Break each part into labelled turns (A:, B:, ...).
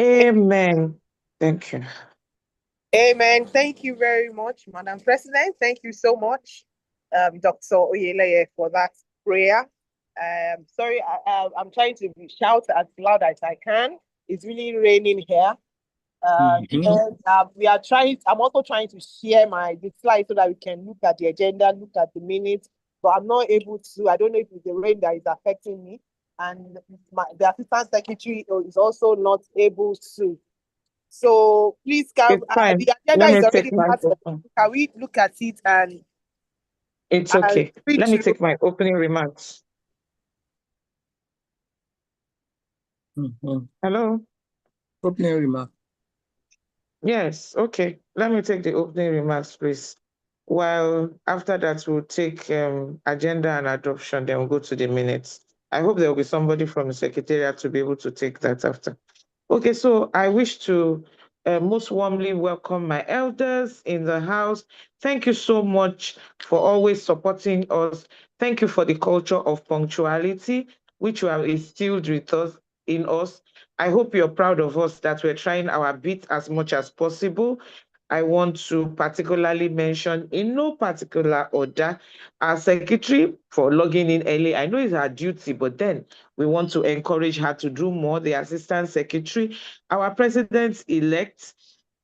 A: Amen. Thank you.
B: Amen. Thank you very much, Madam President. Thank you so much, Dr. Oyeleye, for that prayer. Sorry, I'm trying to shout as loud as I can. It's really raining here. And we are trying, I'm also trying to share the slides so that we can look at the agenda, look at the minutes, but I'm not able to. I don't know if it's the rain that is affecting me. And the assistant secretary is also not able to. So please,
A: It's fine.
B: the agenda
A: Let
B: is
A: me
B: already
A: take my
B: started. Can we look at it and
A: It's okay.
B: read
A: Let me
B: through?
A: take my opening remarks. Hello?
C: Opening remark.
A: Yes, okay. Let me take the opening remarks, please. While after that, we'll take agenda and adoption, then we'll go to the minutes. I hope there will be somebody from the secretariat to be able to take that after. Okay, so I wish to most warmly welcome my elders in the house. Thank you so much for always supporting us. Thank you for the culture of punctuality, which you have instilled with us in us. I hope you're proud of us that we're trying our bit as much as possible. I want to particularly mention, in no particular order, our secretary for logging in early. I know it's her duty, but then we want to encourage her to do more. The assistant secretary, our president-elect,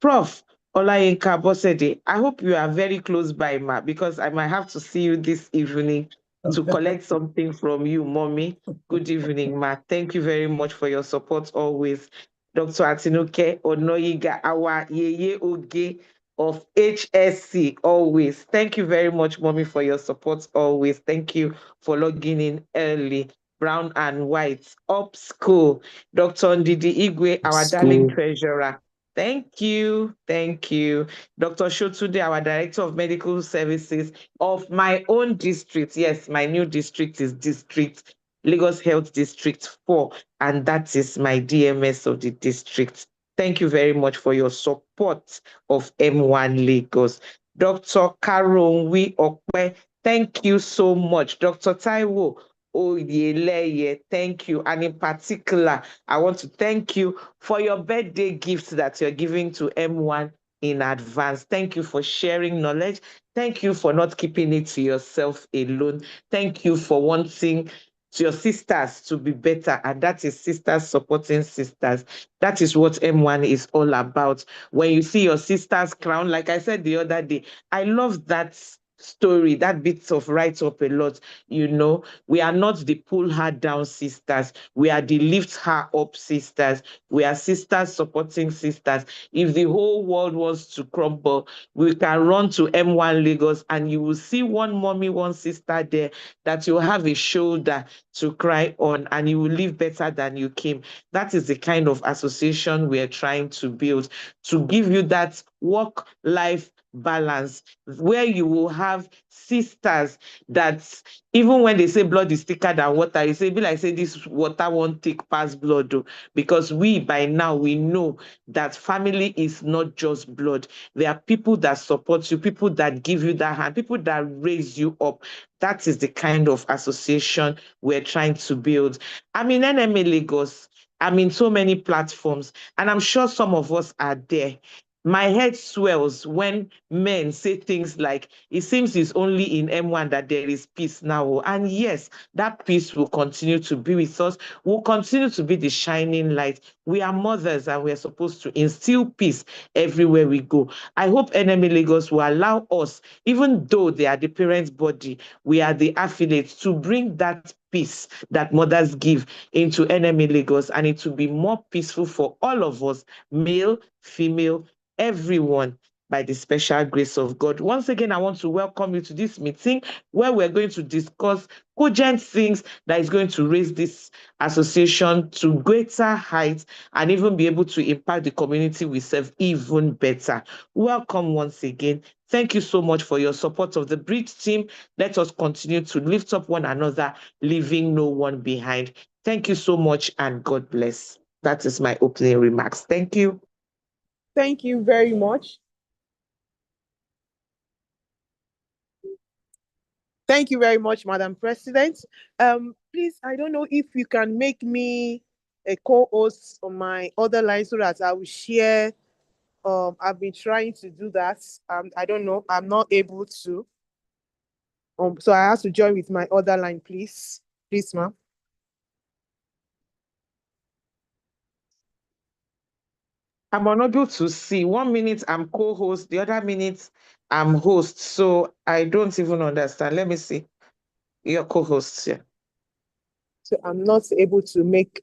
A: Prof. Olayinka Bosede. I hope you are very close by, Ma, because I might have to see you this evening to collect something from you, Mommy. Good evening, Ma. Thank you very much for your support always. Dr. Atinuke Onoyiga, our Yeye Oge of HSC, always. Thank you very much, Mommy, for your support always. Thank you for logging in early. Brown and White, up school. Dr. Ndidi Igwe, our darling treasurer. Thank you. Thank you. Dr. Shotude, our Director of Medical Services of my own district. Yes, my new district is District Lagos Health District 4, and that is my DMS of the district. Thank you very much for your support of M1 Lagos. Dr. Karunwi Okwe, thank you so much. Dr. Taiwo Oyeleye, thank you. And in particular, I want to thank you for your birthday gifts that you're giving to M1 in advance. Thank you for sharing knowledge. Thank you for not keeping it to yourself alone. Thank you for wanting your sisters to be better, and that is sisters supporting sisters. That is what M1 is all about. When you see your sister's crown, like I said the other day, I love that story, that bit of write up a lot. You know, we are not the pull her down sisters, we are the lift her up sisters. We are sisters supporting sisters. If the whole world wants to crumble, we can run to M1 Lagos and you will see one mommy, one sister there that you have a shoulder to cry on, and you will live better than you came. That is the kind of association we are trying to build, to give you that work-life balance where you will have sisters that even when they say blood is thicker than water, you say, be like, say this water won't take past blood, though, because we by now we know that family is not just blood. There are people that support you, people that give you that hand, people that raise you up. That is the kind of association we're trying to build. I'm in NMA Lagos. I'm in so many platforms, and I'm sure some of us are there. My head swells when men say things like, it seems it's only in M1 that there is peace now. And yes, that peace will continue to be with us, will continue to be the shining light. We are mothers and we're supposed to instill peace everywhere we go. I hope NMA Lagos will allow us, even though they are the parent body, we are the affiliates, to bring that peace that mothers give into NMA Lagos, and it will be more peaceful for all of us, male, female, everyone, by the special grace of God. Once again, I want to welcome you to this meeting where we're going to discuss cogent things that is going to raise this association to greater heights and even be able to impact the community we serve even better. Welcome once again. Thank you so much for your support of the Bridge team. Let us continue to lift up one another, leaving no one behind. Thank you so much, and God bless. That is my opening remarks. Thank you.
B: Thank you very much. Thank you very much, Madam President. Please, I don't know if you can make me a co-host on my other line so that I will share. I've been trying to do that. I don't know. I'm not able to. So I have to join with my other line, please. Please, ma'am.
A: I'm unable to see. 1 minute I'm co-host, the other minute I'm host. So I don't even understand. Let me see. Your co-host here.
B: So I'm not able to make.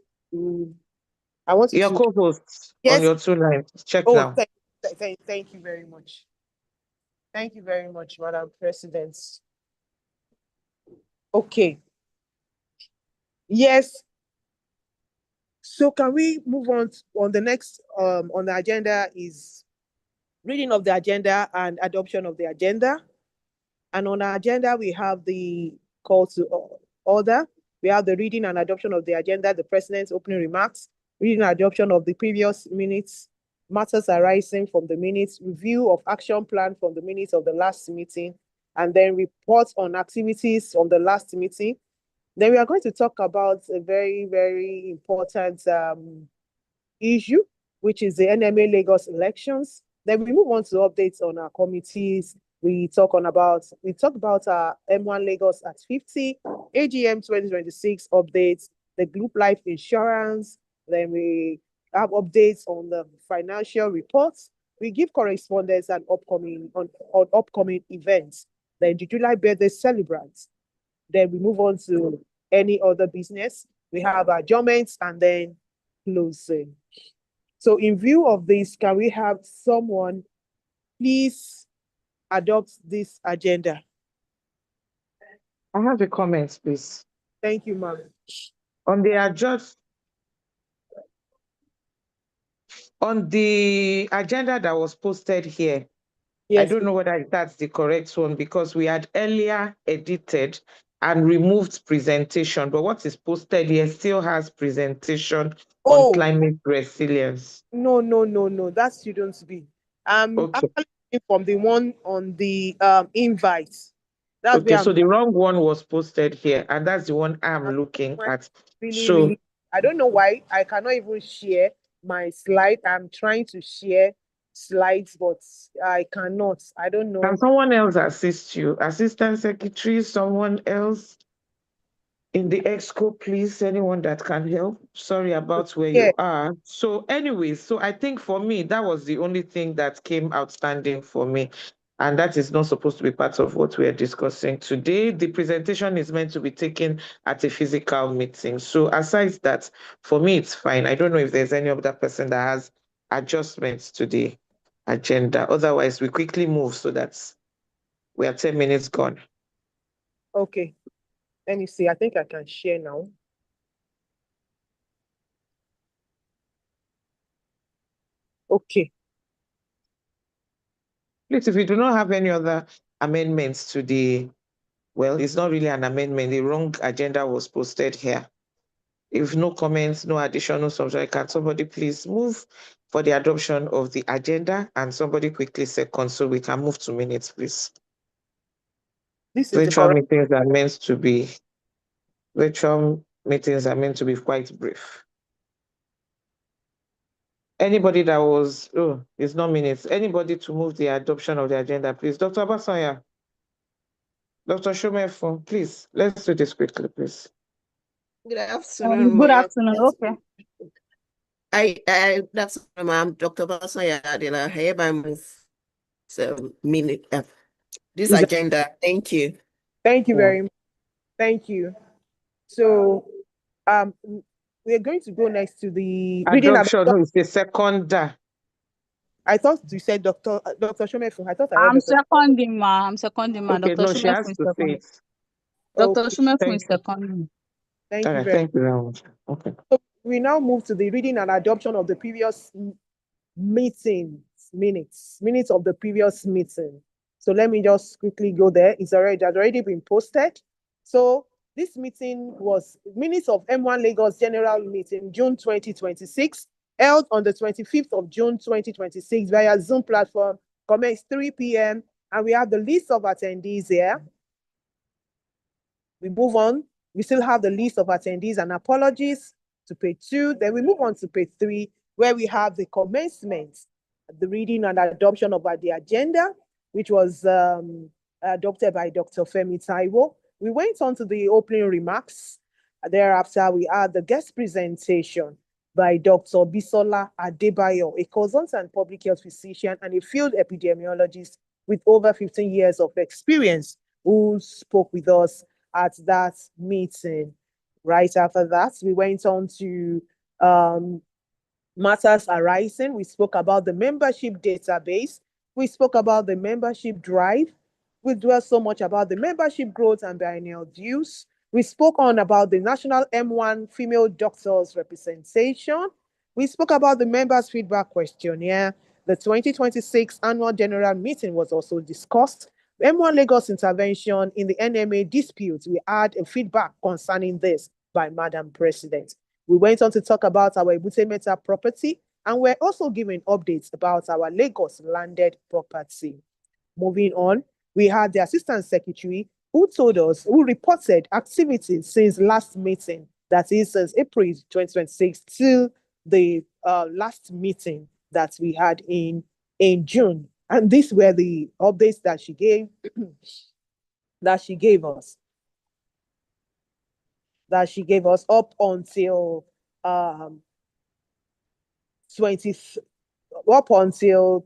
B: I want you
A: Your
B: to.
A: co-host on
B: Yes.
A: your two lines. Check
B: Oh,
A: now.
B: thank you very much. Thank you very much, Madam President. Okay. Yes. So can we move on the next on the agenda is reading of the agenda and adoption of the agenda. And on our agenda, we have the call to order. We have the reading and adoption of the agenda, the president's opening remarks, reading and adoption of the previous minutes, matters arising from the minutes, review of action plan from the minutes of the last meeting, and then reports on activities from the last meeting. Then we are going to talk about a very, very important issue, which is the NMA Lagos elections. Then we move on to updates on our committees. We talk about our M1 Lagos at 50, AGM 2026 updates, the group life insurance. Then we have updates on the financial reports. We give correspondence on upcoming events. Then the July birthday celebrants. Then we move on to any other business. We have adjournments and then closing. So in view of this, can we have someone please adopt this agenda?
A: I have a comment, please.
B: Thank you, ma'am.
A: On the agenda that was posted here, I
B: Yes,
A: don't know whether that's the correct one because we had earlier edited and removed presentation, but what is posted here still has presentation on
B: oh,
A: climate resilience.
B: no. That shouldn't be.
A: Okay.
B: Actually from the one on the invite. That's
A: Okay,
B: where
A: so
B: I'm
A: the wrong one was posted here, and that's the one I'm looking at.
B: really,
A: So
B: really. I don't know why I cannot even share my slide. I'm trying to share slides, but I cannot. I don't
A: can
B: know.
A: someone else assist you? Assistant Secretary, someone else in the exco, please, anyone that can help. Sorry about where
B: Yeah,
A: you are. So anyways, so I think for me, that was the only thing that came outstanding for me. And that is not supposed to be part of what we are discussing today. The presentation is meant to be taken at a physical meeting. So aside that, for me, it's fine. I don't know if there's any other person that has adjustments to the agenda. Otherwise, we quickly move so that we are 10 minutes gone.
B: okay. Let me see. I think I can share now. Okay.
A: Please, if you do not have any other amendments to well, it's not really an amendment. The wrong agenda was posted here. If no comments, no additional subject, can somebody please move for the adoption of the agenda and somebody quickly second so we can move to minutes, please.
B: This is the
A: Virtual
B: correct.
A: meetings are meant to be quite brief. Anybody that was, it's not minutes. Anybody to move the adoption of the agenda, please. Dr. Abasanya, Dr. Shumefo, please, let's do this quickly, please.
D: Good afternoon,
E: Good
D: ma'am.
E: afternoon. Okay.
D: Good afternoon, ma'am. Dr. Basaya Adela, I hereby move this agenda. Thank you.
B: Thank you very much. Thank you. So, we're going to go next to the reading.
A: Adoption, no, it's the second.
B: I thought you said Dr. Shomefu. I thought I heard
E: I'm
B: Dr.
E: seconding, ma. I'm seconding, ma.
A: Okay,
E: Dr.
A: no, she
E: Shumefun
A: has
E: is
A: to say
E: seconding.
A: it.
E: Dr.
B: Okay.
E: Shumefun is
A: Thank you.
E: seconding.
B: Thank
A: All
B: you
A: right,
B: very
A: thank you very much. Okay.
B: So we now move to the reading and adoption of the previous minutes of the previous meeting. So let me just quickly go there. It has already been posted. So this meeting was minutes of M1 Lagos General Meeting, June 2026, held on the 25th of June 2026 via Zoom platform, commenced 3 p.m. And we have the list of attendees here. We move on. We still have the list of attendees and apologies. to page 2. Then we move on to page 3, where we have the commencement, the reading and adoption of the agenda, which was adopted by Dr. Femi Taiwo. We went on to the opening remarks. Thereafter, we had the guest presentation by Dr. Bisola Adebayo, a consultant public health physician and a field epidemiologist with over 15 years of experience, who spoke with us at that meeting. Right after that, we went on to matters arising. We spoke about the membership database. We spoke about the membership drive. We dwelt so much about the membership growth and biennial dues. We spoke on about the National Mwan Female Doctors Representation. We spoke about the members' feedback questionnaire. The 2026 annual general meeting was also discussed. M1 Lagos intervention in the NMA dispute. We had a feedback concerning this by Madam President. We went on to talk about our Ebute Meta property, and we're also giving updates about our Lagos landed property. Moving on, we had the Assistant Secretary who reported activities since last meeting, that is since April 2026 till the last meeting that we had in June. And these were the updates that she gave up until 20 up until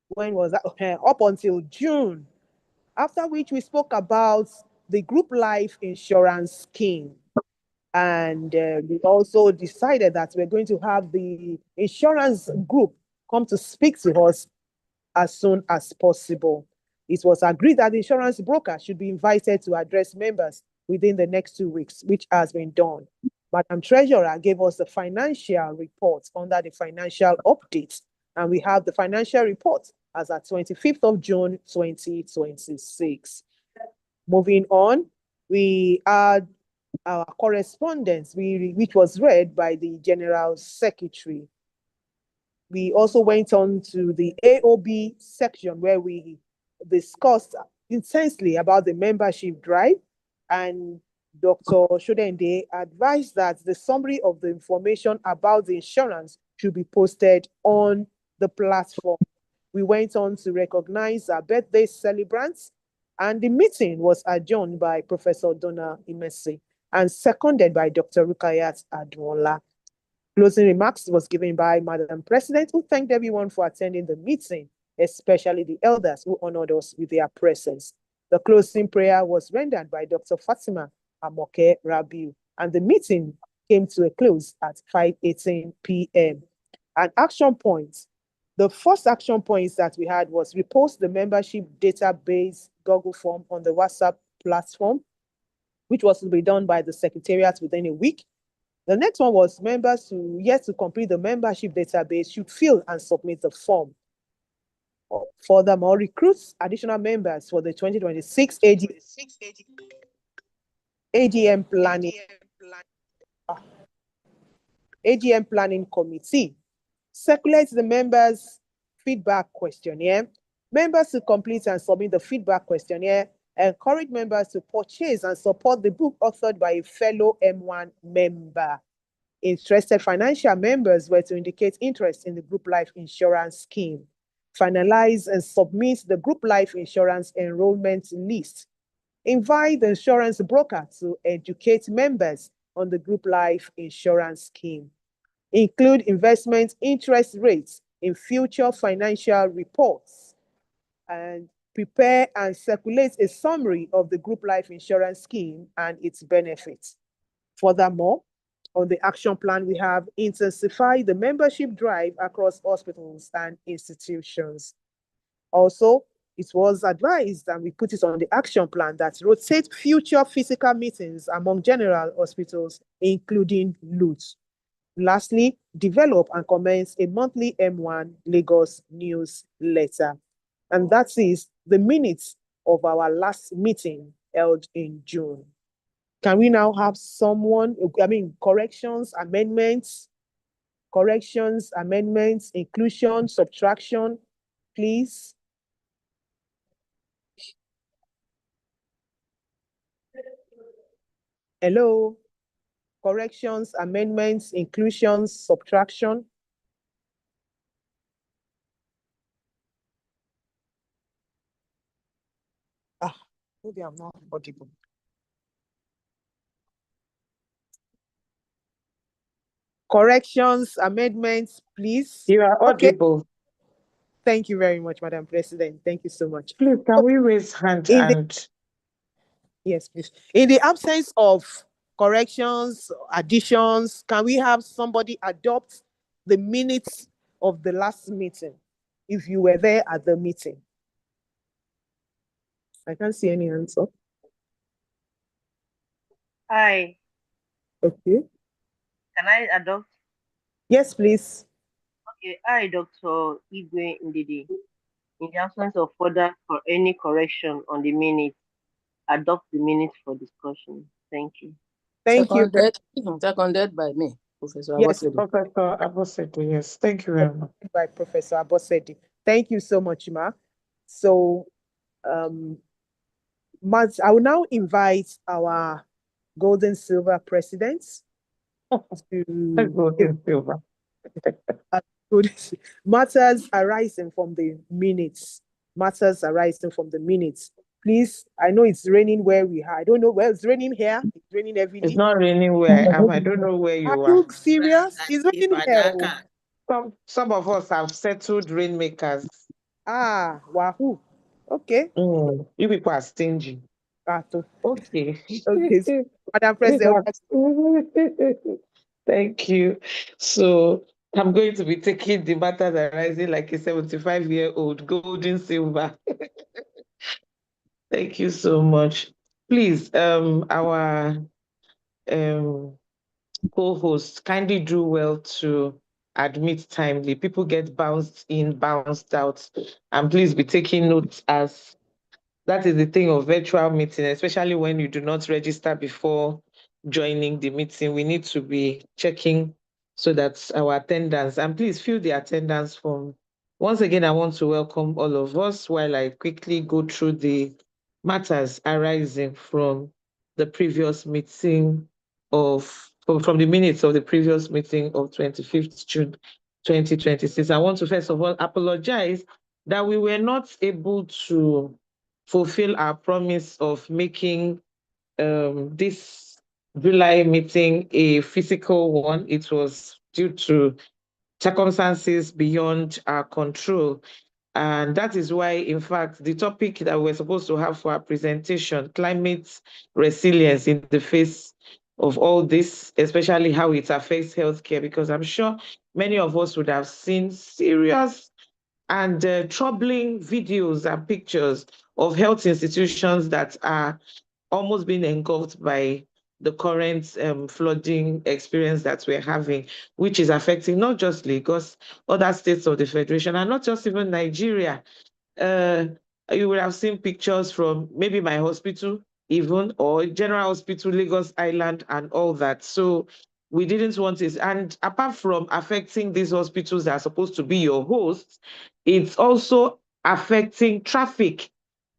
B: when was that? Up until June. After which we spoke about the group life insurance scheme. And we also decided that we're going to have the insurance group come to speak to us as soon as possible. It was agreed that the insurance broker should be invited to address members within the next 2 weeks, which has been done. Madam Treasurer gave us the financial report under the financial updates, and we have the financial report as at 25th of June, 2026. Moving on, we had our correspondence, which was read by the General Secretary. We also went on to the AOB section, where we discussed intensely about the membership drive, and Dr. Shodende advised that the summary of the information about the insurance should be posted on the platform. We went on to recognize our birthday celebrants, and the meeting was adjourned by Professor Donna Imesi and seconded by Dr. Rukayat Adwola. Closing remarks was given by Madam President, who thanked everyone for attending the meeting, especially the elders who honored us with their presence. The closing prayer was rendered by Dr. Fatima Amoke Rabiu, and the meeting came to a close at 5:18 p.m. And action points. The first action points that we had was repost the membership database Google form on the WhatsApp platform, which was to be done by the Secretariat within a week. The next one was members who yet to complete the membership database should fill and submit the form. Furthermore, recruits additional members for the 2026 AGM planning committee. Circulate the members' feedback questionnaire. Members to complete and submit the feedback questionnaire. Encourage members to purchase and support the book authored by a fellow M1 member. Interested financial members were to indicate interest in the group life insurance scheme. Finalize and submit the group life insurance enrollment list. Invite the insurance broker to educate members on the group life insurance scheme. Include investment interest rates in future financial reports, and prepare and circulate a summary of the group life insurance scheme and its benefits. Furthermore, on the action plan, we have intensify the membership drive across hospitals and institutions. Also, it was advised, and we put it on the action plan, that rotate future physical meetings among general hospitals, including LUTs. Lastly, develop and commence a monthly M1 Lagos newsletter. And that is the minutes of our last meeting held in June. Can we now have corrections, amendments, inclusion, subtraction, please? Hello? corrections, amendments, inclusions, subtraction? Maybe I'm not audible. Corrections, amendments, please.
A: You are
B: Okay.
A: audible.
B: Thank you very much, Madam President. Thank you so much.
A: Please, can we raise hand
B: Yes, please. In the absence of corrections, additions, can we have somebody adopt the minutes of the last meeting if you were there at the meeting? I can't see any answer.
F: Hi,
B: Okay.
F: can I adopt?
B: Yes, please.
F: Okay, I, Dr. Igwe Ndidi, in the absence of further for any correction on the minutes, adopt the minutes for discussion. Thank you.
B: Thank you.
C: Seconded by me, Professor
B: Yes,
C: Abosede.
A: Professor Abosede, yes. Thank you very much.
B: by Professor Abosede. Thank you so much, Ma. So, I will now invite our gold and silver presidents to
A: Golden silver.
B: matters arising from the minutes. Matters arising from the minutes. Please, I know it's raining where we are. I don't know where it's raining here. It's raining every
A: It's
B: day.
A: not raining where I am. I don't know where you
B: Are
A: are.
B: you serious? It's raining here.
A: Some of us have settled rainmakers.
B: Wahoo. Okay.
A: You people are stingy. Okay.
B: Okay. Madam President.
A: Thank you. So I'm going to be taking the matters arising like a 75-year-old, golden silver. Thank you so much. Please, our co-host, kindly do well to admit timely. People get bounced in, bounced out, and please be taking notes as that is the thing of virtual meeting, especially when you do not register before joining the meeting. We need to be checking so that our attendance, and please fill the attendance form. Once again, I want to welcome all of us while I quickly go through the matters arising from the previous meeting from the minutes of the previous meeting of 25th June 2026. I want to first of all apologize that we were not able to fulfill our promise of making this July meeting a physical one. It was due to circumstances beyond our control. And that is why, in fact, the topic that we're supposed to have for our presentation, climate resilience in the face of all this, especially how it affects healthcare, because I'm sure many of us would have seen serious and troubling videos and pictures of health institutions that are almost being engulfed by the current flooding experience that we're having, which is affecting not just Lagos, other states of the Federation, and not just even Nigeria. Uh, you would have seen pictures from maybe my hospital, even, or General Hospital, Lagos Island, and all that. So we didn't want it. And apart from affecting these hospitals that are supposed to be your hosts, it's also affecting traffic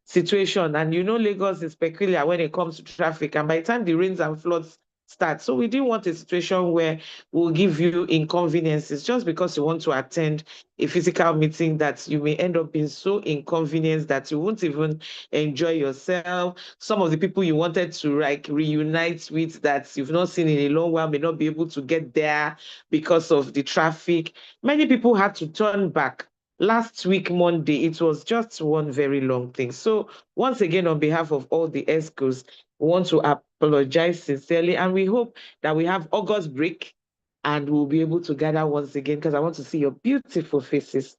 A: situation. And you know, Lagos is peculiar when it comes to traffic. And by the time the rains and floods start, so we didn't want a situation where we'll give you inconveniences just because you want to attend a physical meeting that you may end up being so inconvenienced that you won't even enjoy yourself. Some of the people you wanted to like reunite with that you've not seen in a long while may not be able to get there because of the traffic. Many people had to turn back. Last week, Monday, it was just one very long thing. So once again, on behalf of all the ESCOs, we want to apologize sincerely, and we hope that we have August break and we'll be able to gather once again because I want to see your beautiful faces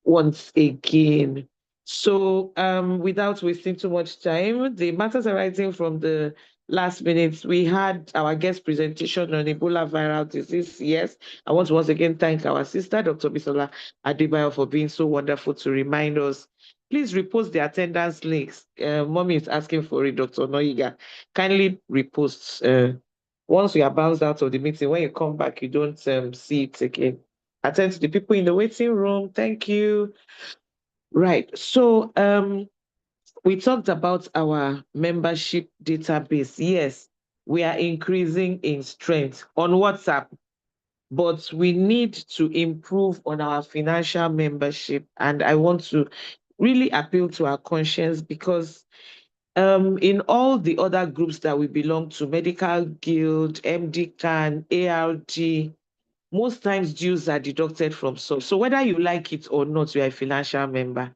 A: once again. So without wasting too much time, the matters arising from the last minute, we had our guest presentation on Ebola viral disease. Yes, I want to once again thank our sister, Dr. Bisola Adebayo, for being so wonderful to remind us. Please repost the attendance links. Mommy is asking for it, Dr. Noiga. Kindly repost. Once we are bounced out of the meeting, when you come back, you don't see it again. Attend to the people in the waiting room. Thank you. Right. So we talked about our membership database. Yes, we are increasing in strength on WhatsApp, but we need to improve on our financial membership. And I want to really appeal to our conscience because in all the other groups that we belong to, Medical Guild, MD Can, ARG, most times dues are deducted from source. So whether you like it or not, you are a financial member.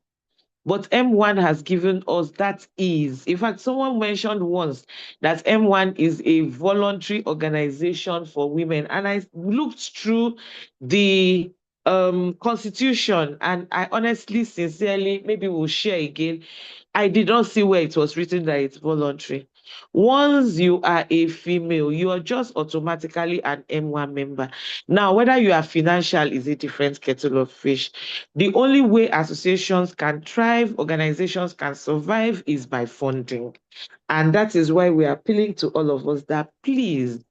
A: But M1 has given us that ease. In fact, someone mentioned once that M1 is a voluntary organization for women. And I looked through the constitution, and I honestly, sincerely, maybe we'll share again. I did not see where it was written that it's voluntary. Once you are a female, you are just automatically an M1 member. Now, whether you are financial is a different kettle of fish. The only way associations can thrive, organizations can survive is by funding. And that is why we are appealing to all of us that please,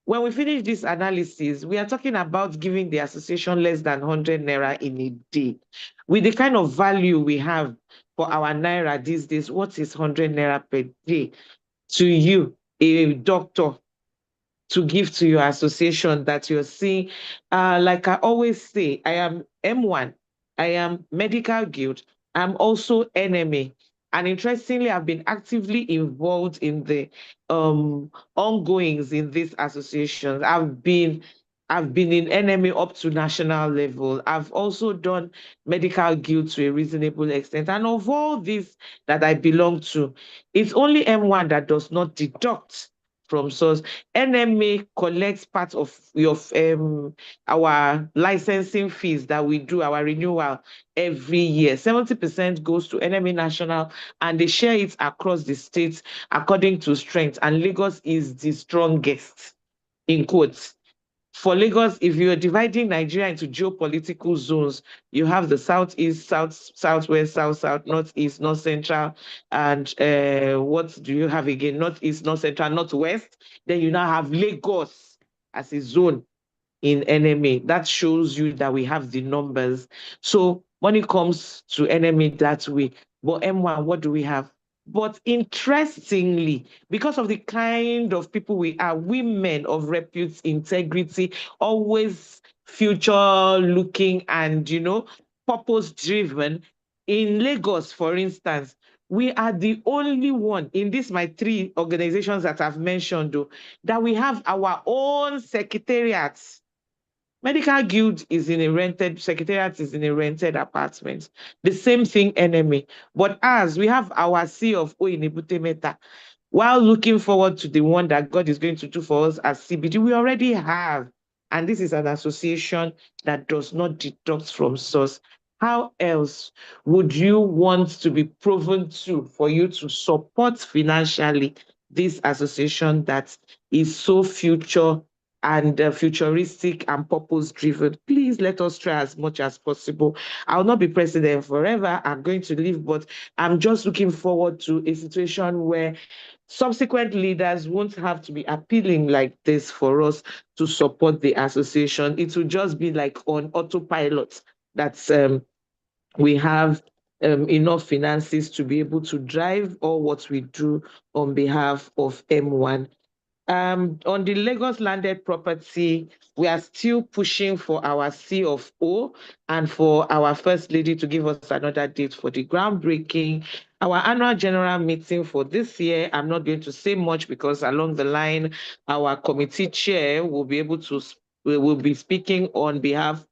A: when we finish this analysis, we are talking about giving the association less than 100 naira in a day. With the kind of value we have for our naira these days, what is 100 naira per day to you, a doctor, to give to your association that you're seeing? Like I always say, I am M1, I am Medical Guild, I'm also NMA. And interestingly, I've been actively involved in the ongoings in these associations. I've been in NMA up to national level. I've also done Medical Guild to a reasonable extent. And of all these that I belong to, it's only M1 that does not deduct from source. NMA collects part of our licensing fees that we do, our renewal every year. 70% goes to NMA National, and they share it across the states according to strength. And Lagos is the strongest, in quotes. For Lagos, if you're dividing Nigeria into geopolitical zones, you have the southeast, southwest, south, northeast, north central, and what do you have again? Northeast, north central, northwest. Then you now have Lagos as a zone in NMA. That shows you that we have the numbers. So when it comes to NMA that way, but M1, what do we have? But interestingly, because of the kind of people we are, women of repute, integrity, always future looking and, purpose driven. In Lagos, for instance, we are the only one in these my three organizations that I've mentioned, though, that we have our own secretariats. Medical Guild is in a rented, Secretariat is in a rented apartment. The same thing, enemy. But as we have our CFO in Ebute Meta, while looking forward to the one that God is going to do for us as CBD, we already have. And this is an association that does not deduct from source. How else would you want to be proven to for you to support financially this association that is so future and futuristic and purpose driven? Please let us try as much as possible. I'll not be president forever. I'm going to leave, but I'm just looking forward to a situation where subsequent leaders won't have to be appealing like this for us to support the association. It will just be like on autopilot that we have enough finances to be able to drive all what we do on behalf of M1. On the Lagos landed property, we are still pushing for our C of O and for our First Lady to give us another date for the groundbreaking. Our annual general meeting for this year, I'm not going to say much because along the line, our committee chair will be speaking on behalf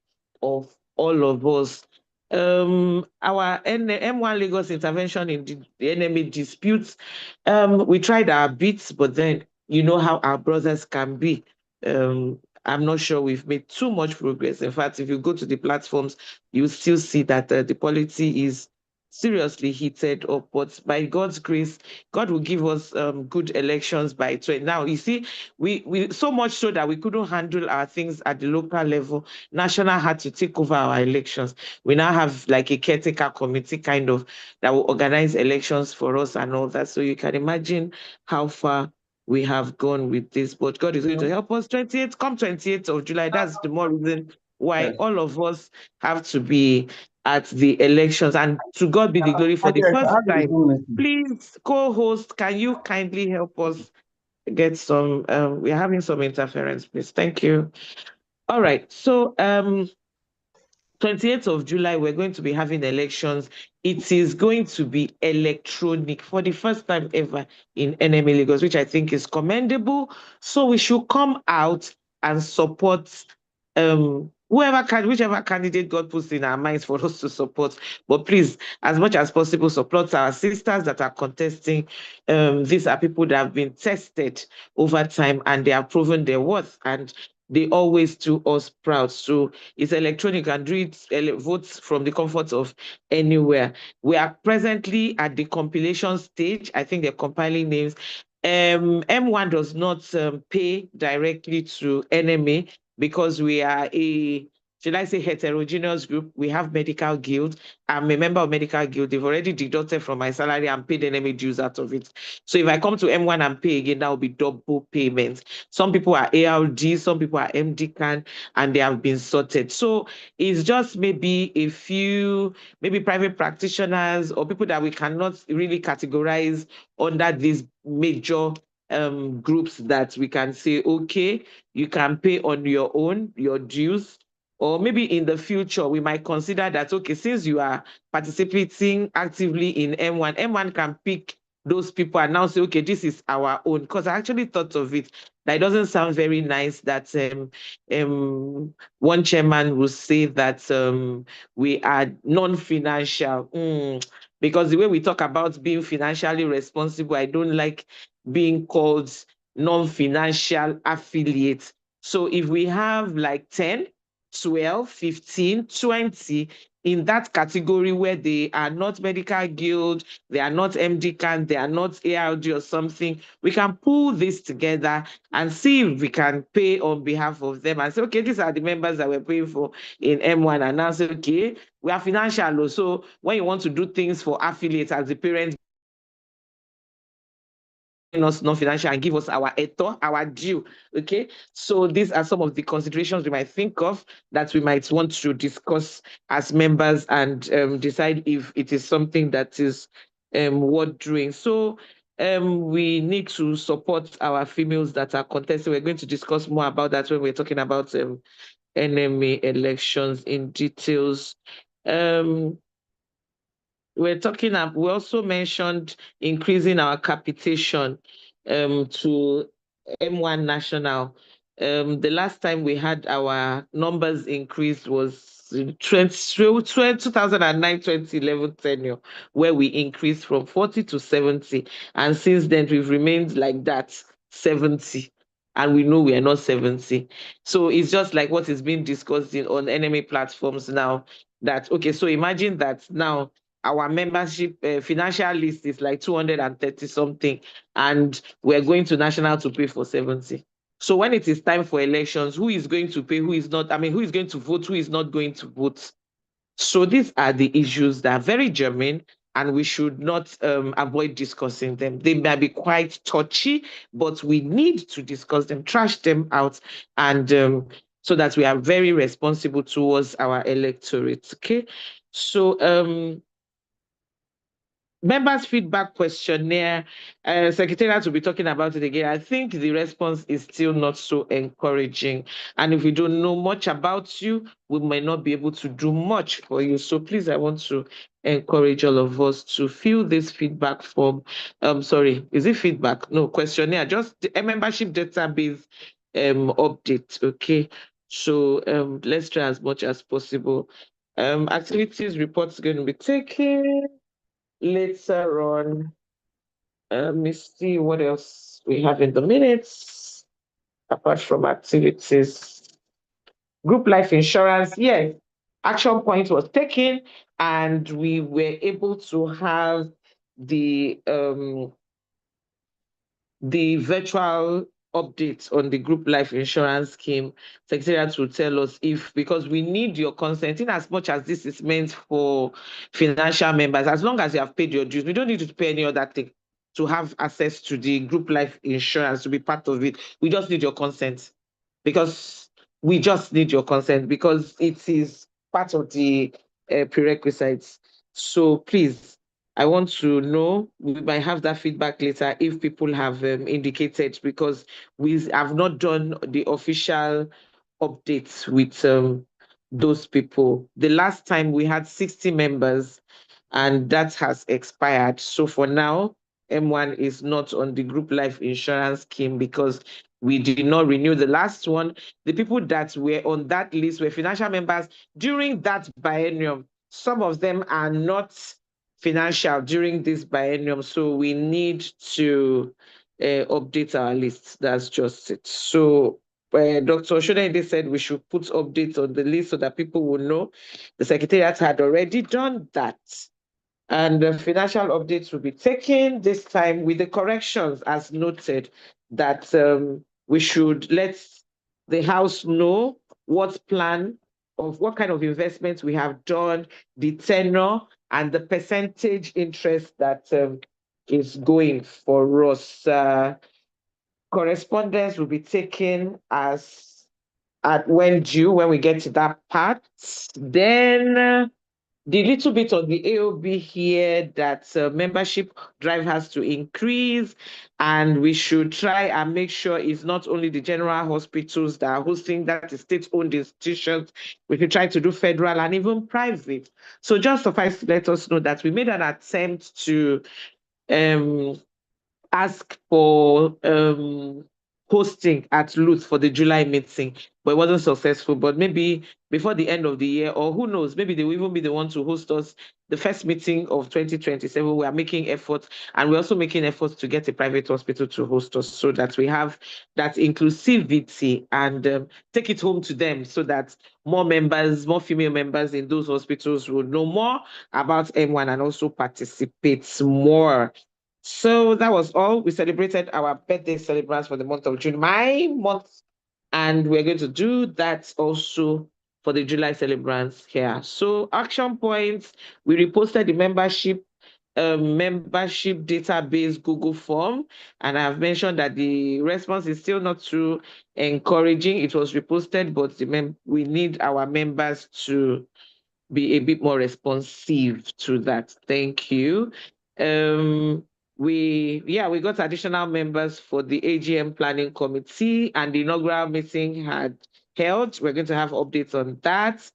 A: of all of us. Our M1 Lagos intervention in the enemy disputes, we tried our bits, but then you know how our brothers can be. I'm not sure we've made too much progress. In fact, if you go to the platforms, you still see that the polity is seriously heated up. But by God's grace, God will give us good elections by 20. Now, you see, we so much so that we couldn't handle our things at the local level. National had to take over our elections. We now have like a caretaker committee kind of that will organize elections for us and all that. So you can imagine how far we have gone with this, but God is going to help us. 28th of July, that's the more reason why all of us have to be at the elections. And to God be the glory for the first time. Please, co-host, can you kindly help us get some, we're having some interference, please. Thank you. All right. So 28th of July, we're going to be having elections. It is going to be electronic for the first time ever in NMA Lagos, which I think is commendable. So we should come out and support whichever candidate God puts in our minds for us to support. But please, as much as possible, support our sisters that are contesting. These are people that have been tested over time and they have proven their worth, and they always do us proud. So it's electronic and do it, vote from the comfort of anywhere. We are presently at the compilation stage. I think they're compiling names. Mwan does not pay directly to NMA because we are should I say, heterogeneous group. We have medical guild. I'm a member of medical guild. They've already deducted from my salary and paid NMA dues out of it. So if I come to Mwan and pay again, that will be double payment. Some people are ALD, some people are MD can, and they have been sorted. So it's just maybe a few, maybe private practitioners or people that we cannot really categorize under these major groups that we can say, okay, you can pay on your own, your dues. Or maybe in the future, we might consider that, okay, since you are participating actively in Mwan, Mwan can pick those people and now say, okay, this is our own. Because I actually thought of it, that it doesn't sound very nice that one chairman will say that we are non-financial. Because the way we talk about being financially responsible, I don't like being called non-financial affiliates. So if we have like 10, 12, 15, 20 in that category where they are not medical guild, they are not MD can, they are not ALD or something, we can pull this together and see if we can pay on behalf of them and say, okay, these are the members that we're paying for in Mwan, and now say, okay, we are financial. So when you want to do things for affiliates as the parents, us non-financial and give us our eto, our due. Okay. So these are some of the considerations we might think of that we might want to discuss as members and decide if it is something that is worth doing. So we need to support our females that are contesting. We're going to discuss more about that when we're talking about NMA elections in details. We also mentioned increasing our capitation to Mwan National. The last time we had our numbers increased was in 2009-2011 tenure, where we increased from 40 to 70. And since then, we've remained like that, 70. And we know we are not 70. So it's just like what is being discussed on NMA platforms now. That, okay, so imagine that now our membership financial list is like 230 something, and we're going to national to pay for 70. So when it is time for elections, who is going to pay, who is not? I mean, who is going to vote, who is not going to vote? So these are the issues that are very germane, and we should not avoid discussing them. They may be quite touchy, but we need to discuss them, trash them out, and so that we are very responsible towards our electorate. Okay. So members' feedback questionnaire, Secretariat will be talking about it again. I think the response is still not so encouraging. And if we don't know much about you, we might not be able to do much for you. So please, I want to encourage all of us to fill this feedback form. Sorry, is it feedback? No, questionnaire, just a membership database update. Okay. So let's try as much as possible. Activities reports going to be taken later on. Let me see what else we have in the minutes apart from activities. Group life insurance, yes. Action point was taken, and we were able to have the virtual updates on the group life insurance scheme. Secretariat will tell us if, because we need your consent in as much as this is meant for financial members, as long as you have paid your dues. We don't need to pay any other thing to have access to the group life insurance, to be part of it. We just need your consent, because we just need your consent because it is part of the prerequisites. So please, I want to know, we might have that feedback later if people have indicated, because we have not done the official updates with those people. The last time we had 60 members and that has expired. So for now, M1 is not on the group life insurance scheme because we did not renew the last one. The people that were on that list were financial members during that biennium. Some of them are not financial during this biennium, so we need to update our list. That's just it. So Dr. Shodende said we should put updates on the list so that people will know. The Secretariat had already done that. And the financial updates will be taken this time with the corrections as noted that we should let the House know what plan of what kind of investments we have done, the tenure, and the percentage interest that is going for us. Correspondence will be taken as at when due, when we get to that part. Then the little bit on the AOB here that membership drive has to increase, and we should try and make sure it's not only the general hospitals that are hosting, that is state-owned institutions. We should try to do federal and even private. So just suffice to let us know that we made an attempt to um, ask for hosting at Lutz for the July meeting, but it wasn't successful. But maybe before the end of the year, or who knows, maybe they will even be the one to host us the first meeting of 2027. We are making efforts, and we're also making efforts to get a private hospital to host us so that we have that inclusivity and take it home to them so that more members, more female members in those hospitals will know more about M1 and also participate more. So that was all. We celebrated our birthday celebrants for the month of June, my month, and we're going to do that also for the July celebrants here. So action points, we reposted the membership database Google form, and I've mentioned that the response is still not too encouraging. It was reposted, but we need our members to be a bit more responsive to that. Thank you. We got additional members for the AGM planning committee, and the inaugural meeting had held. We're going to have updates on that.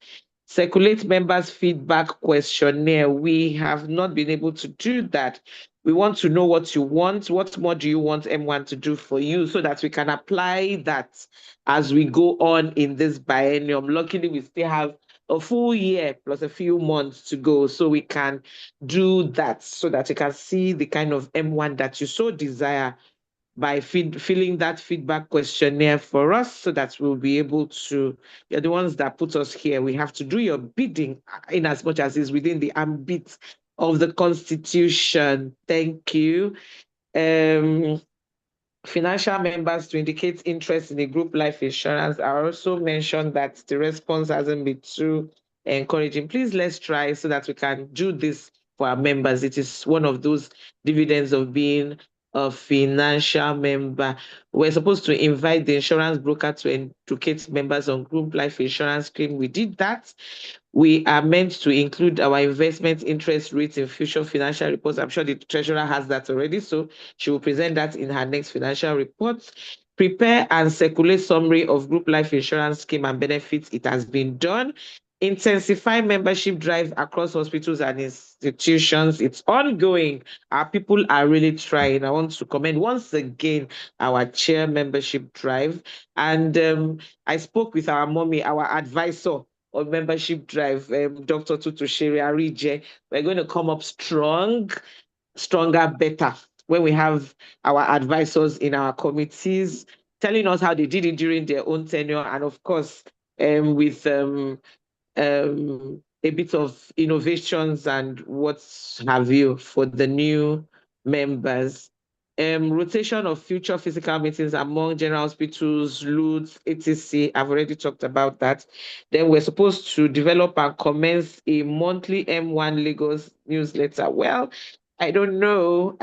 A: Circulate members feedback questionnaire. We have not been able to do that. We want to know what you want. What more do you want M1 to do for you so that we can apply that as we go on in this biennium? Luckily, we still have a full year plus a few months to go, so we can do that so that you can see the kind of M1 that you so desire by filling that feedback questionnaire for us so that we'll be able to, you're the ones that put us here. We have to do your bidding in as much as is within the ambit of the Constitution. Thank you. Financial members to indicate interest in a group life insurance. I also mentioned that the response hasn't been too encouraging. Please let's try so that we can do this for our members. It is one of those dividends of being a financial member. We're supposed to invite the insurance broker to educate members on group life insurance scheme. We did that. We are meant to include our investment interest rates in future financial reports. I'm sure the treasurer has that already, so she will present that in her next financial report. Prepare and circulate summary of group life insurance scheme and benefits. It has been done. Intensify membership drive across hospitals and institutions. It's ongoing. Our people are really trying. I want to commend once again our chair membership drive. And I spoke with our mommy, our advisor on membership drive, Dr. Tutushiri Arije. We're going to come up strong, stronger, better when we have our advisors in our committees telling us how they did it during their own tenure, and of course, with a bit of innovations and what have you for the new members. Rotation of future physical meetings among general hospitals, LUTs, etc. I've already talked about that. Then we're supposed to develop and commence a monthly M1 Lagos newsletter. Well, I don't know.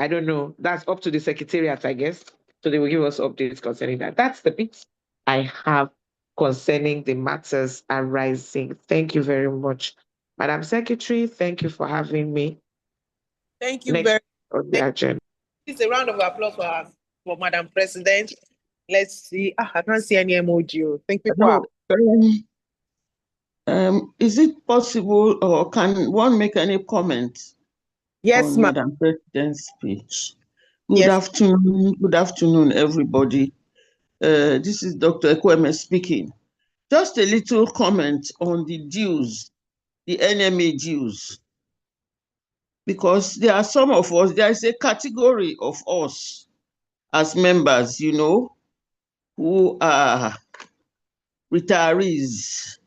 A: That's up to the secretariat, I guess. So they will give us updates concerning that. That's the bit I have concerning the matters arising. Thank you very much. Madam Secretary, thank you for having me.
B: Thank you
A: next
B: very
A: on the agenda.
B: It's a round of applause for Madam President. Let's see. I can't see any emoji. Thank you for
G: Is it possible, or can one make any comment
B: yes,
G: on
B: ma'am.
G: Madam President's speech?
B: Yes.
G: Good afternoon, everybody. This is Dr. Ekweme speaking. Just a little comment on the dues, the NMA dues, because there are some of us, there is a category of us as members, you know, who are retirees.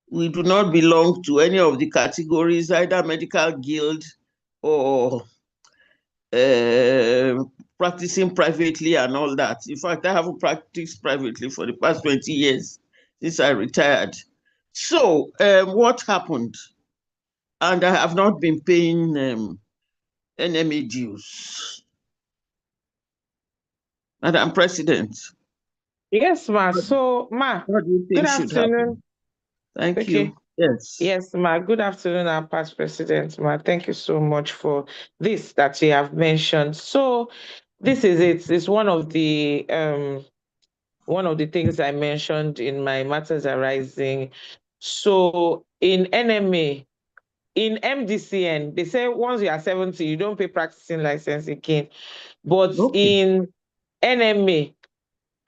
G: We do not belong to any of the categories, either medical guild or practicing privately and all that. In fact, I haven't practiced privately for the past 20 years since I retired. So what happened? And I have not been paying NMA dues. Madam President.
A: Yes, ma. So, ma,
G: What do you
A: good
G: think should happen?
A: afternoon.
G: Thank
A: Okay.
G: you. Yes.
A: Yes, ma. Good afternoon, our past president, ma. Thank you so much for this that you have mentioned. So, this is it. It's one of the things I mentioned in my matters arising. So, in NMA, in MDCN, they say once you are 70, you don't pay practicing license again. But
G: Okay.
A: in NMA,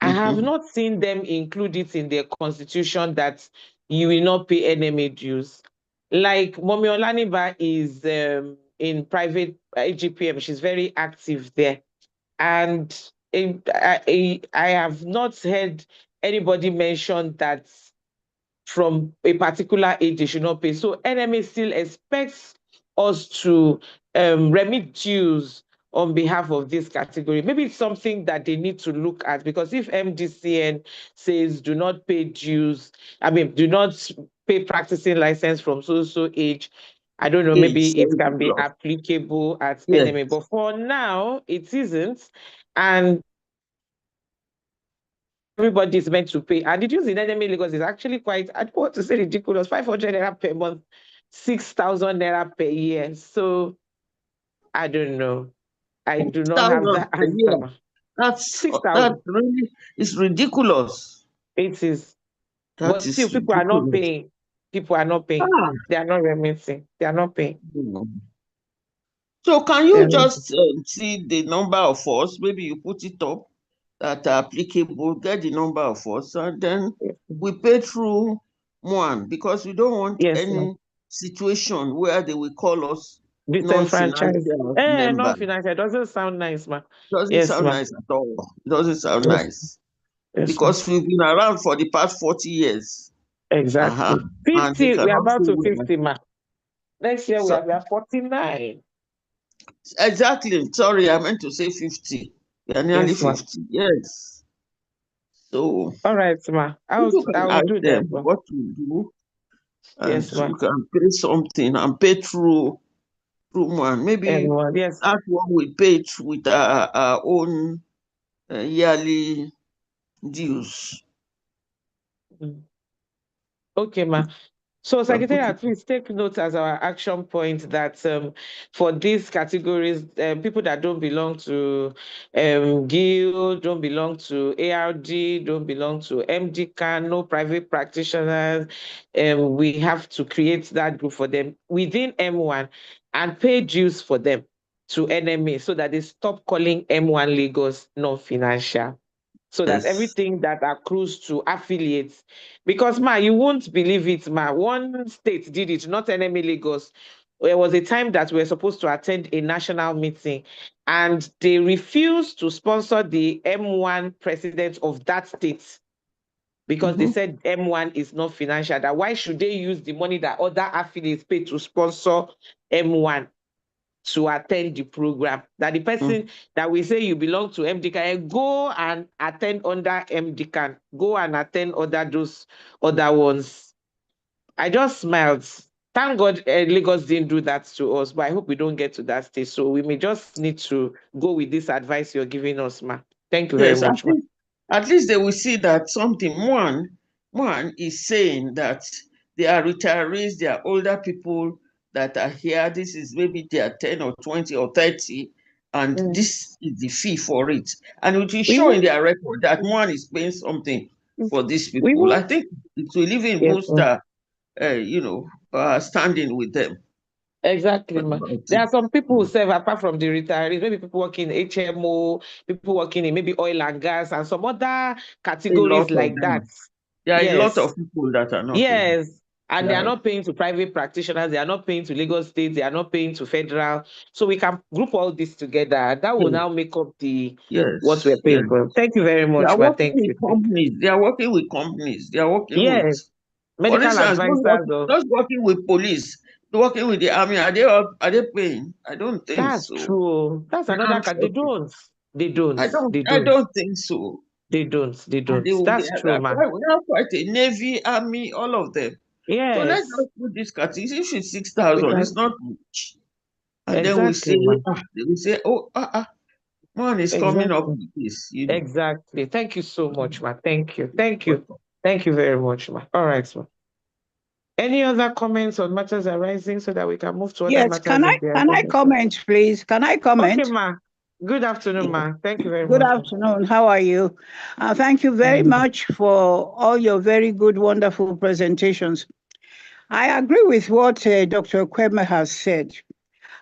A: I have
G: Mm-hmm.
A: not seen them include it in their constitution that you will not pay NMA dues. Like Momi Olaniba is in private AGPM, she's very active there. And I have not heard anybody mention that from a particular age they should not pay. So NMA still expects us to remit dues on behalf of this category. Maybe it's something that they need to look at, because if MDCN says do not pay dues, do not pay practicing license from so age, I don't know,
G: Age
A: maybe it
G: 70
A: can be
G: plus.
A: applicable at
G: Yes.
A: NMA. But for now, it isn't. And everybody is meant to pay. And the dues in NMA Lagos is actually quite, I don't want to say ridiculous, 500 naira per month, 6,000 naira per year. So I don't know. I do not have
G: 6,000
A: that
G: a year.
A: answer.
G: That
A: 6,000.
G: really is ridiculous.
A: It is.
G: That
A: But still,
G: is
A: people are not
G: ridiculous.
A: paying. People are not paying.
G: Ah.
A: They are not remitting. They are not paying.
G: So can
A: They
G: you
A: are not.
G: just see the number of us? Maybe you put it up that are applicable, get the number of us, and then we pay through Mwan, because we don't want
A: Yes, ma'am.
G: any situation where they will call us
A: Disenfranchised.
G: non-financial members.
A: Non-financial. Doesn't sound nice, ma.
G: Doesn't
A: Yes,
G: sound
A: ma'am.
G: nice at all. It doesn't sound
A: Yes,
G: nice.
A: yes, ma'am.
G: Because we've been around for the past 40 years.
A: Exactly.
G: And they
A: 50, we are
G: cannot
A: about
G: say
A: to
G: we are.
A: 50, ma. Next year,
G: So,
A: we are 49.
G: exactly. Sorry, I meant to say 50. We are nearly
A: Yes, ma'am.
G: 50. Yes. So,
A: All right, ma.
G: if you can
A: I will
G: ask
A: do that,
G: them
A: ma.
G: what to do, and
A: Yes, ma.
G: we can pay something and pay through one. Maybe
A: Yes.
G: that one we pay it with our own yearly dues.
A: Mm. Okay, ma. So,
G: You can put
A: Secretary,
G: it.
A: please take note as our action point that for these categories, people that don't belong to Guild, don't belong to ARD, don't belong to MDCAN, no private practitioners, we have to create that group for them within M1 and pay dues for them to NMA so that they stop calling M1 Lagos non-financial, so that
G: Yes.
A: everything that accrues to affiliates, because ma, you won't believe it, ma, one state did it, not NMA Lagos. There was a time that we were supposed to attend a national meeting and they refused to sponsor the M1 president of that state because they said M1 is not financial, that why should they use the money that other affiliates pay to sponsor M1 to attend the program? That the person that we say you belong to MDCAN, go and attend under MDCAN, go and attend those other ones. I just smiled. Thank God Lagos didn't do that to us, but I hope we don't get to that stage. So we may just need to go with this advice you're giving us, ma. Thank you very
G: Yes,
A: much, ma.
G: at least they will see that something. One is saying that they are retirees, they are older people, that are here. This is maybe they are 10 or 20 or 30, and this is the fee for it. And it will
A: We
G: show in
A: won't,
G: their record that one is paying something for these
A: we
G: people. I
A: won't,
G: think it will even
A: yes,
G: boost standing with them.
A: exactly,
G: What
A: ma.
G: about
A: There
G: it?
A: are some people who serve apart from the retirees, maybe people working in HMO, people working in maybe oil and gas, and some other
G: A lot
A: categories
G: of
A: like that.
G: them. There are a lot
A: Yes,
G: of people that are not paying.
A: yes. And they are
G: Yeah.
A: not paying to private practitioners, they are not paying to Lagos State, they are not paying to federal. So we can group all this together. That will
G: Yes,
A: now make up the what
G: yes,
A: we're
G: yes.
A: paying for. Thank you very
G: They
A: much,
G: are
A: ma.
G: working
A: Thank
G: with
A: you.
G: companies. They are working with companies. They are working with,
A: Yes,
G: for
A: medical
G: instance,
A: advisors. Or,
G: those working with police, working with the army. Are they paying? I don't think
A: that's
G: so.
A: true. That's
G: The
A: another.
G: armed
A: They
G: forces.
A: don't. They don't. They
G: I
A: don't.
G: don't think so.
A: They don't. They
G: And
A: don't. That's true, ma.
G: we have quite a navy, army, all of them. So let's
A: Yes,
G: just put this category. If it's
A: we
G: 6,000, it's
A: can.
G: not much. And then we
A: Exactly,
G: say,
A: ma.
G: they will say, oh, man is coming up
A: Exactly.
G: with this.
A: Exactly. Thank you so much, ma. Thank you. Thank you.
G: Welcome.
A: Thank you very much, ma. All right, ma. Any other comments on matters arising so that we can move to other
E: Yes,
A: matters on the
E: can I
A: agenda?
E: comment, please? Can I
A: Okay,
E: comment?
A: ma. Good afternoon, ma. Thank you very
E: Good
A: much, ma.
E: afternoon. How are you? Thank you very much for all your very good, wonderful presentations. I agree with what Dr. Kweme has said.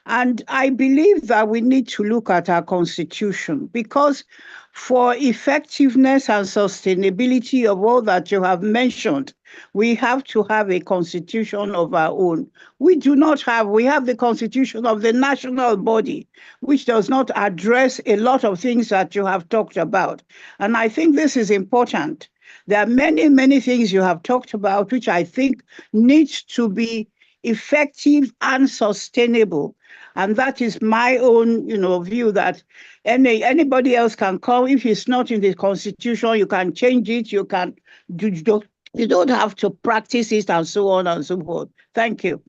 E: And I believe that we need to look at our constitution because for effectiveness and sustainability of all that you have mentioned, we have to have a constitution of our own. We do not have, we have the constitution of the national body, which does not address a lot of things that you have talked about. And I think this is important. There are many, many things you have talked about, which I think needs to be effective and sustainable. And that is my own, view that anybody else can come. If it's not in the constitution, you can change it. You can do. You don't have to practice it and so on and so forth. Thank you.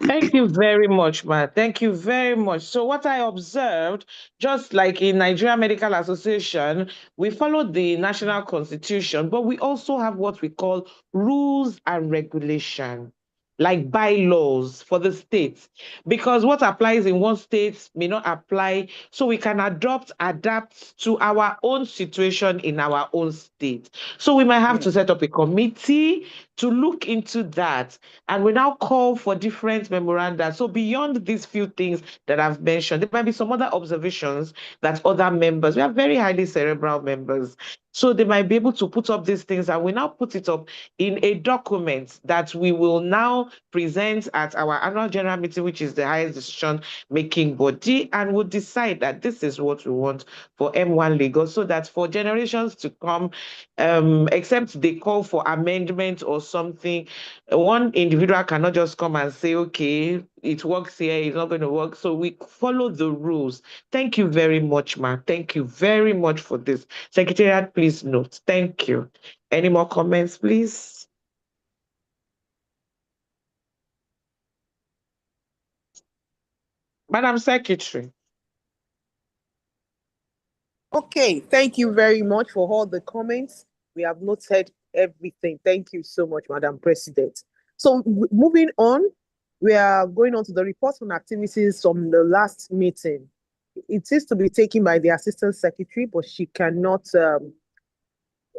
A: Thank you very much, ma. Thank you very much. So what I observed, just like in Nigeria Medical Association, we follow the national constitution, but we also have what we call rules and regulation, like bylaws for the states. Because what applies in one state may not apply, so we can adapt to our own situation in our own state. So we might have to set up a committee to look into that. And we now call for different memoranda. So beyond these few things that I've mentioned, there might be some other observations that other members, we have very highly cerebral members. So they might be able to put up these things and we now put it up in a document that we will now present at our annual general meeting, which is the highest decision making body, and we'll decide that this is what we want for M1 Lagos so that for generations to come, except they call for amendment or something, one individual cannot just come and say, okay, it works here, it's not going to work. So we follow the rules. Thank you very much, ma. Thank you very much for this. Secretariat, please note. Thank you. Any more comments, please? Madam Secretary.
B: Okay, thank you very much for all the comments. We have noted everything. Thank you so much, Madam President. So moving on, we are going on to the report on activities from the last meeting. It is to be taken by the Assistant Secretary, but she cannot,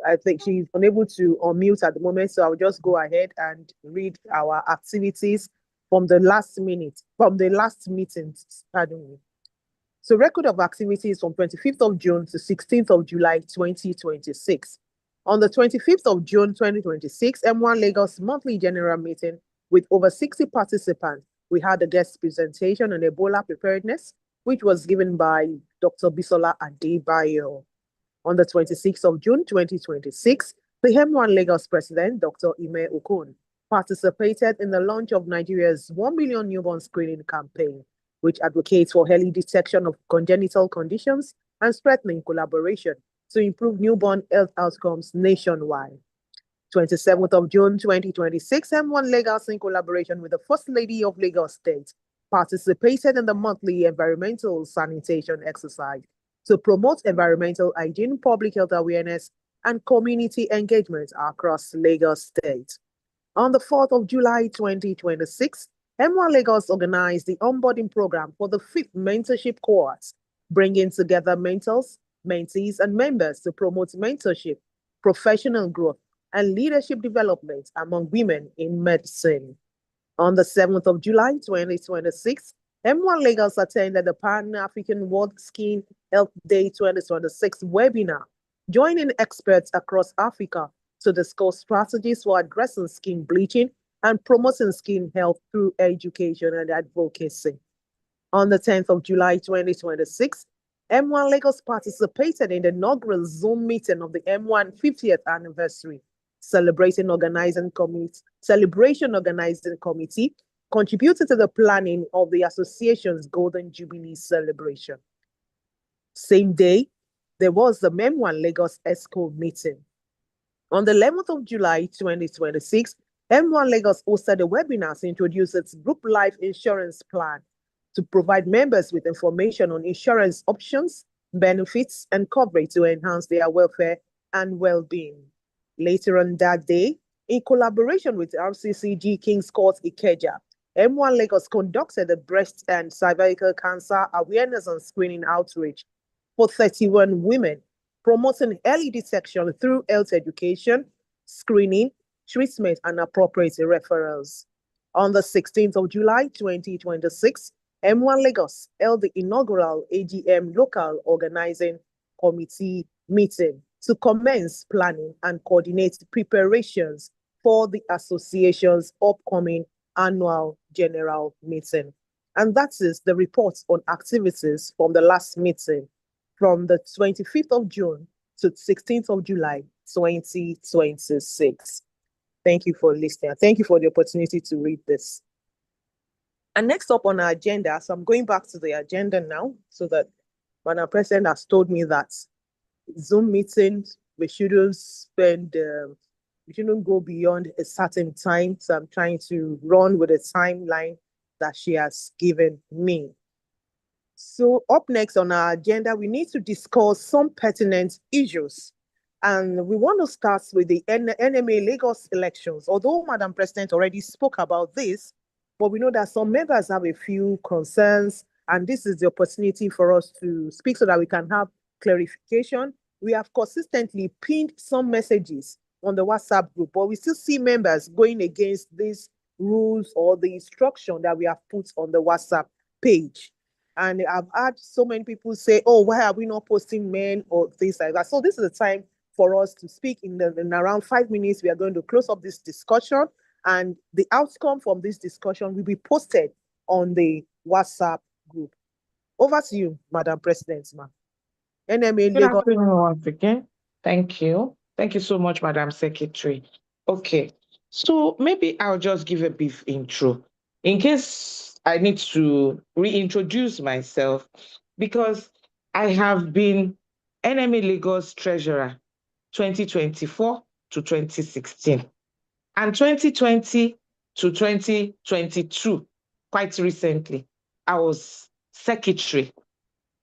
B: I think she's unable to unmute at the moment. So I'll just go ahead and read our activities from the last meeting, pardon me. So record of activities from 25th of June to 16th of July 2026. On the 25th of June 2026, M1 Lagos monthly general meeting with over 60 participants. We had a guest presentation on Ebola preparedness, which was given by Dr. Bisola Adebayo. On the 26th of June 2026, the M1 Lagos president, Dr. Ime Okon, participated in the launch of Nigeria's 1 million newborn screening campaign, which advocates for early detection of congenital conditions and strengthening collaboration to improve newborn health outcomes nationwide. 27th of June 2026, M1 Lagos, in collaboration with the First Lady of Lagos State, participated in the monthly environmental sanitation exercise to promote environmental hygiene, public health awareness, and community engagement across Lagos State. On the 4th of July 2026, M1 Lagos organized the onboarding program for the 5th mentorship cohort, bringing together mentors, mentees, and members to promote mentorship, professional growth, and leadership development among women in medicine. On the 7th of July 2026, M1 Lagos attended the Pan-African World Skin Health Day 2026 webinar, joining experts across Africa to discuss strategies for addressing skin bleaching and promoting skin health through education and advocacy. On the 10th of July 2026, M1 Lagos participated in the inaugural Zoom meeting of the M1 50th anniversary celebration organizing committee, contributed to the planning of the association's Golden Jubilee celebration. Same day, there was the M1 Lagos ESCO meeting. On the 11th of July 2026, M1 Lagos hosted a webinar to introduce its group life insurance plan to provide members with information on insurance options, benefits, and coverage to enhance their welfare and well-being. Later on that day, in collaboration with RCCG King's Court Ikeja, M1 Lagos conducted a breast and cervical cancer awareness and screening outreach for 31 women, promoting early detection through health education, screening, treatment, and appropriate referrals. On the 16th of July 2026, M1 Lagos held the inaugural AGM local organizing committee meeting to commence planning and coordinate preparations for the association's upcoming annual general meeting. And that is the report on activities from the last meeting from the 25th of June to 16th of July, 2026. Thank you for listening. Thank you for the opportunity to read this. And next up on our agenda, so I'm going back to the agenda now, so that Madam President has told me that Zoom meetings, we shouldn't go beyond a certain time. So I'm trying to run with a timeline that she has given me. So up next on our agenda, we need to discuss some pertinent issues. And we want to start with the NMA Lagos elections. Although Madam President already spoke about this, but we know that some members have a few concerns, and this is the opportunity for us to speak so that we can have clarification. We have consistently pinned some messages on the WhatsApp group, but we still see members going against these rules or the instruction that we have put on the WhatsApp page. And I've had so many people say, oh, why are we not posting men or things like that? So this is the time for us to speak. In around 5 minutes, we are going to close up this discussion, and the outcome from this discussion will be posted on the WhatsApp group. Over to you, Madam President, ma'am. NMA
A: Good
B: Lagos.
A: afternoon once again. Thank you. Thank you so much, Madam Secretary. Okay, so maybe I'll just give a brief intro in case I need to reintroduce myself, because I have been NMA Lagos Treasurer 2024 to 2016 and 2020 to 2022. Quite recently, I was secretary,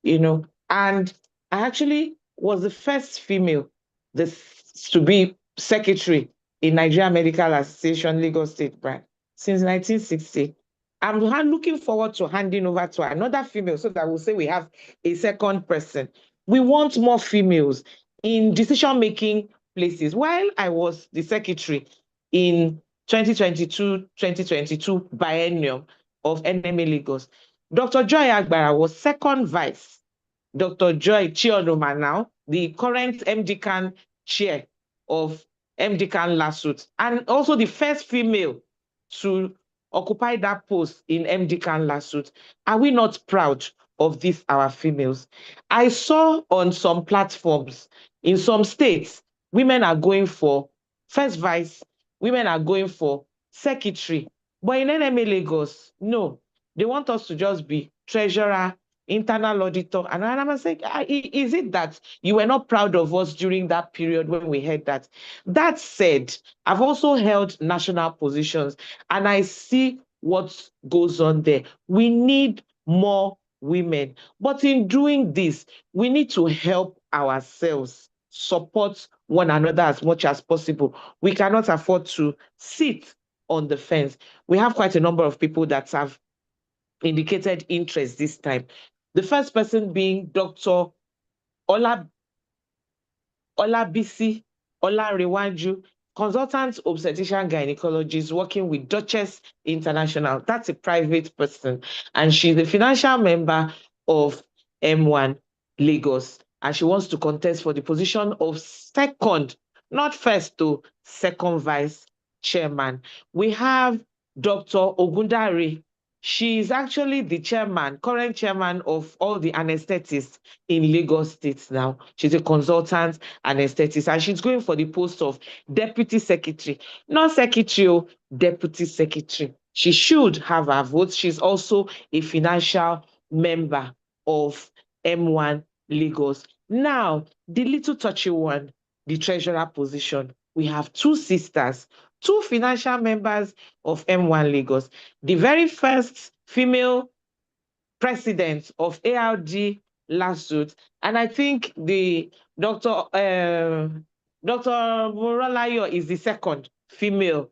A: and I actually was the first female to be secretary in Nigeria Medical Association Lagos State branch since 1960. I'm looking forward to handing over to another female so that we'll say we have a second person. We want more females in decision-making places. While I was the secretary in 2022 biennium of NMA Lagos, Dr. Joy Agbara was second vice. Dr. Joy Chiodoma now, the current MDCAN chair of MDCAN Lasut, and also the first female to occupy that post in MDCAN Lasut. Are we not proud of these, our females? I saw on some platforms in some states, women are going for first vice, women are going for secretary. But in NMA Lagos, no, they want us to just be treasurer, internal auditor. And I'm saying, is it that you were not proud of us during that period when we had that? That said, I've also held national positions, and I see what goes on there. We need more women. But in doing this, we need to help ourselves, support one another as much as possible. We cannot afford to sit on the fence. We have quite a number of people that have indicated interest this time. The first person being Dr. Olabisi Olarewaju, consultant obstetrician gynecologist working with Duchess International. That's a private person. And she's a financial member of Mwan Lagos. And she wants to contest for the position of second, not first, to second vice chairman. We have Dr. Ogundare. She is actually the chairman, current chairman of all the anesthetists in Lagos State now. She's a consultant anesthetist, and she's going for the post of deputy secretary, not secretary, deputy secretary. She should have her votes. She's also a financial member of M1 Lagos. Now, the little touchy one, the treasurer position. We have two sisters, two financial members of M1 Lagos. The very first female president of ARD lawsuit, and I think the Dr. Moralayo is the second female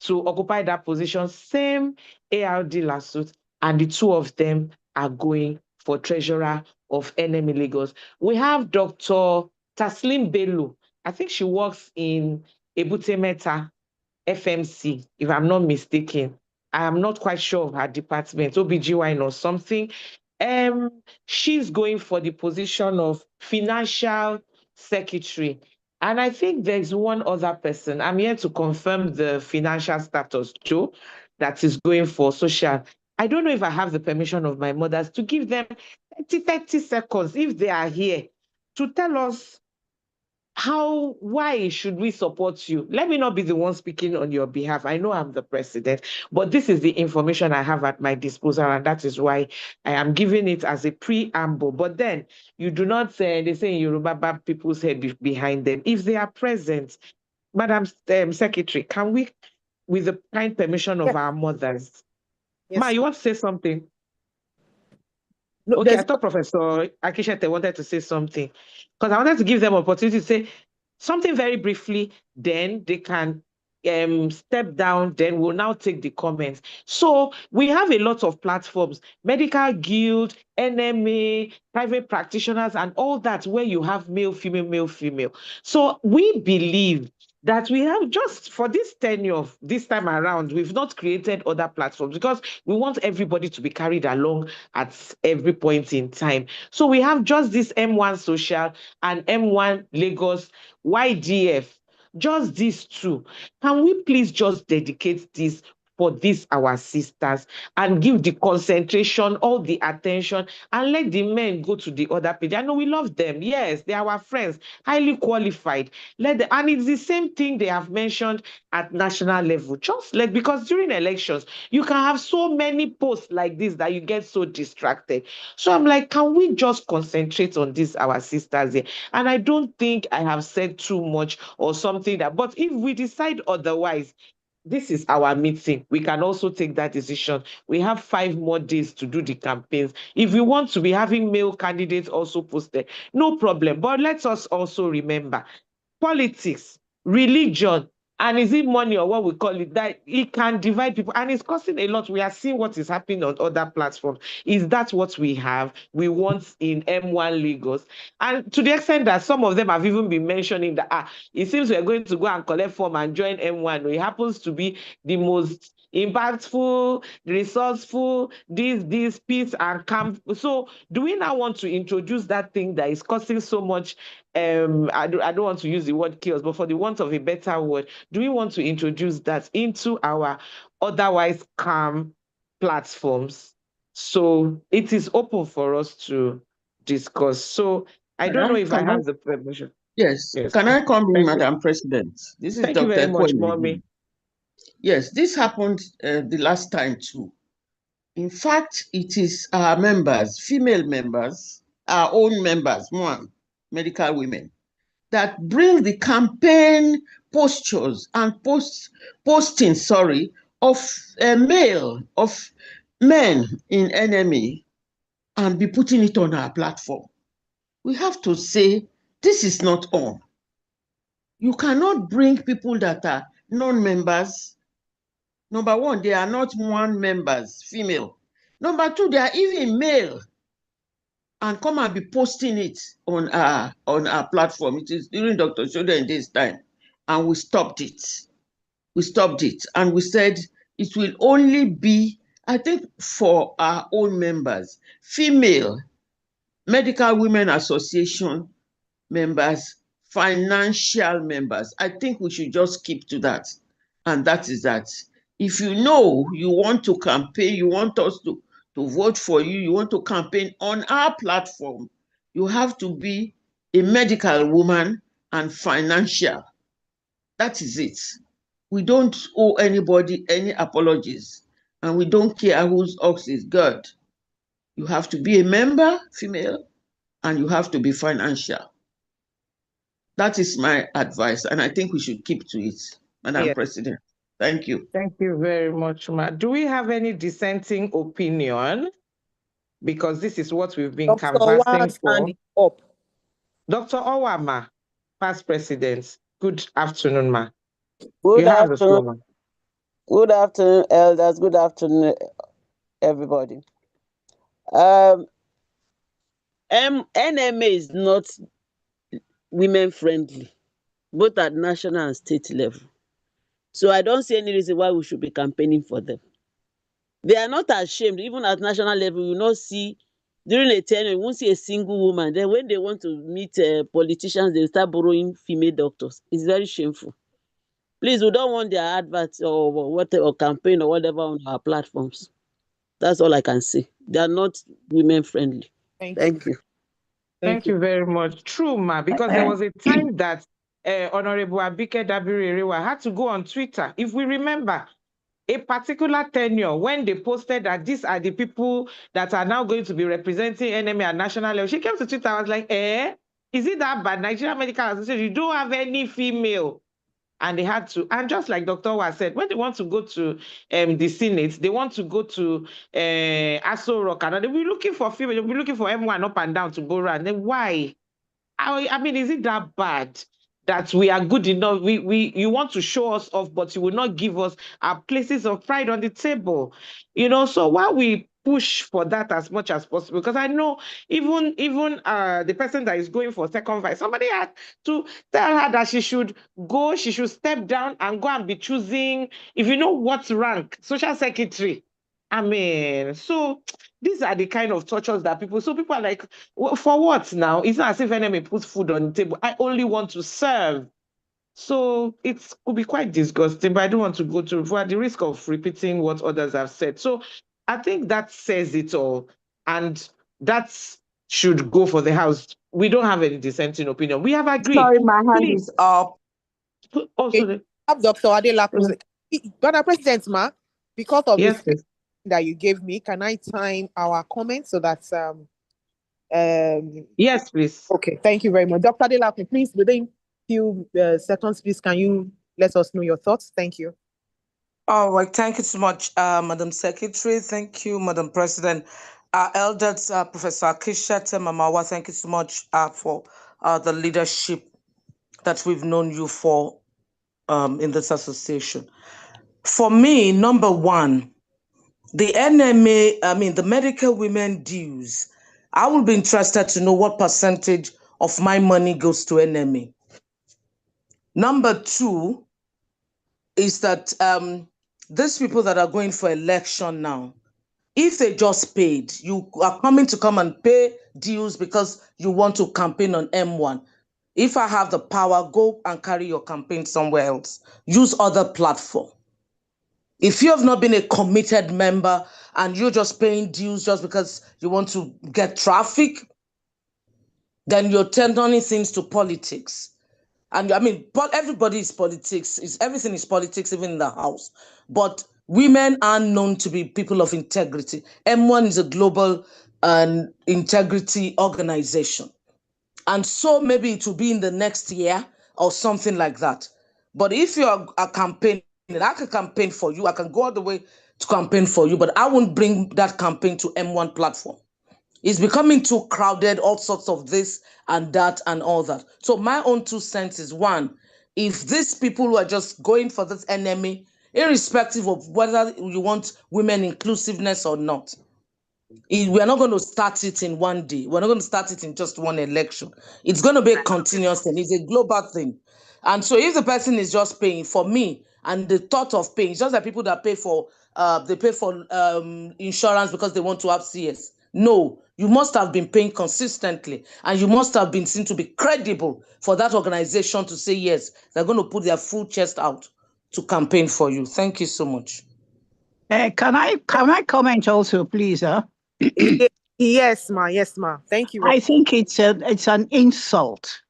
A: to occupy that position, same ARD lawsuit, and the two of them are going for treasurer of NME Lagos. We have Dr. Taslim Bello. I think she works in Ebute Meta FMC, if I'm not mistaken. I am not quite sure of her department, OBGYN or something. She's going for the position of financial secretary. And I think there's one other person. I'm here to confirm the financial status, Joe, that is going for social. I don't know if I have the permission of my mothers to give them 30 seconds, if they are here, to tell us why should we support you? Let me not be the one speaking on your behalf. I know I'm the president, but this is the information I have at my disposal, and that is why I am giving it as a preamble. But then you do not say, they say in Yoruba, bad people's head behind them. If they are present, Madam Secretary, can we, with the kind permission of
B: Yes.
A: our mothers?
B: Yes.
A: Ma, you want to say something?
B: No,
A: Okay, I thought Professor Akishete wanted to say something, because I wanted to give them opportunity to say something very briefly, then they can step down, then we'll now take the comments. So we have a lot of platforms, Medical Guild, NMA, private practitioners, and all that, where you have male, female. So we believe that we have, just for this tenure, this time around, we've not created other platforms because we want everybody to be carried along at every point in time. So we have just this M1 Social and M1 Lagos YDF, just these two. Can we please just dedicate this for these our sisters and give the concentration, all the attention, and let the men go to the other page? I know we love them. Yes, they are our friends, highly qualified. And it's the same thing they have mentioned at national level. Just because during elections, you can have so many posts like this that you get so distracted. So I'm like, can we just concentrate on this, our sisters here? And I don't think I have said too much or something but if we decide otherwise, this is our meeting. We can also take that decision. We have 5 more days to do the campaigns. If we want to be having male candidates also posted, no problem. But let us also remember, politics, religion, and is it money or what we call it, that it can divide people and it's costing a lot. We are seeing what is happening on other platforms. Is that what we want in M1 Lagos? And to the extent that some of them have even been mentioning that it seems we're going to go and collect form and join M1. It happens to be the most impactful, resourceful, this peace and camp. So do we now want to introduce that thing that is causing so much I don't want to use the word chaos, but for the want of a better word, do we want to introduce that into our otherwise calm platforms? So it is open for us to discuss. So I don't know if I have the permission.
G: Yes.
A: Yes.
G: Can I come in,
A: Thank you.
G: Madam President? This is
A: Thank you
G: Dr.
A: very much,
G: Kwame.
A: Mommy.
G: Yes, this happened the last time too. In fact, it is our members, female members, our own members, Mwan, medical women, that bring the campaign postures and posting, of men in NME and be putting it on our platform. We have to say, this is not on. You cannot bring people that are non-members Number one, they are not Mwan members, female. Number two, they are even male. And come and be posting it on our platform. It is during Dr. Shoda in this time. And we stopped it. We stopped it. And we said it will only be, I think, for our own members, female Medical Women Association members, financial members. I think we should just keep to that. And that is that. If you know you want to campaign, you want us to vote for you, you want to campaign on our platform, you have to be a medical woman and financial. That is it. We don't owe anybody any apologies, and we don't care whose ox is good. You have to be a member, female, and you have to be financial. That is my advice, and I think we should keep to it, Madam President. Thank you.
A: Thank you very much, Ma. Do we have any dissenting opinion? Because this is what we've been
B: Dr.
A: canvassing
B: Owa's
A: for.
B: hand is up.
A: Dr. Owama, past president. Good afternoon, Ma.
H: Good
A: You have the floor,
H: afternoon.
A: Ma.
H: Good afternoon, elders. Good afternoon, everybody. NMA is not women friendly, both at national and state level. So I don't see any reason why we should be campaigning for them. They are not ashamed. Even at national level, you will not see, during a tenure, you won't see a single woman. Then when they want to meet politicians, they start borrowing female doctors. It's very shameful. Please, we don't want their adverts or whatever, or campaign or whatever on our platforms. That's all I can say. They are not women friendly. Thank you.
A: Thank you very much. True, Ma, because there was a time that Honorable Abike Dabiri-Erewa had to go on Twitter. If we remember, a particular tenure when they posted that these are the people that are now going to be representing NMA at national level. She came to Twitter, I was like, is it that bad? Nigerian Medical Association, you don't have any female. And they had to, and just like Dr. Wa said, when they want to go to the Senate, they want to go to Aso Rock, and they'll be looking for female, they'll be looking for Mwan up and down to go around. Then why? I mean, is it that bad that we are good enough? You want to show us off, but you will not give us our places of pride on the table. So while we push for that as much as possible, because I know even the person that is going for second vice, somebody had to tell her that she should step down and go and be choosing, if you know what rank, social secretary. I mean, so these are the kind of tortures that people are like, well, for what now? It's not as if enemy puts food on the table. I only want to serve. So it could be quite disgusting, but I don't want to go to for the risk of repeating what others have said. So I think that says it all. And that should go for the House. We don't have any dissenting opinion. We have agreed.
I: Sorry, my hand is up.
B: Also, Dr. Adelaku, Madam President, Ma, because of
A: yes,
B: this that you gave me, can I time our comments so that
A: yes, please.
B: Okay, thank you very much. Dr. Adelaku, please, within few seconds, please, can you let us know your thoughts? Thank you.
I: All right, thank you so much, Madam Secretary. Thank you, Madam President. Elders, Professor Akisha Temamawa, thank you so much for the leadership that we've known you for in this association. For me, number one, the NMA, the medical women dues, I will be interested to know what percentage of my money goes to NMA. Number two is that these people that are going for election now, if they just paid, you are come and pay dues because you want to campaign on M1. If I have the power, go and carry your campaign somewhere else. Use other platform. If you have not been a committed member and you're just paying dues just because you want to get traffic, then you're turning things to politics. And but everybody is politics. Everything is politics, even in the house. But women are known to be people of integrity. M1 is a global integrity organization. And so maybe it will be in the next year or something like that. But if you're a campaign, I can campaign for you. I can go all the way to campaign for you, but I won't bring that campaign to M1 platform. It's becoming too crowded, all sorts of this and that and all that. So my own 2 cents is, one, if these people who are just going for this enemy irrespective of whether you want women inclusiveness or not. We are not going to start it in one day. We're not going to start it in just one election. It's going to be a continuous thing. It's a global thing. And so if the person is just paying, for me, and the thought of paying, it's just like people that pay for insurance because they want to have CS. No, you must have been paying consistently, and you must have been seen to be credible for that organization to say, yes, they're going to put their full chest out to campaign for you. Thank you so much.
E: Can I comment also, please?
B: Yes, ma. Yes, ma. Thank you.
E: I think it's an insult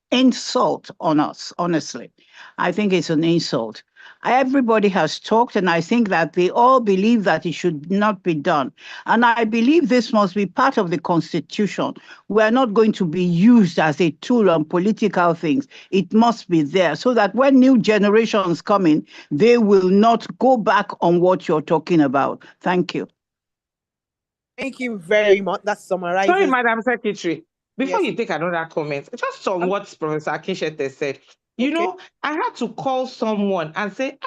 E: on us, honestly. I think it's an insult. Everybody has talked, and I think that they all believe that it should not be done. And I believe this must be part of the Constitution. We are not going to be used as a tool on political things. It must be there so that when new generations come in, they will not go back on what you're talking about. Thank you.
B: Thank you very much. That summarizes.
A: Sorry, Madam Secretary. Before
B: Yes.
A: you take another comment, just on what Professor Akinshete said, you know, I had to call someone and say,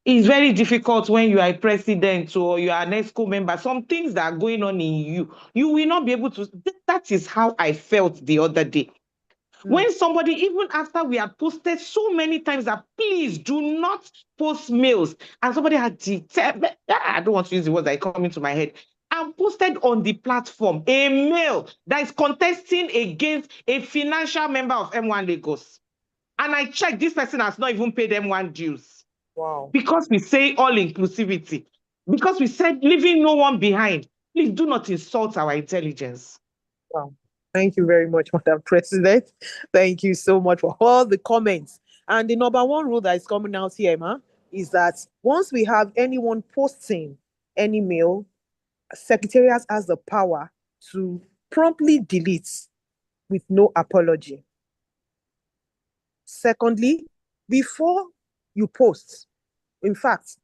A: it's very difficult when you are a president or you are an ESCO member. Some things that are going on in you, you will not be able to. That is how I felt the other day. When somebody, even after we had posted so many times that please do not post mails, and somebody had I don't want to use the words that come into my head, and posted on the platform a mail that is contesting against a financial member of M1 Lagos. And I checked, this person has not even paid M1 dues.
B: Wow.
A: Because we say all inclusivity, because we said leaving no one behind. Please do not insult our intelligence.
B: Wow. Thank you very much, Madam President. Thank you so much for all the comments. And the number one rule that is coming out here, ma, is that once we have anyone posting any mail, Secretariat has the power to promptly delete with no apology. Secondly, before you post, in fact,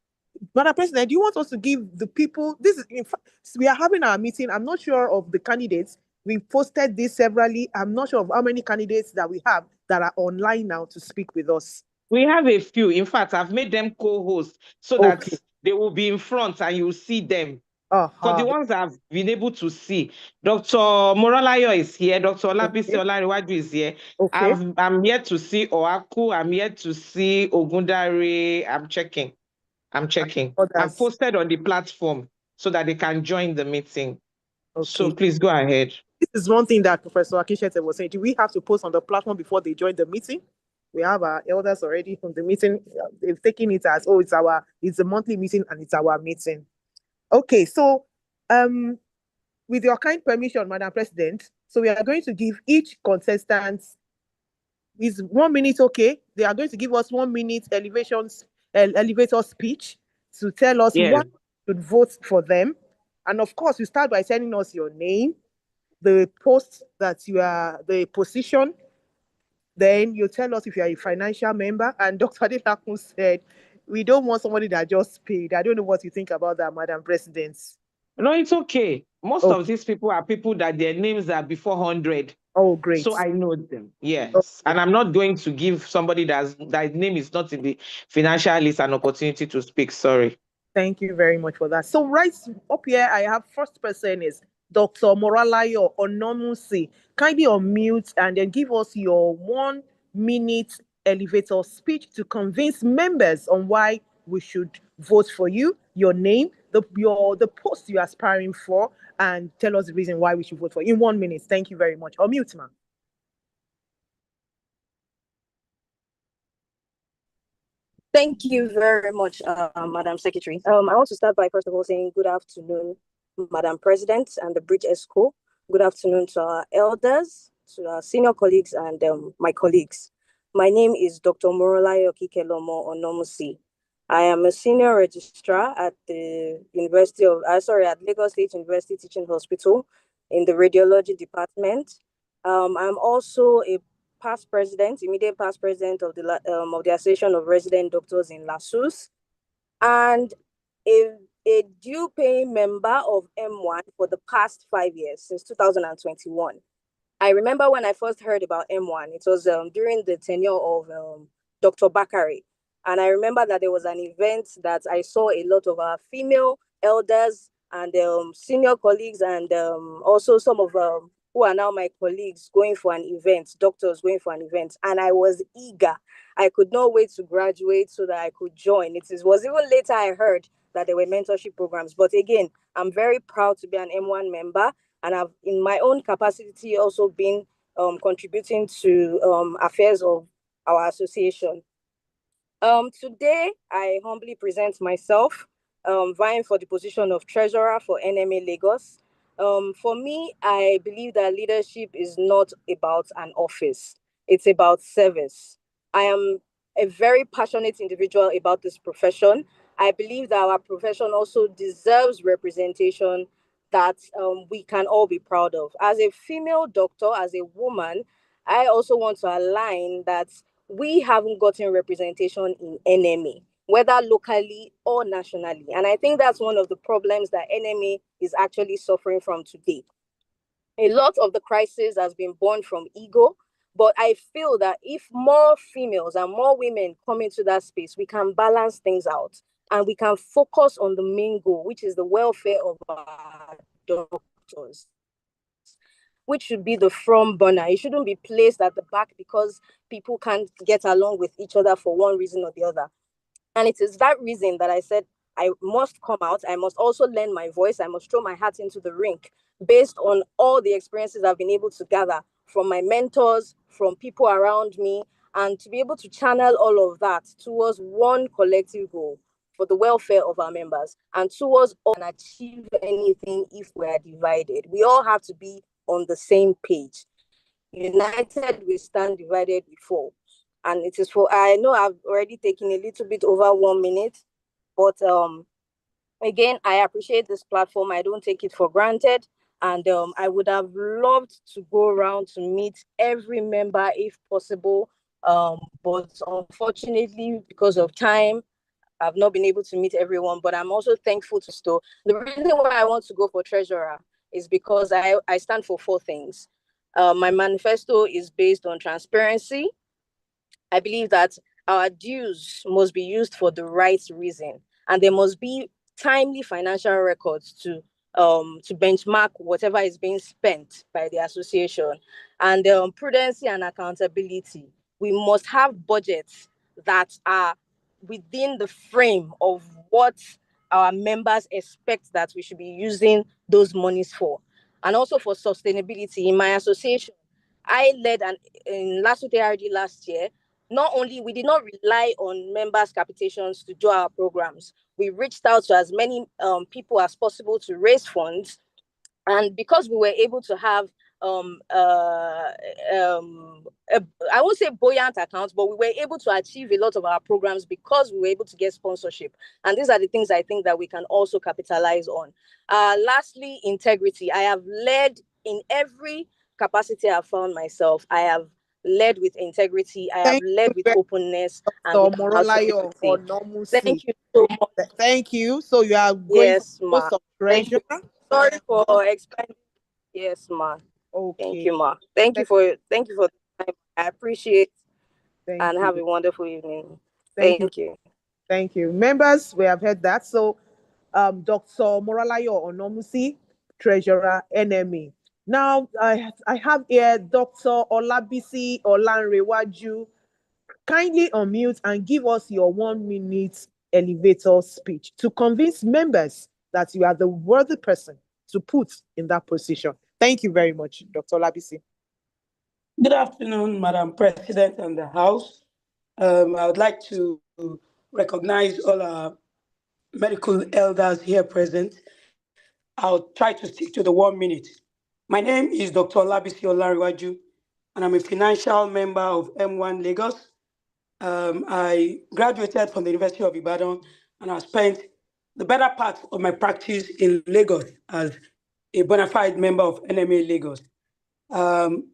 B: Madam President, do you want us to give the people, this is, in fact, we are having our meeting. I'm not sure of the candidates. We posted this severally. I'm not sure of how many candidates that we have that are online now to speak with us.
A: We have a few. In fact, I've made them co-hosts so that they will be in front and you'll see them. For the ones I've been able to see, Dr. Moralayo is here, Dr. Olabisi Olariwaju is here. I'm yet to see Oaku, I'm yet to see Ogundare. I'm checking. I've posted on the platform so that they can join the meeting. So please go ahead.
B: This is one thing that Professor Akinshete was saying. Do we have to post on the platform before they join the meeting? We have our elders already from the meeting. They've taken it as, it's a monthly meeting and it's our meeting. Okay, so with your kind permission, Madam President, so we are going to give each contestant is 1 minute, okay? They are going to give us 1 minute elevator speech to tell us why we should vote for them. And of course, you start by sending us your name, the post that you are, the position. Then you tell us if you are a financial member. And Dr. Adelakun said, we don't want somebody that just paid. I don't know what you think about that, Madam President.
A: No, it's okay. Most of these people are people that their names are before 100.
B: Oh, great.
A: So I know them. Yes. And I'm not going to give somebody that name is not in the financial list an opportunity to speak. Sorry.
B: Thank you very much for that. So right up here, I have first person is Dr. Moralayo Onomusi. Kindly unmute and then give us your 1 minute elevator speech to convince members on why we should vote for you, your name, the post you're aspiring for, and tell us the reason why we should vote for you in 1 minute. Thank you very much. Unmute, ma'am.
J: Thank you very much, Madam Secretary. I want to start by first of all saying good afternoon, Madam President and the Bridge ESCO. Good afternoon to our elders, to our senior colleagues and my colleagues. My name is Dr. Morolayo Kikelomo Onomusi. I am a senior registrar at the at Lagos State University Teaching Hospital in the radiology department. I'm also a immediate past president of the Association of Resident Doctors in LASUS, and a due paying member of M1 for the past 5 years, since 2021. I remember when I first heard about M1, it was during the tenure of Dr. Bakari. And I remember that there was an event that I saw a lot of our female elders and senior colleagues, and also some of who are now my colleagues going for an event, doctors going for an event. And I was eager. I could not wait to graduate so that I could join. Was even later I heard that there were mentorship programs. But again, I'm very proud to be an M1 member, and I've, in my own capacity, also been contributing to affairs of our association. Today, I humbly present myself, vying for the position of treasurer for NMA Lagos. For me, I believe that leadership is not about an office, it's about service. I am a very passionate individual about this profession. I believe that our profession also deserves representation that we can all be proud of. As a female doctor, as a woman, I also want to align that we haven't gotten representation in NMA, whether locally or nationally. And I think that's one of the problems that NMA is actually suffering from today. A lot of the crisis has been born from ego, but I feel that if more females and more women come into that space, we can balance things out and we can focus on the main goal, which is the welfare of our doctors, which should be the front burner. It shouldn't be placed at the back because people can't get along with each other for one reason or the other. And it is that reason that I said I must come out. I must also lend my voice. I must throw my hat into the ring based on all the experiences I've been able to gather from my mentors, from people around me, and to be able to channel all of that towards one collective goal for the welfare of our members and towards all and achieve anything if we are divided. We all have to be on the same page. United we stand, divided we fall. And it is for, I know I've already taken a little bit over 1 minute, but again, I appreciate this platform. I don't take it for granted. And I would have loved to go around to meet every member if possible. But unfortunately, because of time, I've not been able to meet everyone. But I'm also thankful to Sto. The reason why I want to go for treasurer is because I stand for 4 things. My manifesto is based on transparency. I believe that our dues must be used for the right reason, and there must be timely financial records to benchmark whatever is being spent by the association, and prudency and accountability. We must have budgets that are within the frame of what our members expect that we should be using those monies for, and also for sustainability. In my association, I led an in last ARD last year. Not only we did not rely on members' capitations to do our programs, we reached out to as many people as possible to raise funds, and because we were able to have um, uh, um, I won't say buoyant accounts, but we were able to achieve a lot of our programs because we were able to get sponsorship. And these are the things I think that we can also capitalize on. Lastly, integrity. I have led in every capacity I've found myself. I have led with integrity. I have
B: Thank you
J: led with
B: very
J: openness and
B: much,
J: with
B: Dr. Morolayo
J: accountability.
B: Onomusi.
J: Thank you so much.
B: Thank you. So you are going for
J: Yes,
B: the
J: ma.
B: post of
J: Thank you.
B: treasurer?
J: Sorry for explaining. Yes, ma. Thank
B: Okay.
J: you, ma. Thank you for the time. I appreciate
B: Thank
J: and have
B: you.
J: a wonderful evening.
B: Thank you.
J: Thank you.
B: Thank you. Members, we have heard that. So Dr. Moralayo Onomusi, Treasurer, NME. Now, I have here Dr. Olabisi Olanrewaju. Kindly unmute and give us your 1 minute elevator speech to convince members that you are the worthy person to put in that position. Thank you very much, Dr. Olabisi.
K: Good afternoon, Madam President and the House. I would like to recognize all our medical elders here present. I'll try to stick to the 1 minute. My name is Dr. Labisi Olariwaju, and I'm a financial member of M1 Lagos. I graduated from the University of Ibadan, and I spent the better part of my practice in Lagos as a bona fide member of NMA Lagos.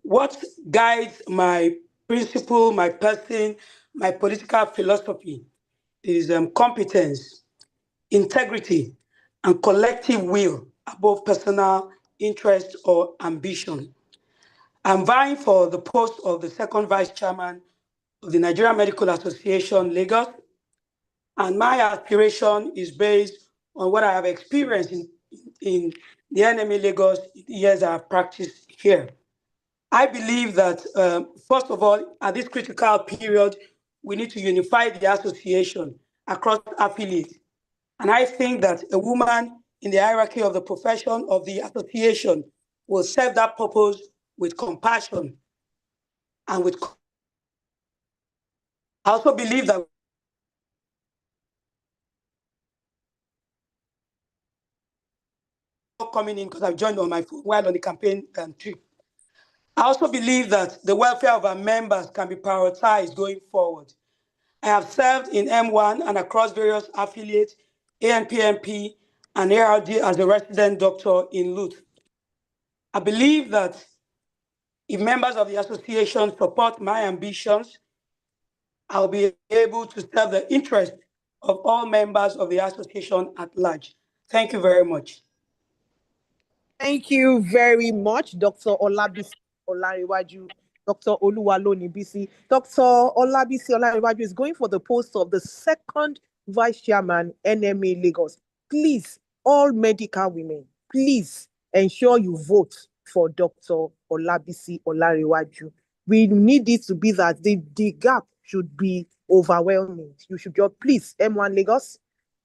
K: What guides my principle, my person, my political philosophy is competence, integrity, and collective will above personal interest or ambition. I'm vying for the post of the second vice chairman of the Nigerian Medical Association, Lagos. And my aspiration is based on what I have experienced in the NMA Lagos years I have practiced here. I believe that, first of all, at this critical period, we need to unify the association across affiliates. And I think that a woman in the hierarchy of the profession of the association will serve that purpose with compassion and with. I also believe that coming in because I've joined on my phone while on the campaign trip. I also believe that the welfare of our members can be prioritized going forward. I have served in M1 and across various affiliates, ANPMP and ARD as a resident doctor in Lut. I believe that if members of the association support my ambitions, I'll be able to serve the interest of all members of the association at large. Thank you very much.
B: Thank you very much, Dr. Olabisi Olariwaju, Dr. Oluwaloni Bisi. Dr. Olabisi Olariwaju is going for the post of the second vice chairman, NMA Lagos. Please, all medical women, please ensure you vote for Dr. Olabisi Olariwaju. We need it to be that the gap should be overwhelming. You should just please, M1 Lagos,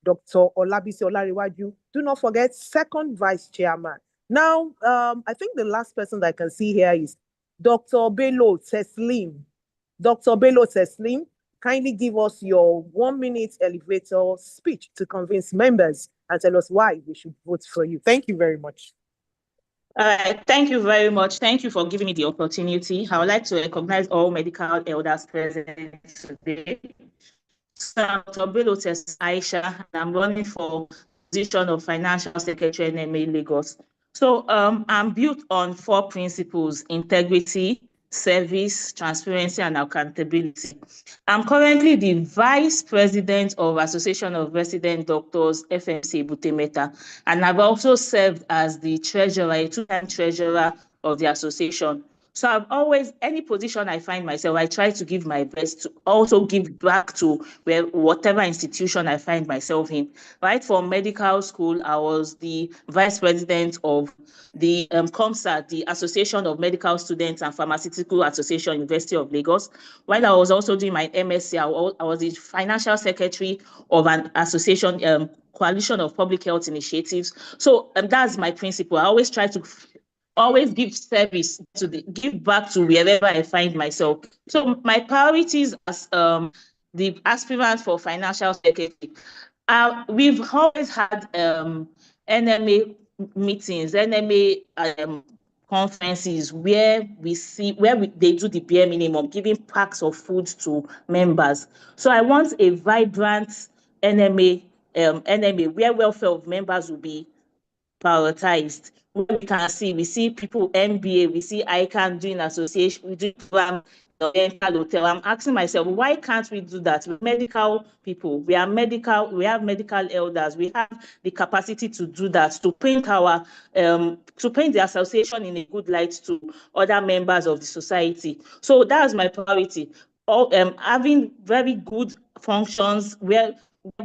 B: Dr. Olabisi Olariwaju. Do not forget, second vice chairman. Now, I think the last person that I can see here is Dr. Bello Teslim. Dr. Bello Teslim, kindly give us your 1 minute elevator speech to convince members and tell us why we should vote for you. Thank you very much.
L: All right, thank you very much. Thank you for giving me the opportunity. I would like to recognize all medical elders present today. So I'm Dr. Bello Aisha, and I'm running for position of Financial Secretary NMA Lagos. So I'm built on 4 principles: integrity, service, transparency, and accountability. I'm currently the Vice President of Association of Resident Doctors, FMC Butemeta, and I've also served as the treasurer, a 2-time treasurer of the association. So I've always, any position I find myself, I try to give my best to also give back to whatever institution I find myself in. Right from medical school, I was the vice president of the COMSA, the Association of Medical Students and Pharmaceutical Association, University of Lagos. While I was also doing my MSc, I was the financial secretary of an association, Coalition of Public Health Initiatives. So that's my principle. I always try to give service to give back to wherever I find myself. So my priorities as the aspirant for financial secretary, we've always had NMA meetings, NMA conferences where they do the bare minimum, giving packs of food to members. So I want a vibrant NMA where welfare of members will be prioritized. We see people MBA, we see ICANN doing association, we do dental hotel. I'm asking myself, why can't we do that? We're medical people, we have medical elders, we have the capacity to do that, to paint the association in a good light to other members of the society. So that's my priority. Having very good functions where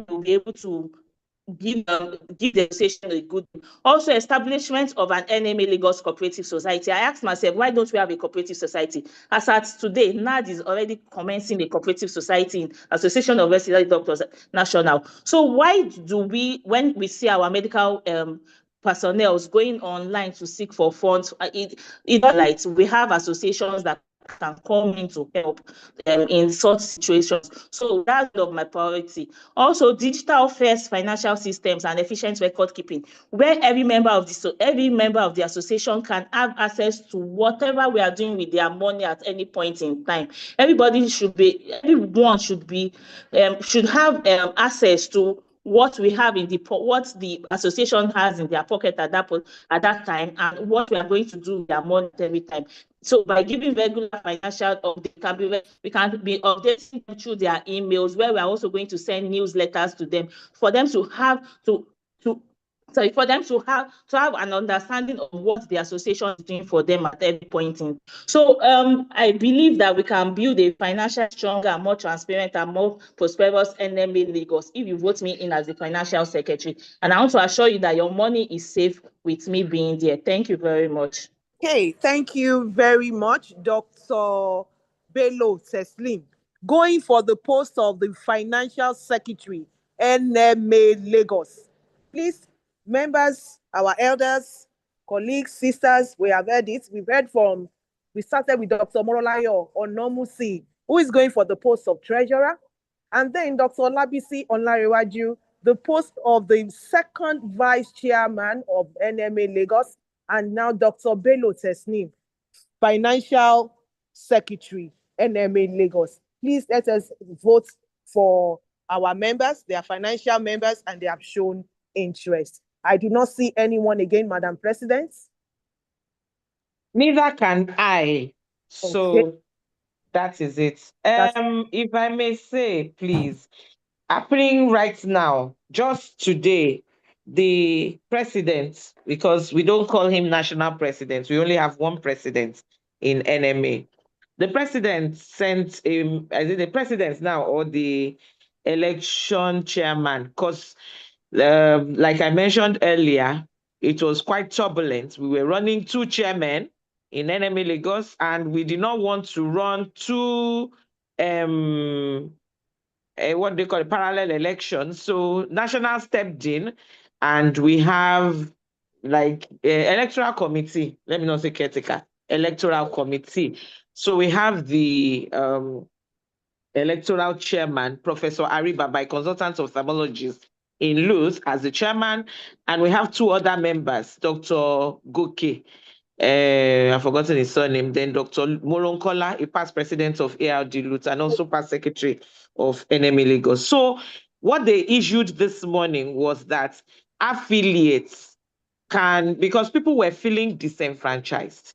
L: we'll be able to give the association a good. Also, establishment of an NMA Lagos cooperative society. I asked myself, why don't we have a cooperative society? As at today, NAD is already commencing a cooperative society in Association of Resident Doctors National. So why do we, when we see our medical personnel going online to seek for funds, we have associations that can come in to help in such situations. So that's one of my priority. Also, digital first financial systems and efficient record keeping, where every member of the association can have access to whatever we are doing with their money at any point in time. Everyone should have access to what we have what the association has in their pocket at that time, and what we are going to do with their money every time. So by giving regular financial update, we can be updating them through their emails, where we are also going to send newsletters to them for them to have to sorry, for them to have an understanding of what the association is doing for them at every point in. So I believe that we can build a financially stronger, more transparent, and more prosperous NMA Lagos if you vote me in as the financial secretary. And I want to assure you that your money is safe with me being there. Thank you very much.
B: Okay, thank you very much, Dr. Bello Teslim. Going for the post of the Financial Secretary, NMA Lagos. Please, members, our elders, colleagues, sisters, we have heard it. We started with Dr. Morolayo Onomusi, who is going for the post of treasurer. And then Dr. Labisi Onlarewaju, the post of the second vice chairman of NMA Lagos, and now Dr. Bello Tesnim, financial secretary, NMA Lagos. Please let us vote for our members. They are financial members and they have shown interest. I do not see anyone again, Madam President.
A: Neither can I. So
B: Okay.
A: that is it.
B: That's
A: If I may say, please, happening right now, just today, the president, because we don't call him national president, we only have one president in NMA. The president sent him, is it the president now or the election chairman? Because, like I mentioned earlier, it was quite turbulent. We were running two chairmen in NMA Lagos, and we did not want to run two what they call a parallel election. So national stepped in, and we have like electoral committee. Let me not say caretaker, electoral committee. So we have the electoral chairman, Professor Ariba, by consultant ophthalmologist in Luz as the chairman, and we have two other members, Dr. Goke. I've forgotten his surname. Then Dr. Moronkola, a past president of ARD Lutz and also past secretary of NMA Lagos. So what they issued this morning was that affiliates can, because people were feeling disenfranchised.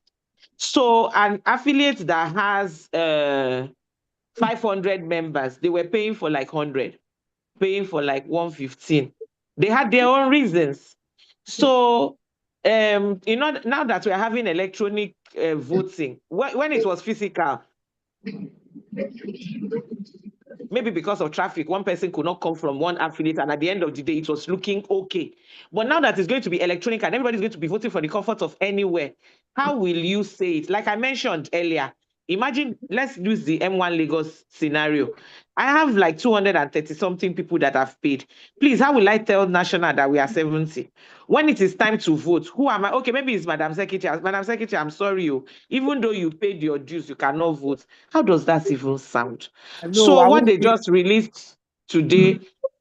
A: So an affiliate that has 500 members, they were paying for like 100, paying for like 115. They had their own reasons. So, now that we're having electronic voting, when it was physical, maybe because of traffic, one person could not come from one affiliate, and at the end of the day, it was looking okay. But now that it's going to be electronic and everybody's going to be voting for the comfort of anywhere, how will you say it? Like I mentioned earlier, imagine, let's use the M1 Lagos scenario. I have like 230 something people that have paid. Please, how will I tell National that we are 70? When it is time to vote, who am I? Okay, maybe it's Madam Secretary. Madam Secretary, I'm sorry, even though you paid your dues, you cannot vote. How does that even sound?
B: no,
A: So
B: I
A: what
B: won't
A: they just released today,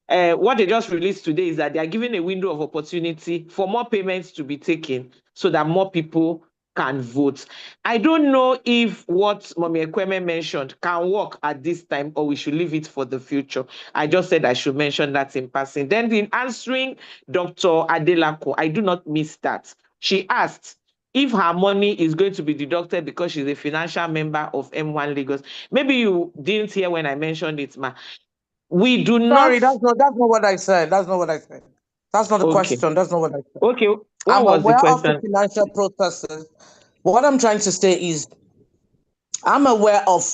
A: is that they are giving a window of opportunity for more payments to be taken so that more people can vote. I don't know if what Mommy Ekweme mentioned can work at this time or we should leave it for the future. I just said I should mention that in passing. Then in answering Dr. Adelako, I do not miss that. She asked if her money is going to be deducted because she's a financial member of M1 Lagos. Maybe you didn't hear when I mentioned it, ma. We do
I: Sorry,
A: not.
I: that's not what I said. That's not what I said. That's not the
A: Okay.
I: question. That's not what I said.
A: Okay. What
I: I'm
A: was the
I: aware of the
A: question?
I: financial processes. What I'm trying to say is I'm aware of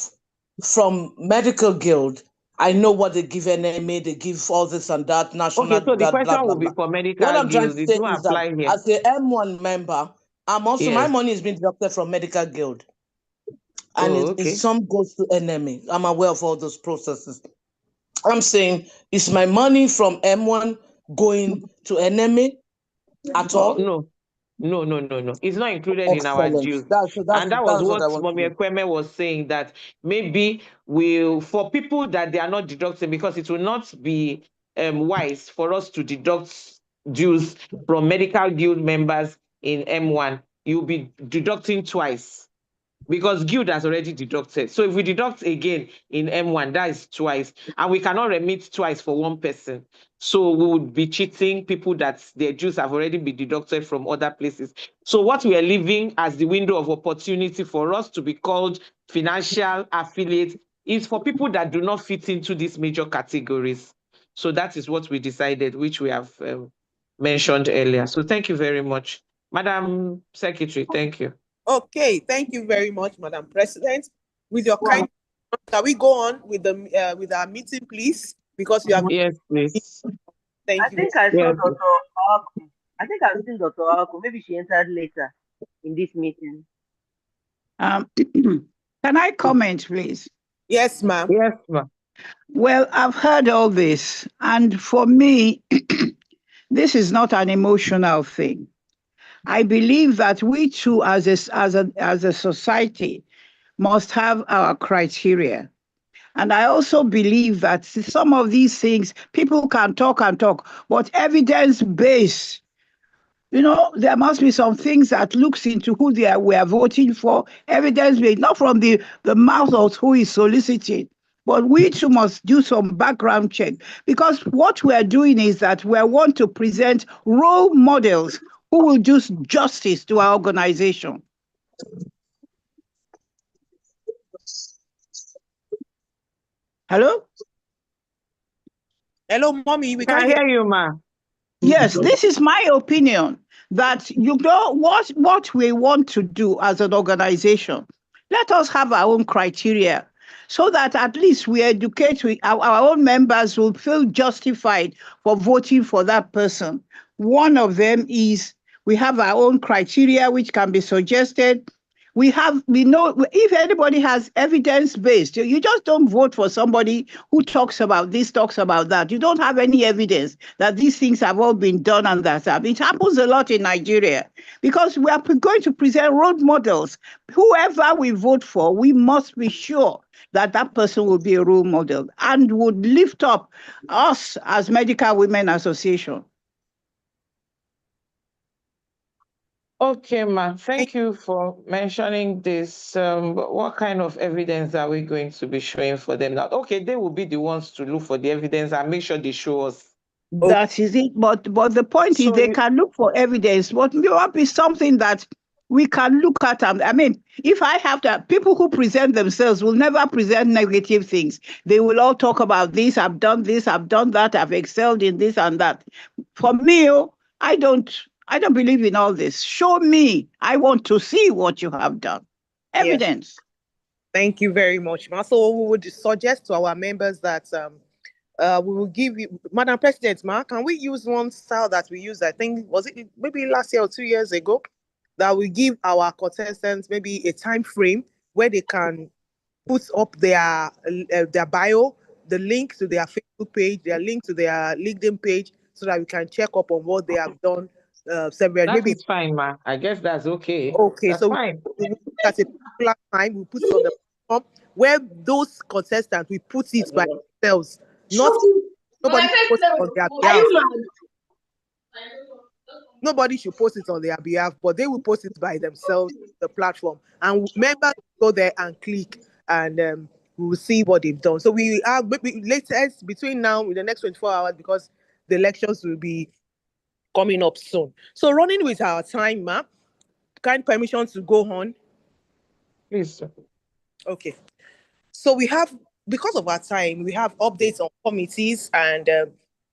I: from medical guild. I know what they give NMA, they give all this and that, national,
A: Okay, so the
I: that,
A: question
I: blah, blah,
A: will be
I: blah.
A: for
I: What
A: medical
I: I'm trying
A: guild.
I: to
A: It
I: say
A: won't
I: is that
A: apply here.
I: as a M1 member, my
A: Yes.
I: money is being deducted from medical guild. And
A: Oh,
I: it
A: okay.
I: some goes to NMA. I'm aware of all those processes. I'm saying, is my money from M1 going to NMA at
A: Oh,
I: all?
A: no. No. It's not included in our
I: Excellent.
A: dues.
I: That's
A: And that was
I: that's what
A: what
I: I want to
A: Mommy
I: know.
A: Ekweme was saying, that maybe for people that they are not deducting, because it will not be wise for us to deduct dues from medical guild members in M1. You'll be deducting twice, because guild has already deducted. So if we deduct again in M1, that is twice. And we cannot remit twice for one person. So we would be cheating people that their dues have already been deducted from other places. So what we are leaving as the window of opportunity for us to be called financial affiliates is for people that do not fit into these major categories. So that is what we decided, which we have mentioned earlier. So thank you very much. Madam Secretary, thank you.
B: Okay, thank you very much, Madam President. With your kind, can we go on with the with our meeting, please? Because you have.
A: Yes, please.
F: I
B: Thank you.
F: think I saw
A: Yes.
F: Dr. Awaku. I think I've seen Dr. Awaku. Maybe she entered later in this meeting.
E: Can I comment, please?
B: Yes, ma'am.
A: Yes, ma'am.
E: Well, I've heard all this, and for me, this is not an emotional thing. I believe that we too, as a society, must have our criteria. And I also believe that some of these things, people can talk and talk, but evidence based, there must be some things that looks into who we are voting for, evidence based, not from the mouth of who is soliciting. But we too must do some background check, because what we are doing is that we want to present role models who will do justice to our organization. Hello?
B: Hello, mommy. We
A: Can
B: can't hear.
A: hear you, ma.
E: Yes, this is my opinion that what we want to do as an organization. Let us have our own criteria so that at least we educate our own members will feel justified for voting for that person. One of them is we have our own criteria which can be suggested. We know if anybody has evidence based, you just don't vote for somebody who talks about this, talks about that. You don't have any evidence that these things have all been done and that. It happens a lot in Nigeria because we are going to present role models. Whoever we vote for, we must be sure that that person will be a role model and would lift up us as Medical Women Association.
A: Okay, ma. Thank you for mentioning this. But what kind of evidence are we going to be showing for them now? Okay, they will be the ones to look for the evidence and make sure they show us.
E: That is it. But the point is they can look for evidence, but it must be something that we can look at. I mean, if I have that, people who present themselves will never present negative things. They will all talk about this, I've done this, I've done that, I've excelled in this and that. For me, I don't believe in all this. Show me. I want to see what you have done. Evidence.
B: Yes. Thank you very much, ma. So we would suggest to our members that we will give you, Madam President, ma, can we use one style that we used, I think, was it maybe last year or 2 years ago, that we give our contestants maybe a time frame where they can put up their bio, the link to their Facebook page, their link to their LinkedIn page, so that we can check up on what they have done several.
A: That
B: Maybe
A: is fine, ma. I guess that's okay.
B: okay.
A: That's
B: So
A: fine.
B: at a particular time, we put it on the platform where those contestants we put it by themselves. Not nobody should post it on their behalf. Nobody should post it on their behalf, but they will post it by themselves the platform, and members go there and click, and we will see what they've done. So we are maybe latest between now in the next 24 hours, because the elections will be coming up soon. So running with our time, ma, kind permission to go on.
A: Please, sir.
B: Okay. So we have, because of our time, we have updates on committees, and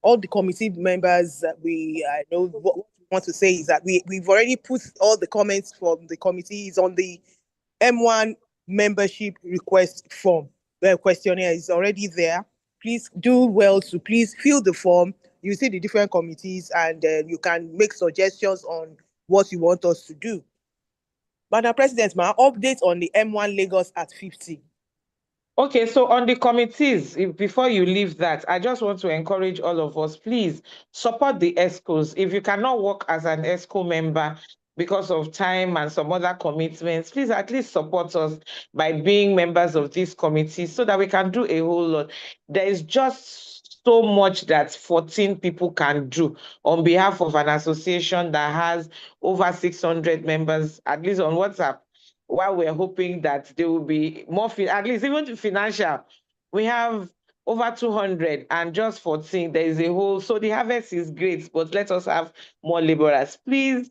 B: all the committee members that we know what we want to say is that we've already put all the comments from the committees on the M1 membership request form. The questionnaire is already there. Please do well to please fill the form. You see the different committees, and you can make suggestions on what you want us to do. Madam President, my update on the M1 Lagos at 50.
A: Okay, so on the committees, before you leave that, I just want to encourage all of us, please support the ESCOs. If you cannot work as an ESCO member because of time and some other commitments, please at least support us by being members of these committees so that we can do a whole lot. There is just so much that 14 people can do on behalf of an association that has over 600 members, at least on WhatsApp. While we're hoping that there will be more, at least even financial, we have over 200 and just 14, there is a whole, so the harvest is great, but let us have more laborers. Please,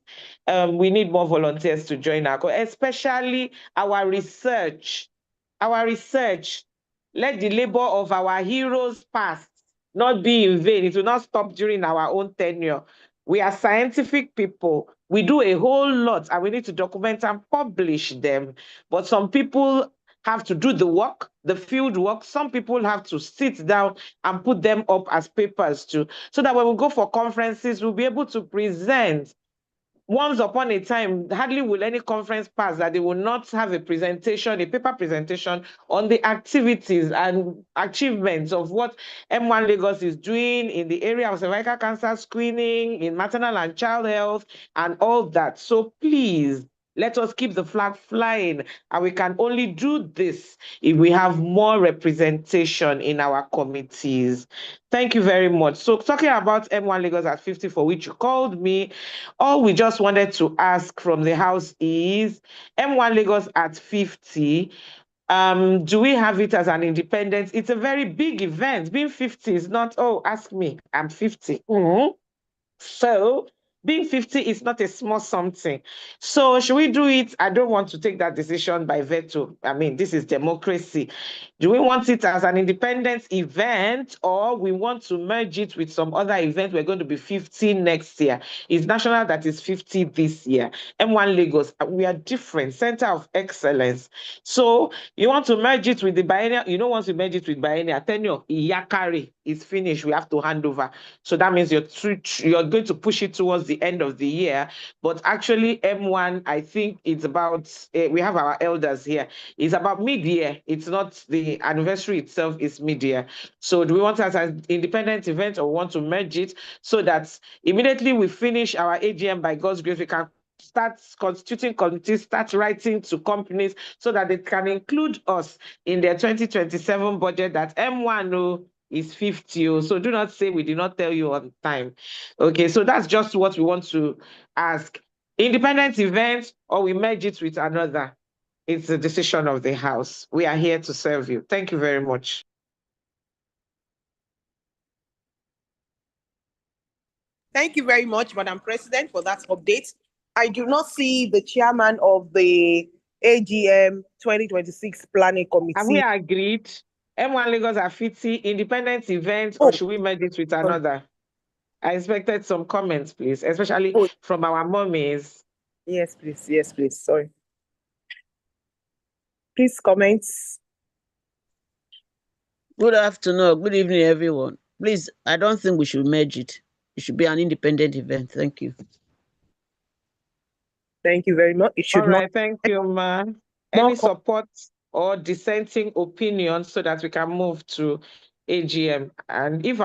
A: we need more volunteers to join our, especially our research. Our research, let the labor of our heroes past not be in vain. It will not stop during our own tenure. We are scientific people. We do a whole lot and we need to document and publish them. But some people have to do the work, the field work. Some people have to sit down and put them up as papers too, so that when we go for conferences, we'll be able to present. Once upon a time, hardly will any conference pass that they will not have a presentation, a paper presentation on the activities and achievements of what M1 Lagos is doing in the area of cervical cancer screening, in maternal and child health, and all that. So please, let us keep the flag flying. And we can only do this if we have more representation in our committees. Thank you very much. So talking about M1 Lagos at 50, for which you called me, all we just wanted to ask from the House is M1 Lagos at 50. Do we have it as an independent? It's a very big event. Being 50 is not, oh, ask me, I'm 50. So being 50 is not a small something. So should we do it? I don't want to take that decision by veto. I mean, this is democracy. Do we want it as an independent event, or we want to merge it with some other event? We're going to be 50 next year. It's national that is 50 this year. M1 Lagos, we are different, center of excellence. So you want to merge it with the biennial? You don't want to merge it with biennial. Tenure, Iyakari is finished. We have to hand over. So that means you're going to push it towards the end of the year. But actually, M1, I think it's about, we have our elders here. It's about mid-year. It's not the anniversary itself, is mid-year. So do we want it as an independent event, or want to merge it so that immediately we finish our AGM, by God's grace, we can start constituting committees, start writing to companies so that they can include us in their 2027 budget, that M1 is 50. So do not say we did not tell you on time. Okay, so that's just what we want to ask. Independent event, or we merge it with another. It's the decision of the House. We are here to serve you. Thank you very much.
B: Thank you very much, Madam President, for that update. I do not see the chairman of the AGM 2026 Planning Committee.
A: Have we agreed? M1 Lagos are 50 independent event, or should we merge it with another? I expected some comments, please, especially from our mummies.
B: Yes, please. Yes, please. Sorry. Please comment.
H: Good afternoon, good evening, everyone. Please, I don't think we should merge it. It should be an independent event. Thank you.
B: Thank you very much. It should
A: All right, thank you, ma. Any support or dissenting opinion so that we can move to AGM? And if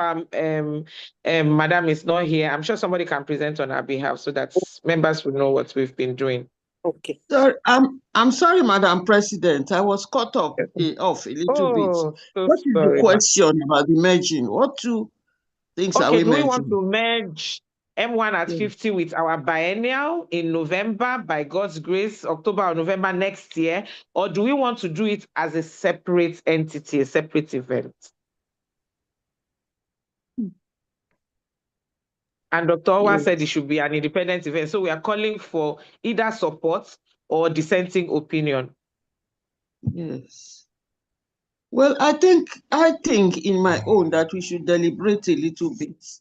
A: madam is not here, I'm sure somebody can present on our behalf so that members will know what we've been doing.
B: Okay.
G: So, I'm sorry, Madam President. I was caught up off a little bit.
A: So
G: What is
A: sorry,
G: the question about the merging? What two things are we
A: do we
G: merging?
A: want to merge M1 at 50 with our biennial in November, by God's grace, October or November next year? Or do we want to do it as a separate entity, a separate event? And Dr. Owa said it should be an independent event. So we are calling for either support or dissenting opinion.
G: Yes. Well, I think in my own that we should deliberate a little bit,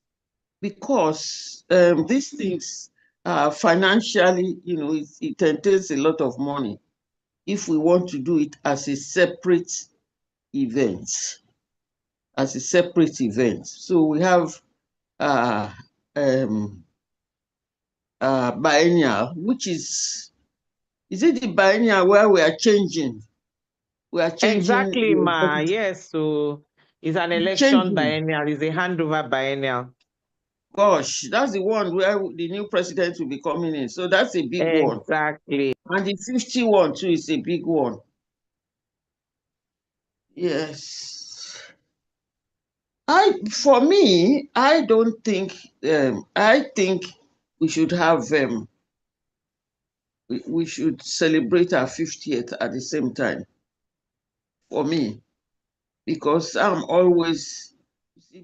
G: because these things financially, it entails a lot of money if we want to do it as a separate event. So we have biennial, which is it the biennial where we are changing? We are changing.
A: Exactly, ma. Yes, so it's an election biennial, it's a handover biennial.
G: Gosh, that's the one where the new president will be coming in. So that's a big one.
A: Exactly.
G: And the 51 too is a big one. Yes. For me, I don't think, I think we should have, we should celebrate our 50th at the same time. For me, because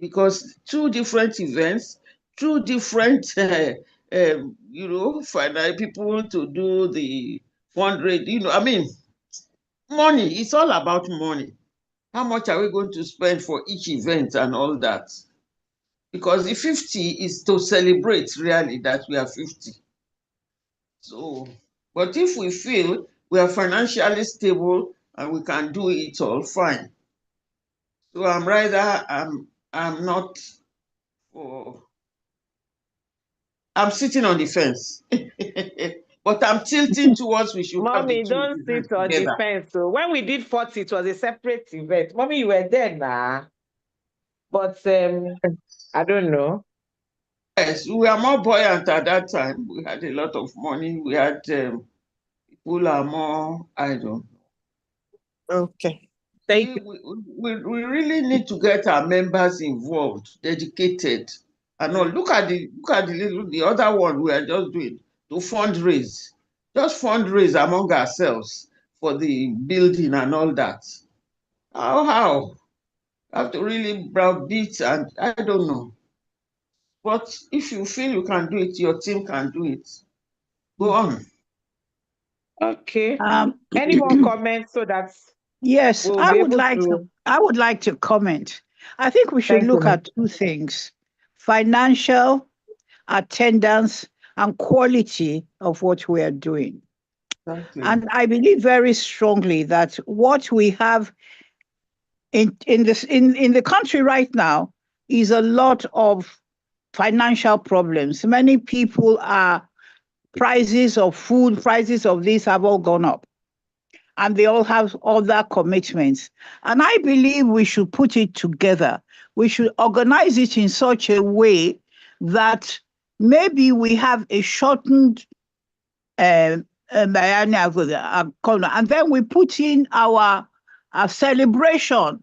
G: because two different events, two different, people to do the fundraising, I mean, money, it's all about money. How much are we going to spend for each event and all that? because the 50 is to celebrate really that we are 50. So, but if we feel we are financially stable and we can do it all, fine. So I'm not for, I'm sitting on the fence. But I'm tilting towards we should have the
A: Mommy,
G: two
A: don't
G: events
A: sit on the
G: together.
A: fence. So when we did 40, it was a separate event. Mommy, you were there now. But I don't know.
G: Yes, we were more buoyant at that time. We had a lot of money. We had people are more, I don't.
B: Okay. Thank you.
G: We really need to get our members involved, dedicated, and all. Look at the other one we are just doing to fundraise, just fundraise among ourselves for the building and all that. How? Have to really browbeat, and I don't know. But if you feel you can do it, your team can do it. Go on.
A: Okay.
E: Um,
A: Any more comments so that
E: yes,
A: we'll be able to?
E: I would like to comment. I think we should
A: Thank you,
E: look
A: ma'am.
E: at two things: financial attendance and quality of what we are doing.
G: Exactly.
E: And I believe very strongly that what we have in the country right now is a lot of financial problems. Many people are prices of food, prices of this have all gone up. And they all have other commitments. And I believe we should put it together. We should organize it in such a way that maybe we have a shortened and then we put in our celebration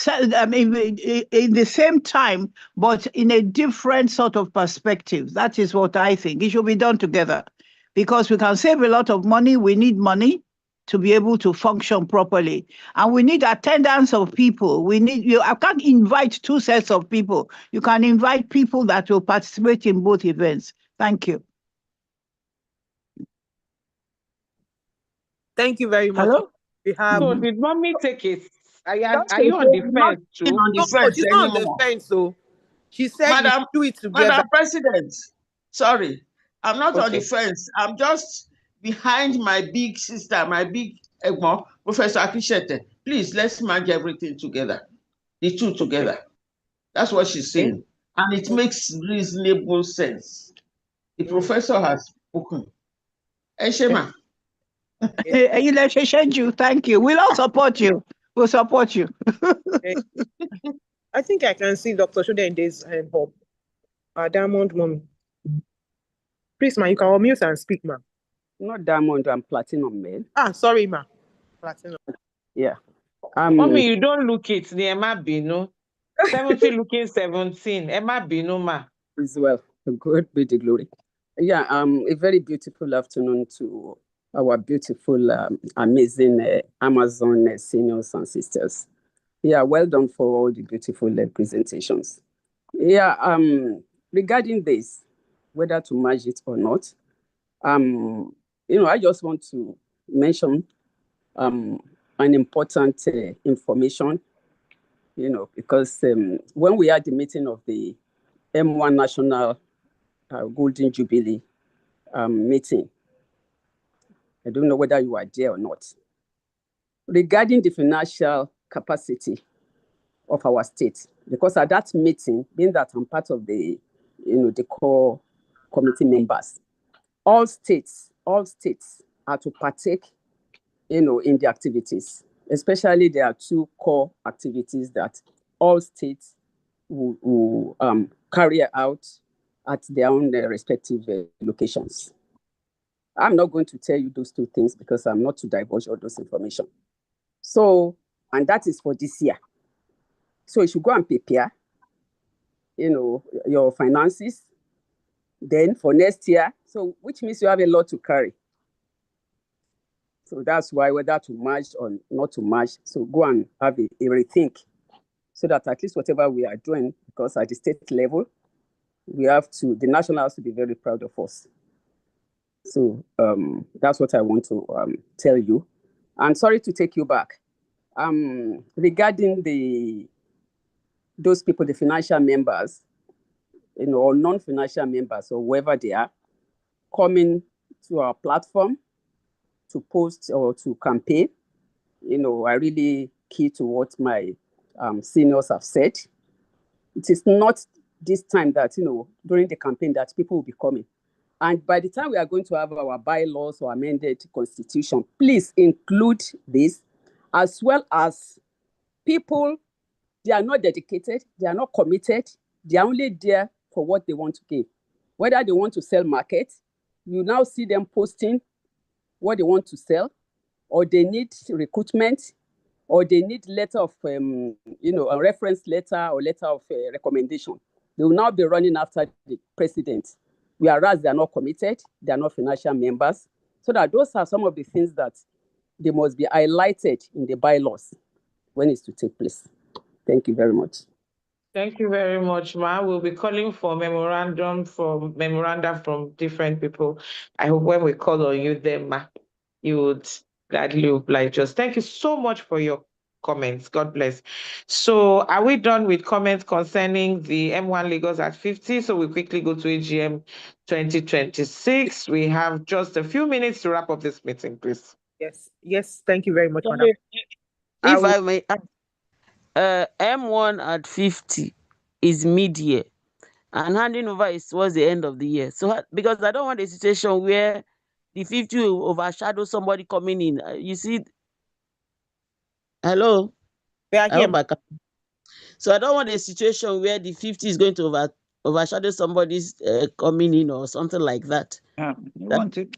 E: in the same time, but in a different sort of perspective. That is what I think. It should be done together because we can save a lot of money. We need money to be able to function properly. And we need attendance of people. I can't invite two sets of people. You can invite people that will participate in both events. Thank you.
B: Thank you very much.
E: Hello?
B: We have.
A: So did mommy take it?
G: Just
A: Are you on the
G: not
A: fence
G: sitting
A: too?
G: on the
B: No,
G: fence
B: she's not on the
G: anymore.
B: fence. So she said we should do it together.
G: Madam President, sorry, I'm not on the
A: Okay.
G: fence. I'm just behind my big sister, my big Egmo, Professor Akishete. Please, let's merge everything together, the two together. That's what she's
A: Okay.
G: saying. And it makes reasonable sense. The professor has spoken. Eshema.
E: Thank you. We'll all support you. We'll support you.
B: I think I can see Dr. Shodende's hand up. Diamond Mommy. Please, ma, you can unmute and speak, ma.
M: Not diamond, I'm platinum, man.
B: Sorry, ma. Platinum.
M: Yeah.
A: Mommy, you don't look it. The Emma Bino. 70 looking 17. Emma Bino, ma.
M: As well. God be the glory. Yeah, a very beautiful afternoon to our beautiful, amazing Amazon seniors and sisters. Yeah, well done for all the beautiful presentations. Yeah, regarding this, whether to merge it or not, I just want to mention an important information, because when we had the meeting of the Mwan National Golden Jubilee meeting, I don't know whether you are there or not, regarding the financial capacity of our state, because at that meeting, being that I'm part of the core committee members, all states are to partake, in the activities. Especially there are two core activities that all states will carry out at their own respective locations. I'm not going to tell you those two things because I'm not to divulge all those information. So, and that is for this year. So you should go and prepare, your finances. Then for next year, so which means you have a lot to carry. So that's why whether to merge or not to merge, so go and have a rethink so that at least whatever we are doing, because at the state level, the national has to be very proud of us. So that's what I want to tell you. And sorry to take you back. Regarding those people, the financial members, or non-financial members or whoever they are, coming to our platform to post or to campaign. I really key to what my seniors have said. It is not this time that, during the campaign that people will be coming. And by the time we are going to have our bylaws or amended constitution, please include this, as well as people, they are not dedicated, they are not committed, they are only there for what they want to gain. Whether they want to sell market, you now see them posting what they want to sell, or they need recruitment, or they need letter of, a reference letter or letter of recommendation. They will now be running after the president, whereas they are not committed, they are not financial members. So that those are some of the things that they must be highlighted in the bylaws when it's to take place. Thank you very much.
A: Thank you very much, Ma. We'll be calling for memoranda from different people. I hope when we call on you then, Ma, you would gladly oblige us. Thank you so much for your comments. God bless. So are we done with comments concerning the M1 Lagos at 50? So we quickly go to AGM 2026. We have just a few minutes to wrap up this meeting, please.
B: Yes. Thank you very much, Madam.
D: If I may, M1 at 50 is mid-year, and handing over is towards the end of the year. So, because I don't want a situation where the 50 will overshadow somebody coming in. You see, hello?
B: Yeah,
D: I hope I can. So I don't want a situation where the 50 is going to overshadow somebody's coming in or something like that.
E: You want it?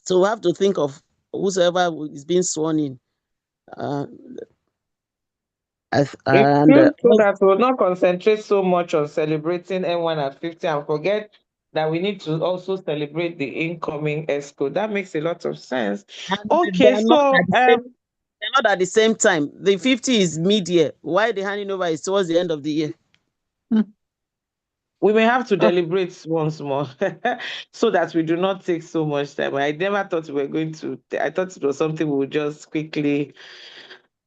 D: So we have to think of whosoever is being sworn in.
A: It's good so that we'll not concentrate so much on celebrating M1 at 50 and forget that we need to also celebrate the incoming ESCO. That makes a lot of sense. Okay, so
D: they're not at the same time. The 50 is mid-year. Why the handing over is towards the end of the year?
A: We may have to deliberate once more so that we do not take so much time. I never thought we were going to, I thought it was something we would just quickly.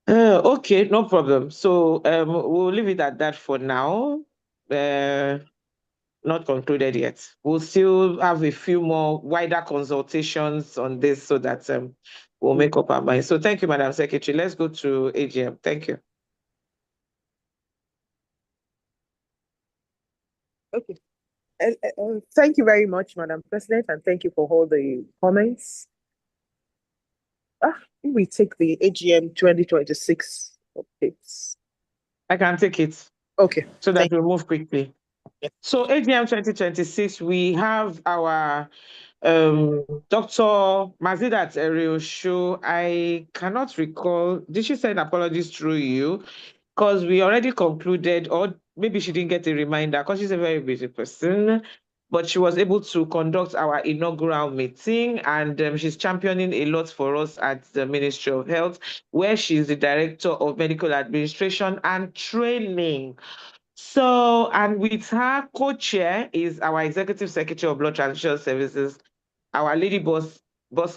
A: Okay, no problem. So we'll leave it at that for now. Not concluded yet. We'll still have a few more wider consultations on this so that we'll make up our mind. So thank you, Madam Secretary. Let's go to AGM. Thank you.
B: Okay. Thank you very much, Madam President, and thank you for all the comments. We take the AGM 2026 updates.
A: I can take it.
B: Okay.
A: So that we'll move quickly. Yeah. So AGM 2026, we have our Dr. Mazidat Eriosho. I cannot recall, did she send apologies through you? Because we already concluded, or maybe she didn't get a reminder because she's a very busy person, but she was able to conduct our inaugural meeting, and she's championing a lot for us at the Ministry of Health, where she's the Director of Medical Administration and Training. So, and with her co-chair is our Executive Secretary of Blood Transfusion Services, our lady boss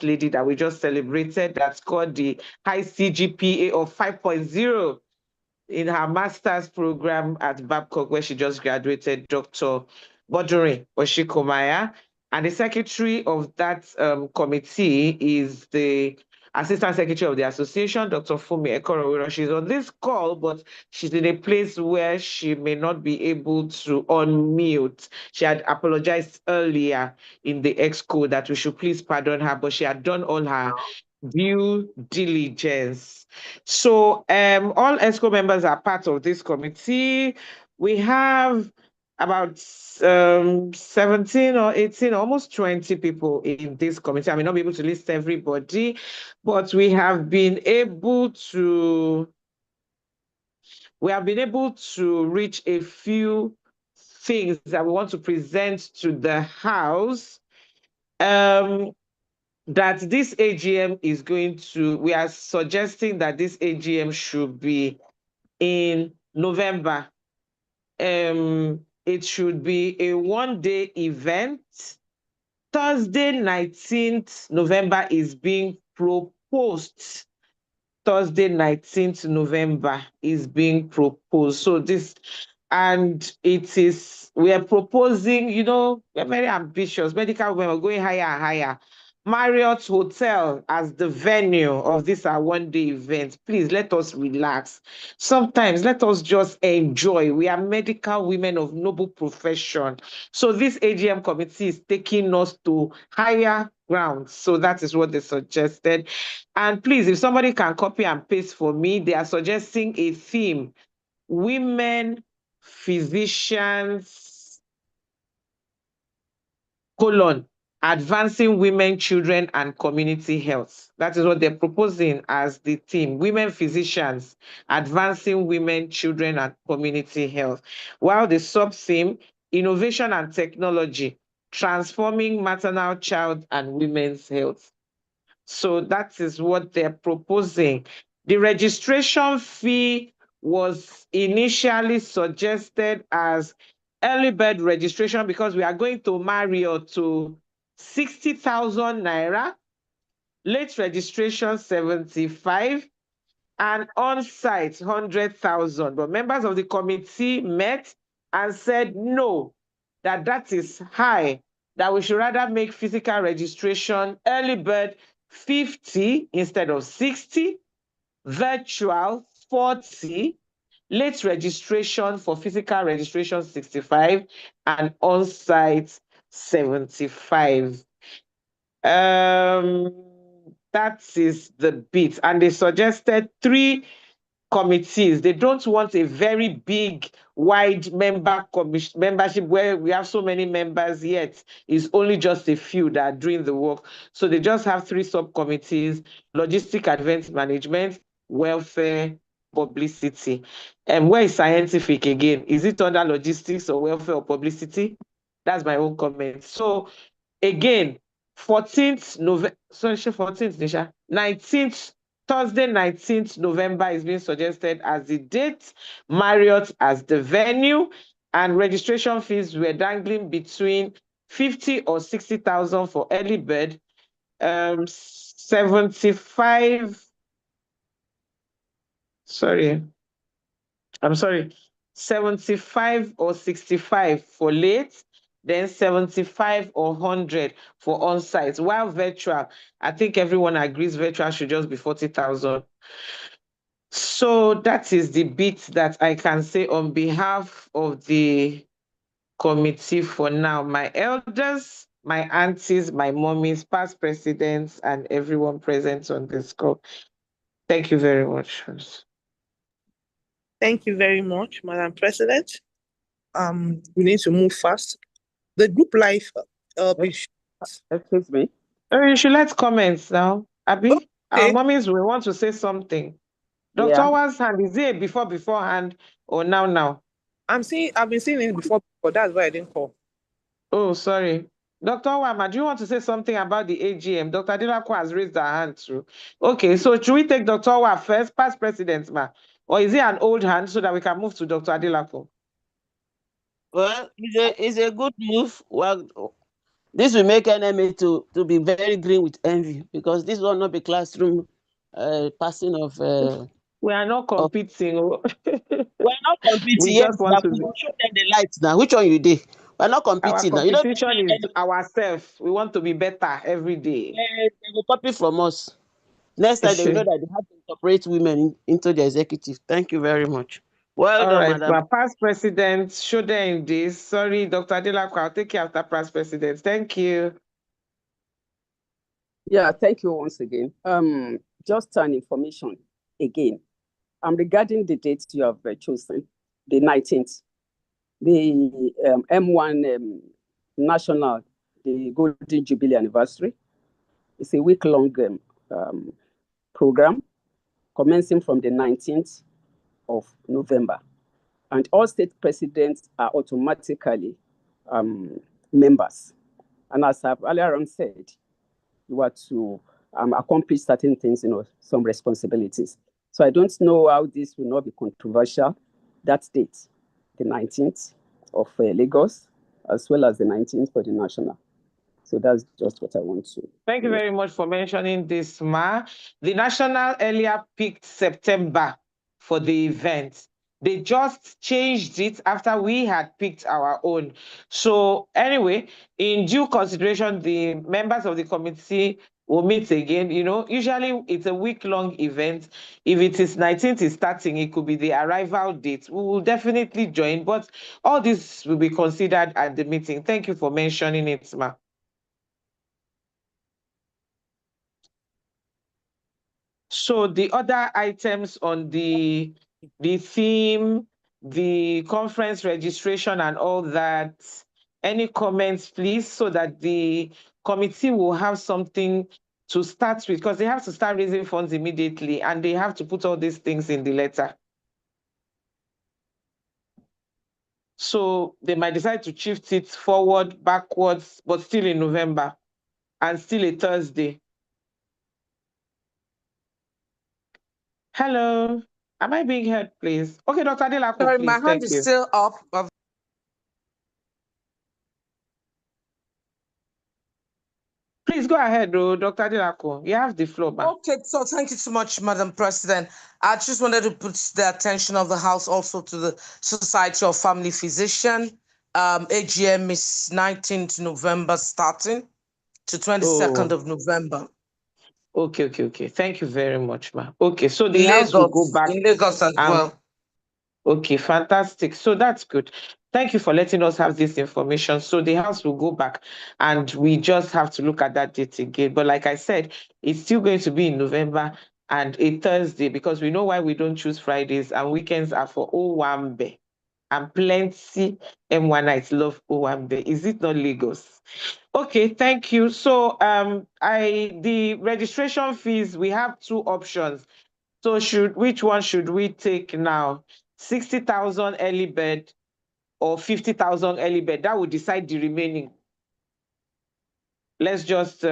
A: lady that we just celebrated, that scored the high CGPA of 5.0 in her master's program at Babcock, where she just graduated, Dr. Bodure Oshikomaya. And the secretary of that committee is the Assistant Secretary of the Association, Dr. Fumi Ekorowiro. She's on this call, but she's in a place where she may not be able to unmute. She had apologized earlier in the exco that we should please pardon her, but she had done all her due diligence. So all ESCO members are part of this committee. We have about 17 or 18, almost 20 people in this committee. I may not be able to list everybody, but we have been able to reach a few things that we want to present to the House. That this AGM is we are suggesting that this AGM should be in November. It should be a one-day event. Thursday, 19th November is being proposed. Thursday, 19th November is being proposed. So this, And we are proposing, we're very ambitious. Medical women are going higher and higher. Marriott Hotel as the venue of this our one-day event. Please let us relax. Sometimes let us just enjoy. We are medical women of noble profession. So this AGM committee is taking us to higher ground. So that is what they suggested. And please, if somebody can copy and paste for me, they are suggesting a theme: women physicians, advancing women, children, and community health. That is what they're proposing as the theme: women physicians, advancing women, children, and community health. While the sub-theme: innovation and technology, transforming maternal, child, and women's health. So that is what they're proposing. The registration fee was initially suggested as early bird registration because we are going to Marriott to 60,000 naira, late registration 75, and on-site 100,000. But members of the committee met and said no, that is high, that we should rather make physical registration early bird 50 instead of 60, virtual 40, late registration for physical registration 65, and on-site 75. That is the bit. And they suggested 3 committees. They don't want a very big, wide membership where we have so many members, yet it's only just a few that are doing the work. So they just have 3 subcommittees: logistic advance management, welfare, publicity. And where is scientific again? Is it under logistics or welfare or publicity? That's my own comment. So again, 14th November, sorry, 14th, Nisha, 19th, Thursday, 19th November is being suggested as the date, Marriott as the venue, and registration fees were dangling between 50 or 60,000 for early bird, 75, I'm sorry, 75 or 65 for late, then 75 or 100 for on-site. While virtual, I think everyone agrees virtual should just be 40,000. So that is the bit that I can say on behalf of the committee for now. My elders, my aunties, my mummies, past presidents, and everyone present on this call. Thank you very much.
B: Thank you very much, Madam President. We need to move fast. The group life.
M: Excuse me.
A: You should let comments now. Abi, our
B: Okay.
A: mummies will want to say something. Dr.
M: Yeah.
A: Owa's hand, is it beforehand or now?
B: I've been seeing it before, but that's why I didn't call.
A: Oh, sorry. Dr. Wama, do you want to say something about the AGM? Dr. Dilakwa has raised her hand too. Okay, so should we take Dr. Owa first, past president, ma? Or is it an old hand so that we can move to Dr. Adilakwa?
H: Well, it's a good move. Well, this will make enemy to be very green with envy, because this will not be classroom passing of.
A: We are not competing.
H: We're not competing.
A: We
H: Yes,
A: just want to
H: we will show them the lights now. Which one you did? We're not
A: Our
H: competing now.
A: competition is ourselves. We want to be better every day.
H: They will copy from us. Next time they will know that they have to incorporate women into the executive. Thank you very much. Well
A: All
H: done,
A: right,
H: madam.
A: past president, show them this. Sorry, Dr. Adelakwa, I'll take you after past president. Thank you.
M: Yeah, thank you once again. Just an information again. Regarding the dates you have chosen, the 19th, the M1 National, the Golden Jubilee Anniversary. It's a week-long program commencing from the 19th of November. And all state presidents are automatically members. And as I've earlier on said, you are to accomplish certain things, some responsibilities. So I don't know how this will not be controversial. That date, the 19th of Lagos, as well as the 19th for the national. So that's just what I want to.
A: Thank you very much for mentioning this, Ma. The national earlier picked September for the event. They just changed it after we had picked our own. So anyway, in due consideration, the members of the committee will meet again. Usually it's a week-long event. If it is 19th is starting, it could be the arrival date. We will definitely join, but all this will be considered at the meeting. Thank you for mentioning it, Ma. So the other items on the theme, the conference registration and all that, any comments, please, so that the committee will have something to start with, because they have to start raising funds immediately and they have to put all these things in the letter. So they might decide to shift it forward, backwards, but still in November and still a Thursday. Hello, am I being heard, please? Okay, Dr. Adelako,
I: Sorry,
A: please.
I: my hand
A: Thank
I: is
A: you.
I: still up.
A: Please go ahead, Dr. Adelako. You have the floor, ma'am.
I: Okay, so thank you so much, Madam President. I just wanted to put the attention of the House also to the Society of Family Physician. AGM is 19th November starting to 22nd of November.
A: Okay. Thank you very much, ma'am. Okay, so the
I: In
A: House will go
I: Lagos,
A: back.
I: in Lagos as well.
A: Okay, fantastic. So that's good. Thank you for letting us have this information. So the House will go back and we just have to look at that date again. But like I said, it's still going to be in November and a Thursday, because we know why we don't choose Fridays, and weekends are for Owambe. And plenty M1ites love Owambe. Is it not Lagos? Okay, thank you. So the registration fees, we have two options. So which one should we take now? 60,000 early bird or 50,000 early bird? That will decide the remaining. Let's just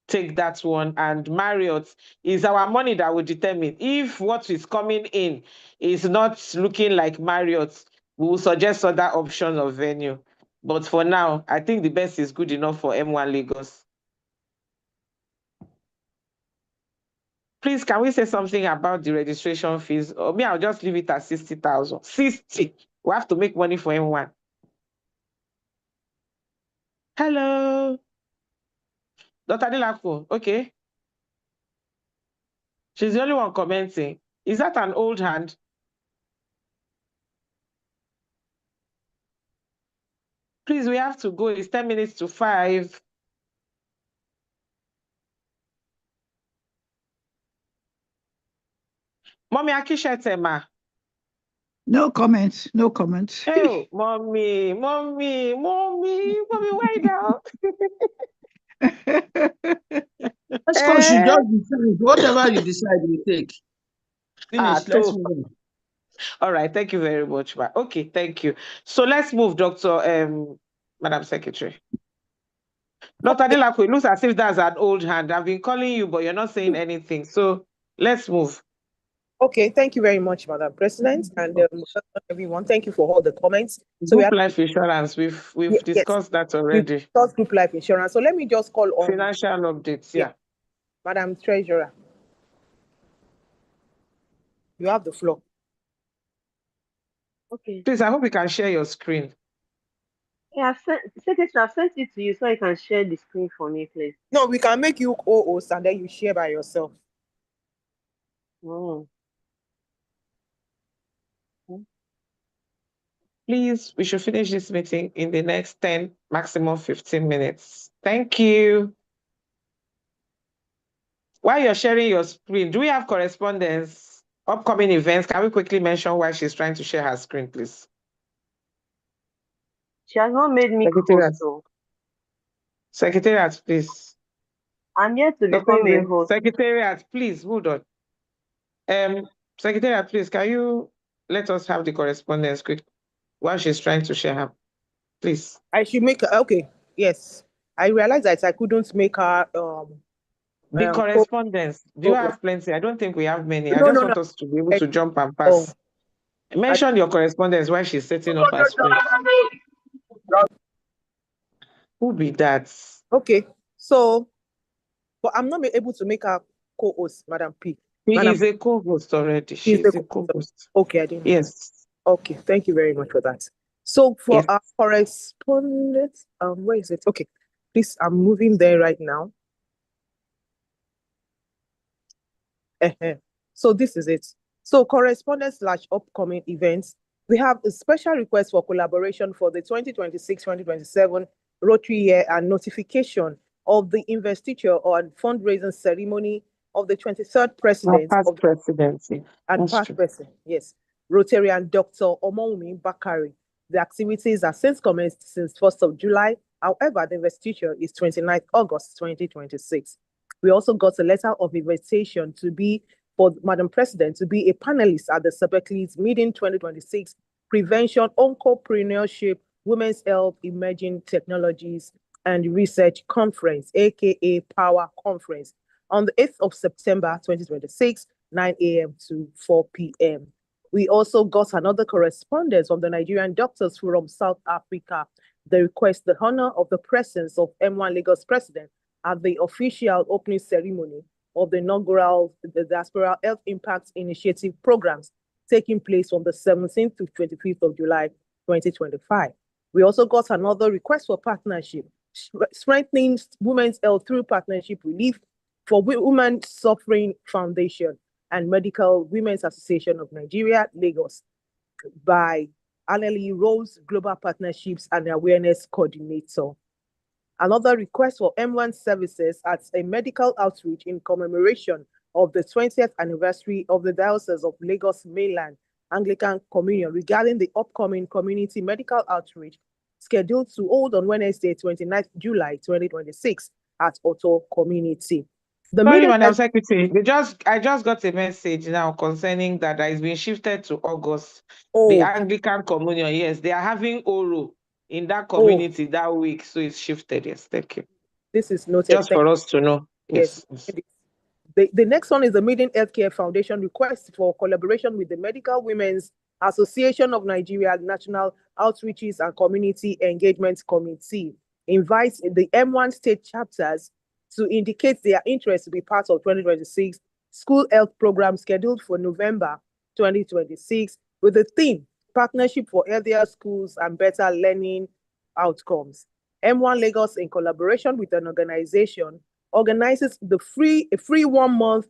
A: take that one. And Marriott is our money that will determine. If what is coming in is not looking like Marriott, we will suggest other options of venue. But for now, I think the best is good enough for M1 Lagos. Please, can we say something about the registration fees? Or me, I'll just leave it at 60,000. 60. We have to make money for M1. Hello. Dr. Adelako, okay. She's the only one commenting. Is that an old hand? Please, we have to go. It's 10 minutes to 5. Mommy Akishetema.
E: No comments. No comments.
A: Oh, mommy, why now?
G: ESCO should just decide. Whatever you decide, we take. Finish. Let's move on.
A: All right, thank you very much, ma. Okay, thank you. So let's move, Madam Secretary. Dr. Adelako, it looks as if that's an old hand. I've been calling you, but you're not saying anything. So let's move.
B: Okay, thank you very much, Madam President, and everyone. Thank you for all the comments. So
A: Group life insurance, we've discussed that already.
B: We've discussed group life insurance. So let me just call on
A: financial updates. Yeah.
B: Madam Treasurer. You have the floor.
F: Okay.
A: Please, I hope you can share your screen.
F: Yeah, Secretary, I've sent it to you so you can share the screen for me, please.
B: No, we can make you co-host and then you share by yourself.
F: Oh.
A: Please, we should finish this meeting in the next 10, maximum 15 minutes. Thank you. While you're sharing your screen, do we have correspondence, upcoming events? Can we quickly mention why she's trying to share her screen, please?
F: She has not made me
A: Secretariat.
F: host, so.
A: Secretariat, please.
F: I'm here to become a host.
A: Secretariat, please, hold on. Secretariat, please, can you let us have the correspondence quick while she's trying to share her, please?
B: I should make okay. Yes. I realized that I couldn't make her
A: the correspondence. Do you have plenty? I don't think we have many. I just want us to be able to jump and pass. Mention your correspondence while she's setting up her screen. Who be that?
B: Okay. So, but I'm not able to make her co-host, Madam P.
A: He
B: Madam,
A: is a co-host already.
B: is the
A: She's a co-host.
B: okay, I didn't know that.
A: Yes.
B: Okay, thank you very much for that. So for
A: Yes.
B: our correspondence, where is it? Okay, please, I'm moving there right now. So this is it. So correspondence / upcoming events. We have a special request for collaboration for the 2026-2027 Rotary Year and notification of the investiture or fundraising ceremony of the 23rd
A: Our
B: president
A: past
B: of
A: presidency.
B: and
A: That's
B: past
A: true.
B: president, yes, Rotarian Dr. Omoumi Bakari. The activities are since commenced since 1st of July. However, the investiture is 29th August 2026. We also got a letter of invitation to be for Madam President to be a panelist at the Sebeklis Meeting 2026 Prevention, Entrepreneurship, Women's Health, Emerging Technologies and Research Conference, aka Power Conference, on the 8th of September 2026, 9 a.m. to 4 p.m. We also got another correspondence from the Nigerian Doctors Forum South Africa. They request the honor of the presence of Mwan Lagos President at the official opening ceremony of the inaugural Diaspora Health Impact Initiative programs taking place from the 17th to 25th of July 2025. We also got another request for partnership, strengthening women's health through partnership relief for Women Suffering Foundation and Medical Women's Association of Nigeria, Lagos, by Annelie Rose, Global Partnerships and Awareness Coordinator. Another request for M1 services at a medical outreach in commemoration of the 20th anniversary of the Diocese of Lagos Mainland Anglican Communion regarding the upcoming community medical outreach scheduled to hold on Wednesday, 29th July 2026 at Otto Community. The
A: Sorry,
B: meeting
A: Madam Secretary. I just got a message now concerning that it's been shifted to August. The
B: oh,
A: Anglican Communion, yes, they are having Oro in that
B: oh,
A: community that week, so it's shifted. Yes, thank you.
B: this is noted.
A: Just for us to know.
B: Yes.
A: Yes. Yes.
B: The next one is the Maiden Healthcare Foundation request for collaboration with the Medical Women's Association of Nigeria National Outreaches and Community Engagement Committee. Invites the M1 state chapters to indicate their interest to be part of 2026 school health program scheduled for November 2026 with the theme Partnership for Healthier Schools and Better Learning Outcomes. M1 Lagos, in collaboration with an organization, organizes a free 1 month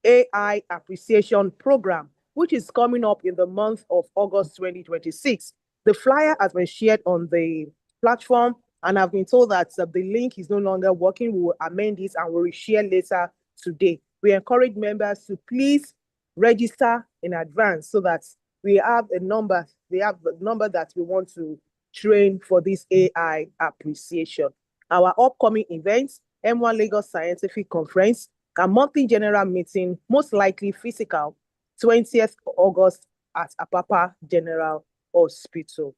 B: AI appreciation program, which is coming up in the month of August 2026. The flyer has been shared on the platform, and I've been told that the link is no longer working. We will amend this and we'll share later today. We encourage members to please register in advance so that we have a number, the number that we want to train for this AI appreciation. Our upcoming events, M1 Lagos Scientific Conference, a monthly general meeting, most likely physical, 20th August at Apapa General Hospital.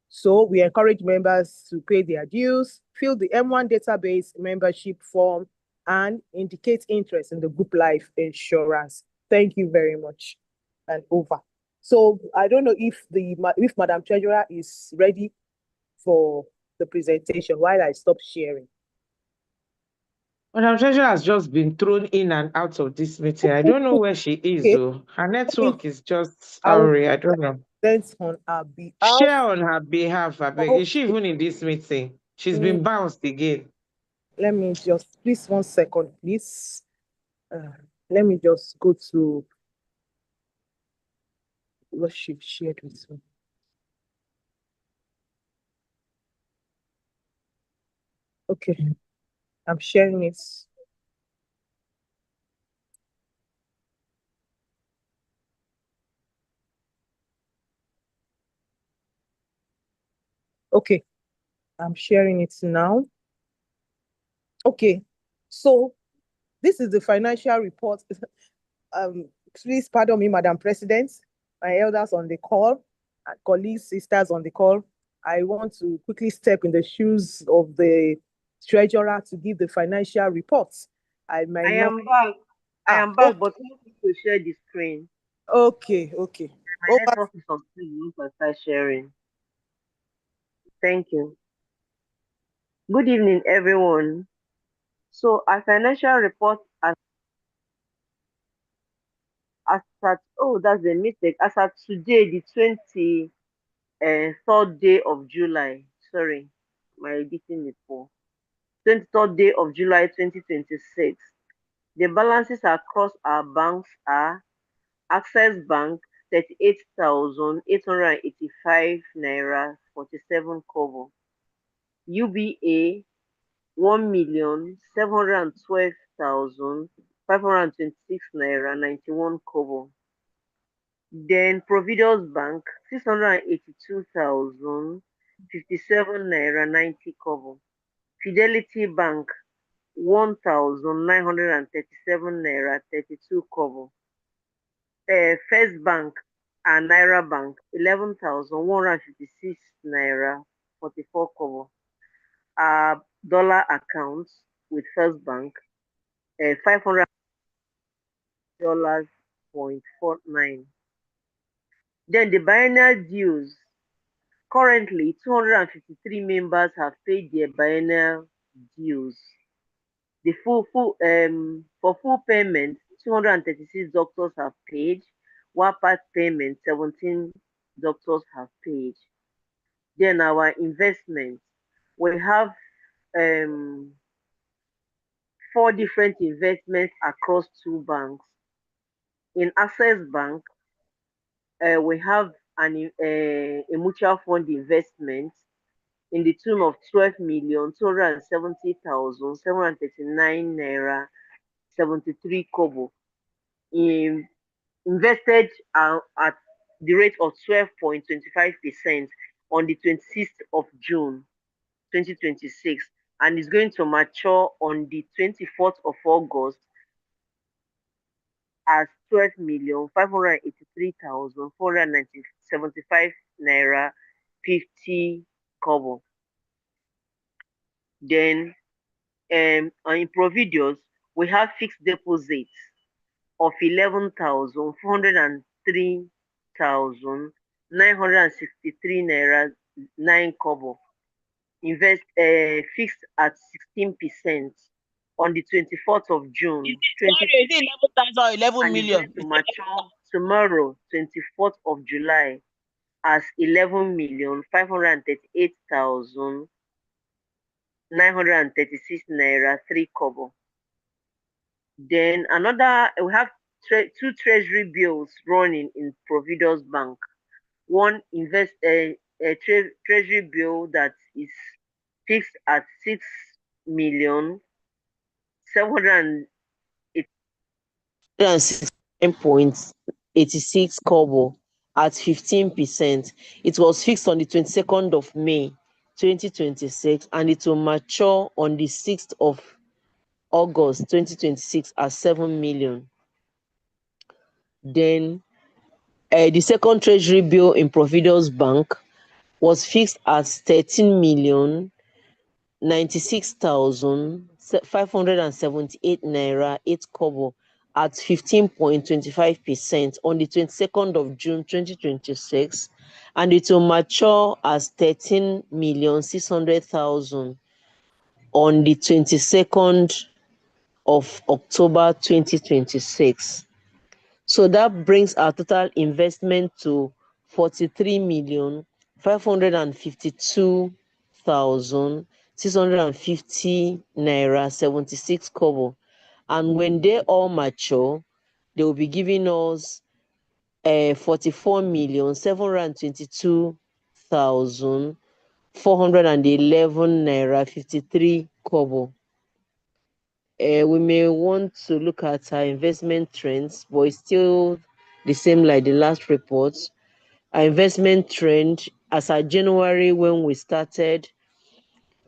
B: So we encourage members to pay their dues, fill the M1 database membership form, and indicate interest in the group life insurance. Thank you very much. And over. So I don't know if Madam Treasurer is ready for the presentation while I stop sharing.
A: Madam Treasurer has just been thrown in and out of this meeting. I don't know where she is,
B: Okay.
A: though. Her network is just
B: I will
A: I don't know.
B: present on her behalf.
A: Share on her behalf, I beg. Is she even in this meeting? She's been bounced again.
B: Let me just, please, 1 second, please. Let me just go to what she shared with me. Okay, I'm sharing it. Okay, I'm sharing it now. Okay, so this is the financial report. Please pardon me, Madam President, my elders on the call, colleagues, sisters on the call. I want to quickly step in the shoes of the treasurer to give the financial reports. I
F: am back. I am back, but help me to share the screen.
B: Okay.
F: My network is on once I start sharing. Thank you. Good evening, everyone. So our financial report as As at that's a mistake. As at today, the 23rd day of July. Sorry, my editing is poor. 23rd day of July 2026. The balances across our banks are Access Bank 38,885 naira 47 kobo. UBA 1,712,526 naira 91 kobo. Then Providus Bank 682,057 naira 90 kobo. Fidelity Bank 1,937 naira 32 kobo. First Bank and Naira Bank 11,156 naira 44 kobo. Dollar accounts with First Bank $500.49. Then the biennial dues. Currently, 253 members have paid their biennial dues. The for full payment, 236 doctors have paid, while part payment, 17 doctors have paid. Then our investments, we have 4 different investments across 2 banks. In Access Bank, we have a mutual fund investment in the tune of 12,270,739 naira 73 kobo, invested at the rate of 12.25% on the 26th of June 2026, and is going to mature on the 24th of August as 12,583,475 naira 50 kobo. Then in Providios, we have fixed deposits of 11,403,963 naira 9 kobo. Fixed at 16% on the 24th of June.
D: Is it 11,000 or 11
F: and
D: million?
F: is going to mature tomorrow, 24th of July, as 11,538,936 naira 3 kobo. Then we have 2 treasury bills running in Providus Bank. One treasury bill that is fixed at
D: 6,769.86 kobo at 15%. It was fixed on the 22nd of May 2026 and it will mature on the 6th of August 2026 at 7 million. Then the second treasury bill in Providus Bank was fixed at 13,096,578 naira 8 kobo at 15.25% on the 22nd of June 2026, and it will mature as 13,600,000 on the 22nd of October 2026. So that brings our total investment to 43,552,650 naira 76 kobo. And when they all mature, they will be giving us 44,722,411 naira 53 kobo. We may want to look at our investment trends, but it's still the same like the last report. Our investment trend, as of January when we started,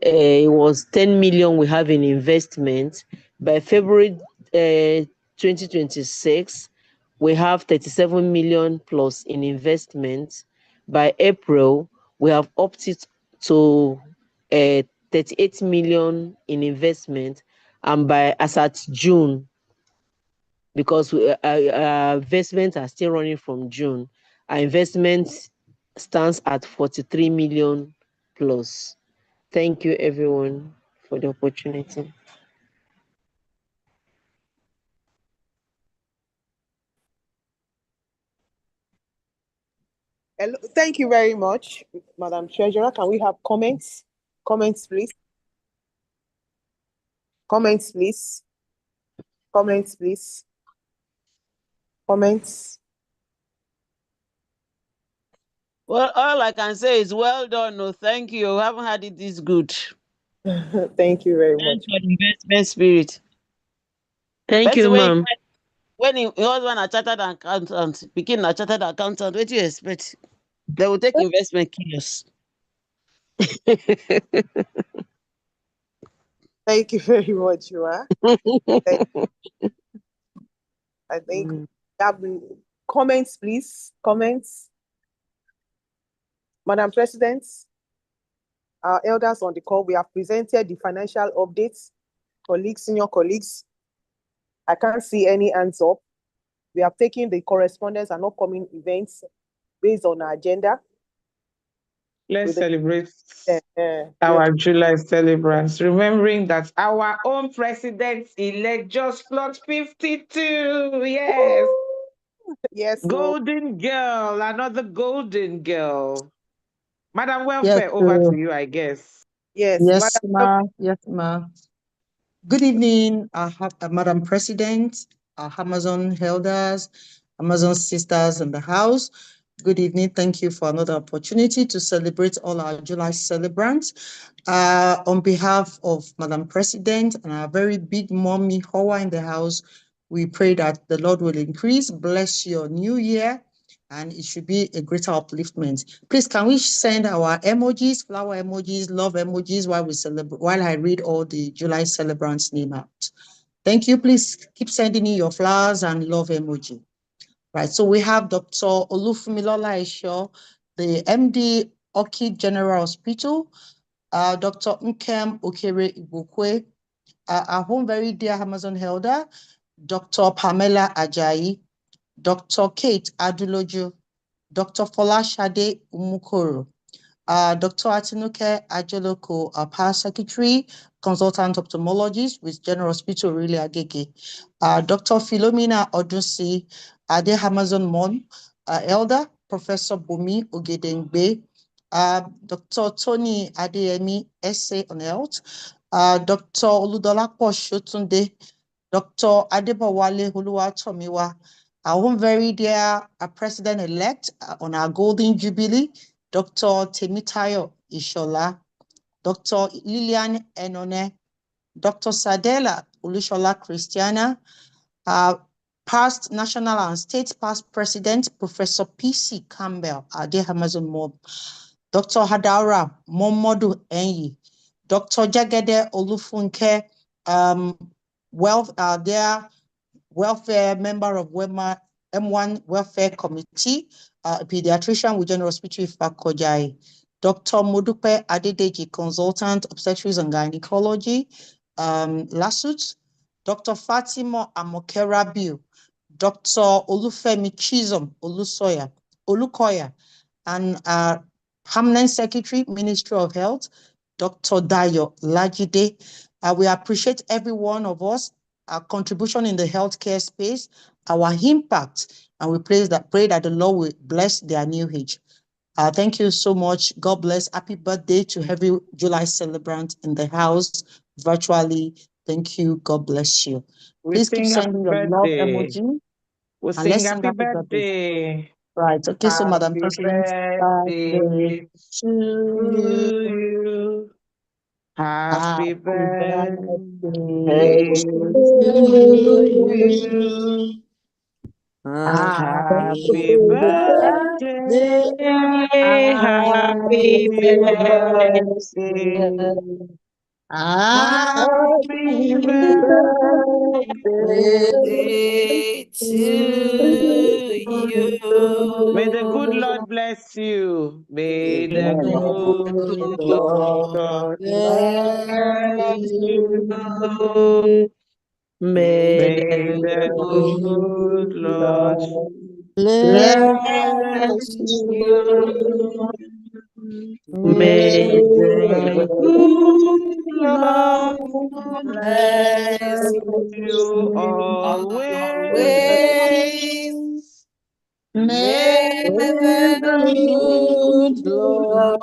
D: it was 10 million we have in investment. By February 2026, we have 37 million plus in investment. By April, we have opted to 38 million in investment, and by as at June, because our investments are still running from June, our investment stands at 43 million plus. Thank you everyone for the opportunity.
B: Thank you very much, Madam Treasurer. Can we have comments? Comments, please. Comments, please. Comments, please. Comments.
H: Well, all I can say is well done. No, thank you. I haven't had it this good.
B: Thank you very
H: Thanks
B: much.
H: for the investment spirit.
D: Thank
H: Person
D: you,
H: when
D: ma'am.
H: when he husband a chartered accountant, pikin a chartered accountant, what do you expect? They will take investment kill us.
B: Thank you very much, Yua. I think have comments, please. Comments. Madam President, our elders on the call, we have presented the financial updates. Colleagues, senior colleagues, I can't see any hands up. We have taken the correspondence and upcoming events based on our agenda.
A: Let's celebrate
B: Yes.
A: our July celebrants, remembering that our own president-elect just clocked 52. Yes.
B: Yes.
A: Golden girl, another golden girl. Madam Welfare, over to you, I guess.
B: Yes.
N: Yes, ma. Yes, ma. Good evening, Madam President, our Amazon elders, Amazon sisters in the house. Good evening. Thank you for another opportunity to celebrate all our July celebrants. On behalf of Madam President and our very big mommy Hoa in the house, we pray that the Lord will increase, bless your new year, and it should be a greater upliftment. Please, can we send our emojis, flower emojis, love emojis while we celebrate, while I read all the July celebrants' name out? Thank you. Please keep sending in your flowers and love emoji. Right. So we have Dr. Olufumilola Esho, the MD Orchid General Hospital, Dr. Nkem Okere Ibukwe, our home very dear Amazon elder, Dr. Pamela Ajayi, Dr. Kate Aduloju, Dr. Folashade Umukoro, Dr. Atinuke Ajoloko, our Power Secretary, Consultant Ophthalmologist with General Hospital Really Agege, Dr. Philomena Odusi, Ade Amazon Mon, Elder Professor Bumi Ogedengbe, Dr. Tony Adeyemi, Essay on Health, Dr. Oludolapo Shotunde, Dr. Adebowale Oluwatomiwa, our own very dear President-elect on our Golden Jubilee, Dr. Temitayo Ishola, Dr. Lilian Enone, Dr. Sadela Ulushola Christiana, past national and state past president, Professor P.C. Campbell, Ade Amazon Mob, Dr. Hadaura Momodu Enyi, Dr. Jagede Olufunke, their welfare member of M1 Welfare Committee, pediatrician with General Hospital Ifakojai, Dr. Modupe Adedeji, consultant obstetrics and gynecology, LASUT, Dr. Fatima Amokerabiu, Dr. Olufemi Chisholm Olukoya, and Permanent Secretary, Ministry of Health, Dr. Dayo Lajide. We appreciate every one of us, our contribution in the healthcare space, our impact, and we pray that the Lord will bless their new age. Thank you so much. God bless. Happy birthday to every July celebrant in the house virtually. Thank you. God bless you.
A: We
N: Please keep
A: sing happy
N: sending your love
A: birthday.
N: emoji
A: We
N: and
A: sing
N: let's sing
A: happy
N: happy birthday.
A: birthday.
N: Right. Okay. So, Madam
A: Happy
N: President, birthday
A: birthday
N: to you.
A: to you. Happy
N: Happy
A: birthday
N: birthday
A: to
N: to you.
A: you.
N: Happy
A: Happy birthday.
N: birthday.
A: Happy
N: Happy
A: birthday.
N: birthday.
A: Happy
N: Happy
A: birthday.
C: Birthday
N: birthday
C: to
N: to
A: May the good
N: you.
A: Lord bless you. May
C: you.
A: the
N: May the
A: good
N: good Lord
A: Lord
C: Bless
A: bless you.
N: you. May
A: May the
N: the
A: good
N: good
A: Lord
N: Lord
A: bless
N: bless
C: bless
A: you.
N: you.
C: you.
N: May
A: May the
N: the
A: good
C: Lord,
A: Lord
C: bless
A: bless
C: you
A: you
N: you
A: always.
C: always. May the good Lord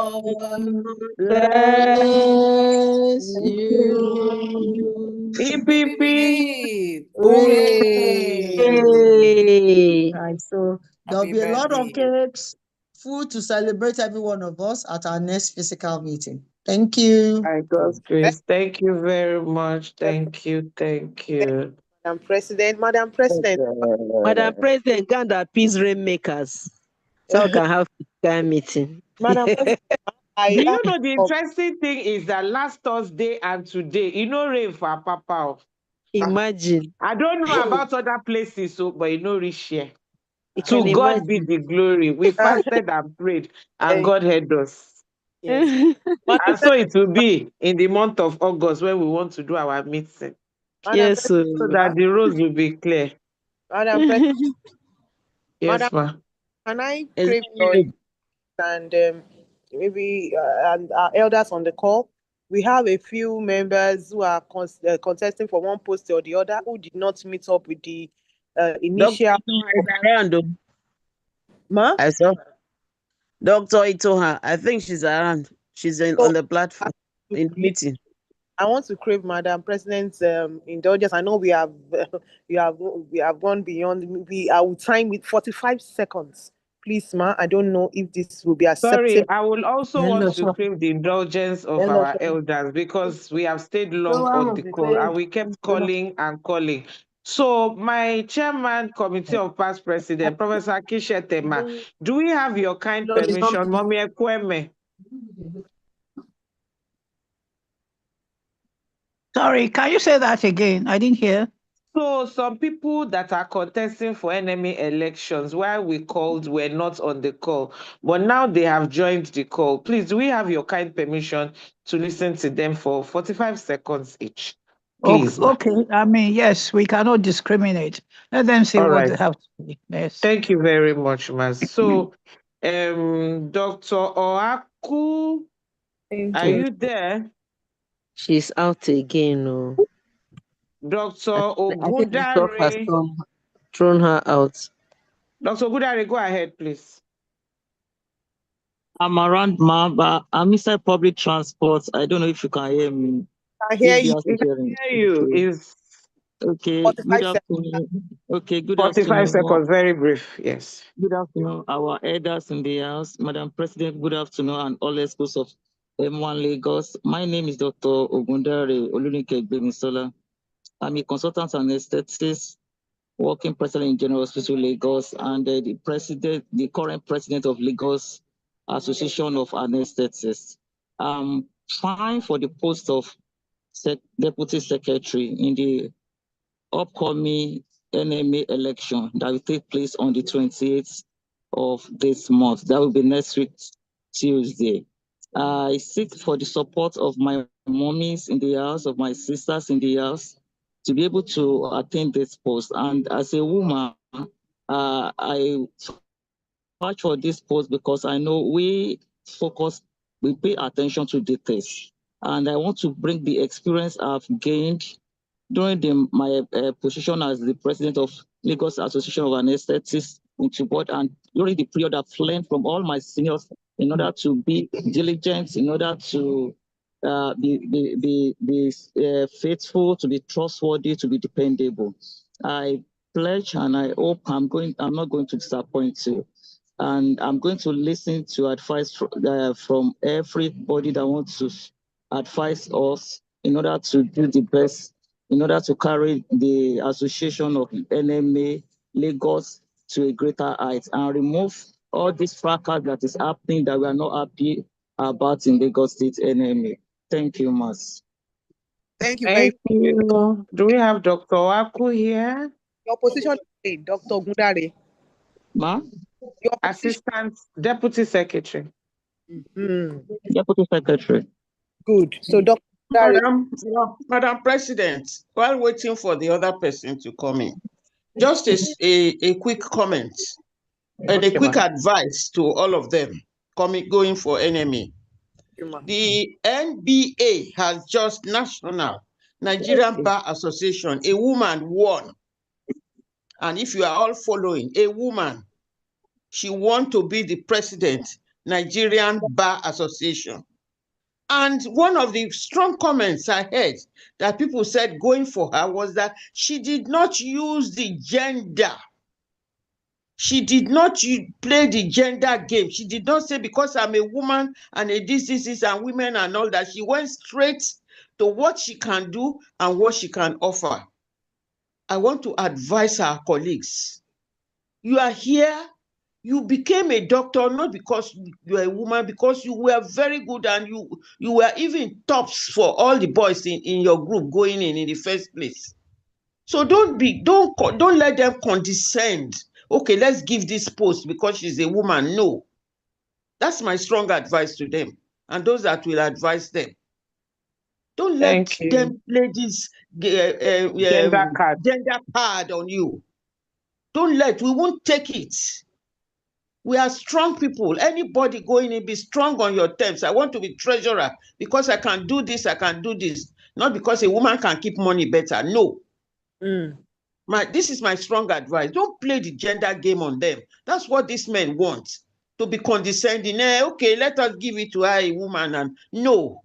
C: bless you.
A: Beep, beep, beep.
C: Hooray!
D: Hey.
N: Right, so there'll
C: Happy
N: be a lot of
C: birthday.
N: cakes, food to celebrate every one of us at our next physical meeting. Thank you.
A: By God's grace. Thank you very much. Thank you. Thank you.
B: Madam President, Madam President.
D: Madam President, Ganda peace rainmakers. So we can have physical meeting.
B: Madam President,
A: Do
B: I
A: you know the interesting thing is that last Thursday and today, rain for Papa.
D: Imagine.
A: I don't know about other places, so but reach here.
D: You
A: To
D: can
A: God be
D: imagine.
A: the glory. We fasted and prayed, and God heard us.
B: yes. Madam
A: And so
B: President,
A: it will be in the month of August when we want to do our meeting,
B: Madam
D: Yes,
B: President,
D: sir.
A: so that the roads will be clear.
B: Madam President, Madam,
A: Yes, ma.
B: can I crave your
H: Exactly.
B: and maybe and our elders on the call? We have a few members who are contesting for one post or the other who did not meet up with the
H: Dr.
B: initial.
H: Itoha is around. Oh.
B: Ma?
H: I saw Dr. Itoha. I think she's around. She's
B: So
H: on the platform in the meeting.
B: I want to crave Madam President's indulgence. I know we have we have gone beyond. I will time with 45 seconds. Please, ma. I don't know if this will be
A: Sorry,
B: acceptable.
A: I will also want to crave the indulgence of our elders because we have stayed long on the call and we kept calling and calling. So, my chairman, committee of past president, Professor Kishetema, do we have your kind permission, Mommy Ekweme?
E: Sorry, can you say that again? I didn't hear.
A: So, some people that are contesting for enemy elections, while we called, were not on the call, but now they have joined the call. Please, do we have your kind permission to listen to them for 45 seconds each? Please, ma.
E: Okay. I mean, yes, we cannot discriminate. Let them say
A: All
E: what
A: right.
E: they have to say. Yes.
A: Thank you very much, ma. So, Dr. Oaku, are you there?
D: She's out again. Oh.
A: Dr.
D: I think network has
A: Ogundare.
D: thrown her out.
A: Dr. Ogundare, go ahead, please.
O: I'm around, ma, but I'm inside public transport. I don't know if you can hear me.
B: I hear
O: If
B: you.
O: you are
A: We can
O: hearing.
A: hear you. Is
O: Okay.
B: 45
O: Good
B: seconds.
O: afternoon. Okay. Good
A: 45
O: afternoon.
A: seconds, very brief. Yes.
O: Good afternoon, our elders in the house. Madam President, good afternoon, and all experts of M1 Lagos. My name is Dr. Ogundare Olunike Gbemisola. I'm a consultant and aesthetist working president in General Hospital Lagos and the current president of Lagos Association of Anesthetists. I'm trying for the post of deputy secretary in the upcoming NMA election that will take place on the 28th of this month. That will be next week, Tuesday. I seek for the support of my mummies in the house, of my sisters in the house, to be able to attain this post. And as a woman, I fight for this post because I know we pay attention to details. And I want to bring the experience I've gained during my position as the president of Lagos Association of Anesthetists into board, and during the period I've learned from all my seniors in order to be diligent, in order to be faithful, to be trustworthy, to be dependable. I pledge and I hope I'm not going to disappoint you. And I'm going to listen to advice from everybody that wants to advise us in order to do the best, in order to carry the association of NMA Lagos to a greater height and remove all this fracas that is happening that we are not happy about in Lagos State NMA. Thank you, Mas.
B: Thank you very
A: Thank you. Do we have Dr. Oaku here?
B: Your position is Dr. Gundare.
O: Ma?
B: Your position.
A: Assistant Deputy Secretary.
O: Deputy Secretary.
B: Good. So, Dr. Gundare.
G: Madam President, while waiting for the other person to come in, just a quick comment and a quick advice to all of them going for NMA. The NBA has just National Nigerian Bar Association, a woman won. And if you are all following, a woman she want to be the president, Nigerian Bar Association. And one of the strong comments I heard that people said going for her was that she did not use the gender. She did not play the gender game. She did not say, because I'm a woman and a this, and women and all that. She went straight to what she can do and what she can offer. I want to advise our colleagues. You are here, you became a doctor not because you are a woman, because you were very good and you were even tops for all the boys in your group going in the first place. So don't let them condescend. Okay, let's give this post because she's a woman. No. That's my strong advice to them and those that will advise them. Don't let
A: Thank you.
G: them play this
A: Gender card.
G: gender card on you. We won't take it. We are strong people. Anybody going in, be strong on your terms. I want to be treasurer because I can do this, I can do this. Not because a woman can keep money better. No. This is my strong advice. Don't play the gender game on them. That's what these men want. To be condescending. Okay, let us give it to her, a woman. And no.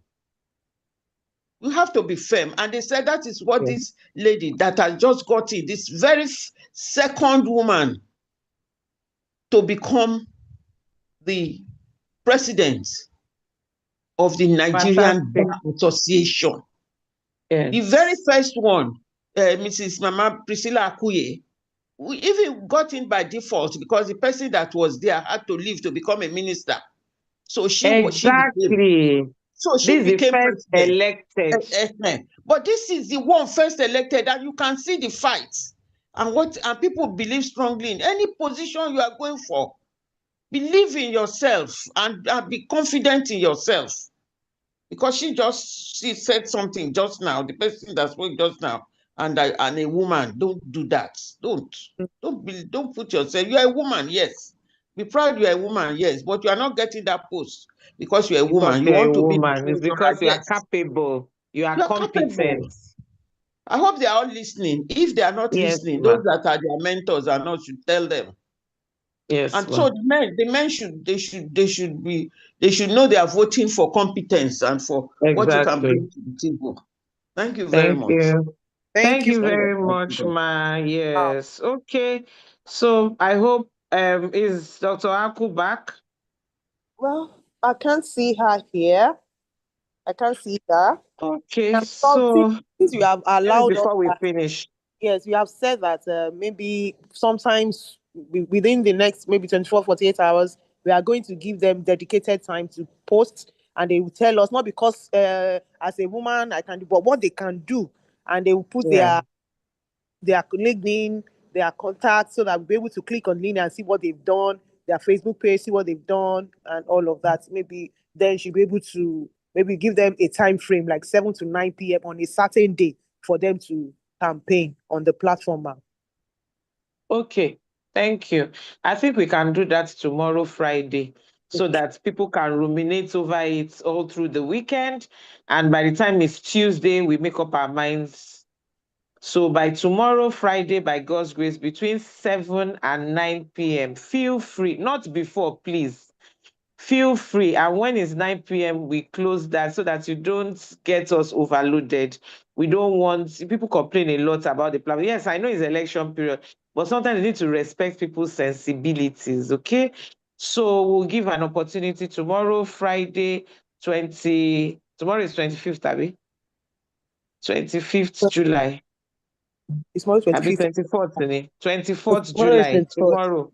G: You have to be firm. And they said that is what this lady that has just got it, this very second woman to become the president of the Nigerian Bar Association.
A: Yes.
G: The very first one, Mrs. Mama Priscilla Akuye, we even got in by default because the person that was there had to leave to become a minister. So she became
A: first
G: president.
A: elected.
G: But this is the one first elected, and you can see the fight and people believe strongly in any position you are going for. Believe in yourself and be confident in yourself. Because she said something just now, the person that spoke just now, and a woman, don't do that. Don't put yourself. You are a woman, yes. Be proud you are a woman, yes, but you are not getting that post because you are a woman. You want to be the
A: It's because you are capable. You are competent.
G: Capable. I hope they are all listening. If they are not listening, those that are their mentors are not, should tell them.
A: Yes.
G: And so the men should know they are voting for competence and for what you can bring to the table. Thank you very much.
A: Thank you very much, Ma. Yes. Okay. So I hope is Dr. Aku back?
B: Well, I can't see her here. I can't see her.
A: Okay. So
B: since you have allowed
A: before we
B: us,
A: finish.
B: Yes, you have said that maybe sometimes within the next maybe 24, 48 hours, we are going to give them dedicated time to post, and they will tell us, not because as a woman I can do, but what they can do, and they will put their LinkedIn, their contacts, so that we'll be able to click on LinkedIn and see what they've done, their Facebook page, see what they've done, and all of that. Maybe then she'll be able to maybe give them a time frame like 7 to 9 p.m. on a certain day for them to campaign on the platform.
A: Okay, thank you. I think we can do that tomorrow, Friday, so that people can ruminate over it all through the weekend. And by the time it's Tuesday, we make up our minds. So by tomorrow, Friday, by God's grace, between 7 and 9 p.m., feel free, not before, please. Feel free. And when it's 9 p.m., we close that so that you don't get us overloaded. We don't want people complain a lot about the plan. Yes, I know it's election period, but sometimes you need to respect people's sensibilities. Okay. So we'll give an opportunity tomorrow, Friday, tomorrow is 25th, Abby. 25th July.
B: It's tomorrow
A: 25th. 24th July. Tomorrow.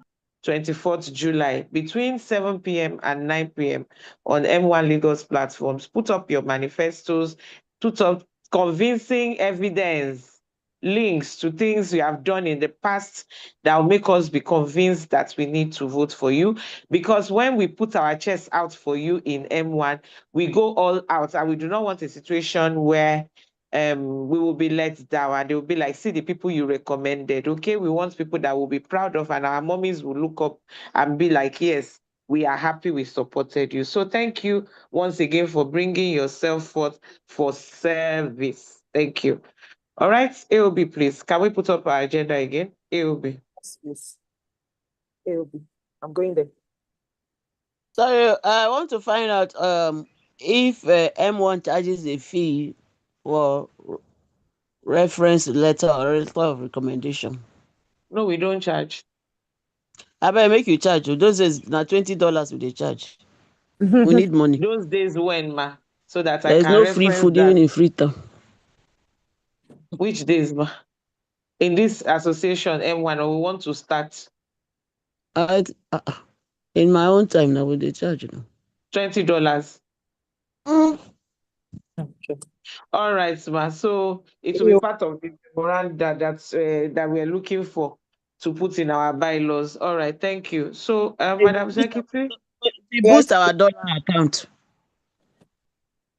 A: 24th July, between 7 p.m. and 9 p.m. on M1 Lagos platforms. Put up your manifestos, put up convincing evidence, links to things you have done in the past that will make us be convinced that we need to vote for you. Because when we put our chest out for you in M1, we go all out, and we do not want a situation where we will be let down and they will be like, see the people you recommended. Okay, we want people that will be proud of, and our mommies will look up and be like, yes, we are happy we supported you. So thank you once again for bringing yourself forth for service. Thank you. All right, AOB, please. Can we put up our agenda again? AOB.
B: Yes, AOB. I'm going there.
H: Sorry, I want to find out if M1 charges a fee for reference letter or letter of recommendation.
A: No, we don't charge.
H: I better make you charge. Those is now $20 with the charge. We need money.
A: Those days when, ma, so that I
H: There is
A: can
H: no free
A: reference
H: food
A: that.
H: even in Freetown.
A: Which days, ma? In this association, M1, or we want to start
H: I, in my own time now with the charge, you know.
A: $20.
H: Mm.
B: Okay.
A: All right, ma. So it will be part of the memoranda that we are looking for to put in our bylaws. All right, thank you. So, Madam Secretary,
H: We
B: Yes.
H: boost our dollar account.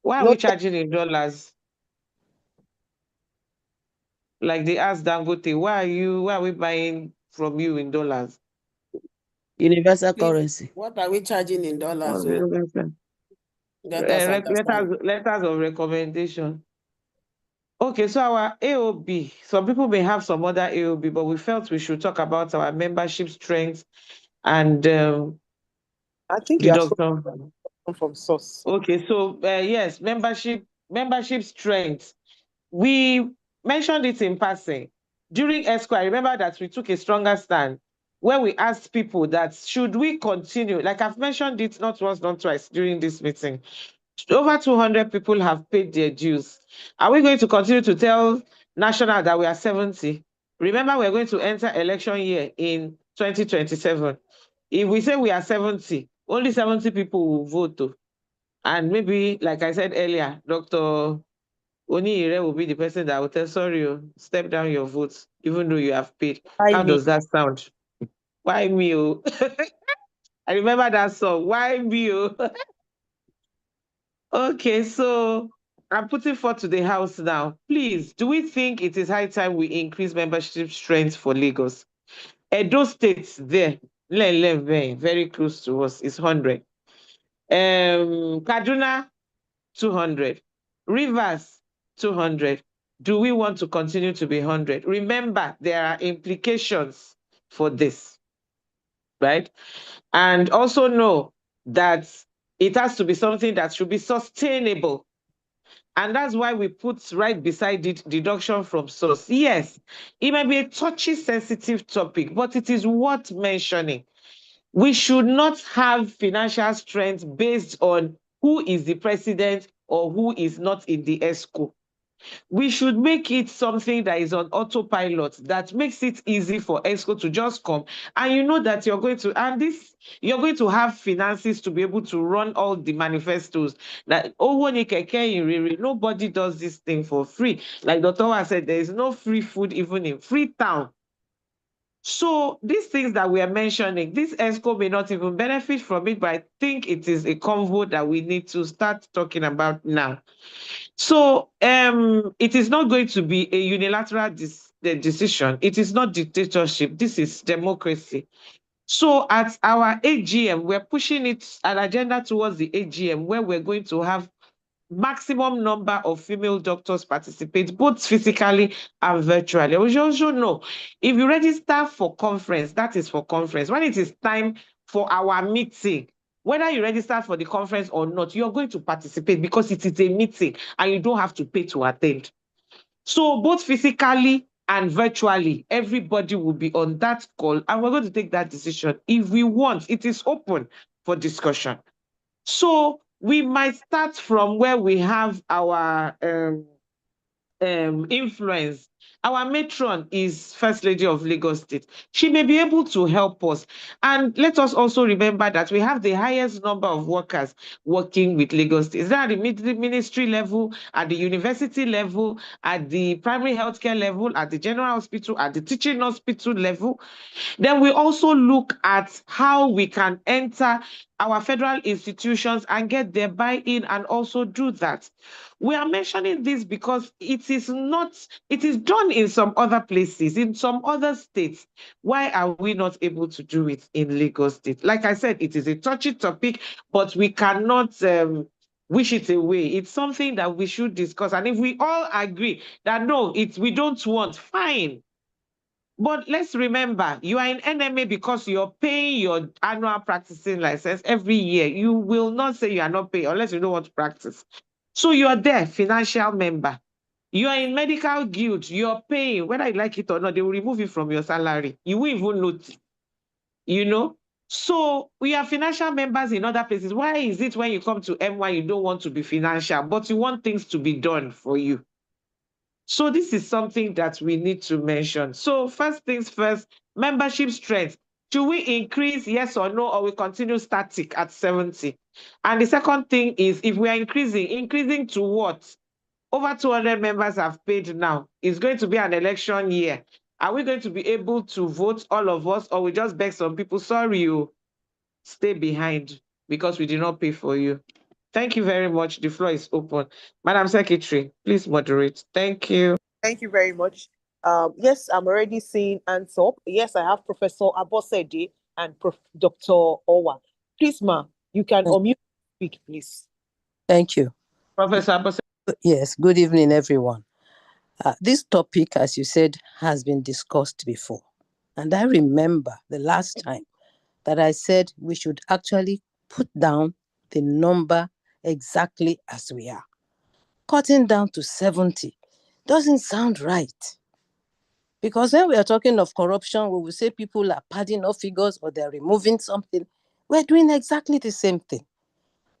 A: why are
B: No,
A: we charging in dollars? Like they asked Dangote, why are we buying from you in dollars?
H: Universal
C: Please,
H: currency.
C: what are we charging in dollars? So let us understand.
A: Letters of recommendation. Okay, so our AOB, some people may have some other AOB, but we felt we should talk about our membership strength and
B: I think
A: the
B: you have
A: doctor.
B: spoken from source.
A: Okay, so yes, membership strength. We mentioned it in passing. During ESCO, I remember that we took a stronger stand where we asked people that should we continue, like I've mentioned it not once, not twice during this meeting. Over 200 people have paid their dues. Are we going to continue to tell National that we are 70? Remember, we're going to enter election year in 2027. If we say we are 70, only 70 people will vote. And maybe, like I said earlier, Dr. Oniire will be the person that will tell, sorry, step down your votes, even though you have paid.
B: I
A: How
B: mean,
A: does that sound? Why me? Oh? I remember that song. Why me? Oh? Okay, so I'm putting forth to the House now. Please, do we think it is high time we increase membership strength for Lagos? Edo State there, very close to us, is 100. Kaduna, 200. Rivers, 200. Do we want to continue to be 100? Remember, there are implications for this, right? And also know that it has to be something that should be sustainable. And that's why we put right beside it deduction from source. Yes, it may be a touchy, sensitive topic, but it is worth mentioning. We should not have financial strength based on who is the president or who is not in the ESCO. We should make it something that is on autopilot, that makes it easy for ESCO to just come. And you know that you're going to have finances to be able to run all the manifestos. That nobody does this thing for free. Like Dr. Wa said, there is no free food even in Freetown. So these things that we are mentioning, this ESCO may not even benefit from it, but I think it is a convo that we need to start talking about now. So it is not going to be a unilateral decision. It is not dictatorship. This is democracy. So at our AGM, we're pushing it an agenda towards the AGM where we're going to have maximum number of female doctors participate, both physically and virtually. We should also know, if you register for conference, that is for conference. When it is time for our meeting, whether you register for the conference or not, you're going to participate because it is a meeting and you don't have to pay to attend. So both physically and virtually, everybody will be on that call and we're going to take that decision. If we want, it is open for discussion. So we might start from where we have our influence. Our matron is First Lady of Lagos State. She may be able to help us. And let us also remember that we have the highest number of workers working with Lagos State. Is that at the ministry level, at the university level, at the primary healthcare level, at the general hospital, at the teaching hospital level? Then we also look at how we can enter our federal institutions and get their buy-in and also do that. We are mentioning this because it is done in some other places, in some other states. Why are we not able to do it in Lagos State? Like I said, it is a touchy topic, but we cannot wish it away. It's something that we should discuss. And if we all agree that no, we don't want, fine. But let's remember, you are in NMA because you're paying your annual practicing license every year. You will not say you are not paying unless you don't want to practice. So you are there, financial member. You are in medical guild, you're paying, whether you like it or not, they will remove it from your salary. You won't even notice, you know? So we are financial members in other places. Why is it when you come to M1, you don't want to be financial, but you want things to be done for you? So this is something that we need to mention. So first things first, membership strength. Should we increase, yes or no, or we continue static at 70? And the second thing is, if we are increasing to what? Over 200 members have paid now. It's going to be an election year. Are we going to be able to vote, all of us, or we just beg some people, sorry, you stay behind because we did not pay for you? Thank you very much. The floor is open. Madam Secretary, please moderate. Thank you.
B: Thank you very much. Yes, I'm already seeing hands up. Yes, I have Professor Abosede and Dr. Owa. Please, ma, you can unmute speak, please.
P: Thank you.
A: Professor Abosede.
P: Yes, good evening, everyone. This topic, as you said, has been discussed before. And I remember the last time that I said we should actually put down the number exactly as we are. Cutting down to 70 doesn't sound right. Because when we are talking of corruption, we will say people are padding off figures or they're removing something. We're doing exactly the same thing.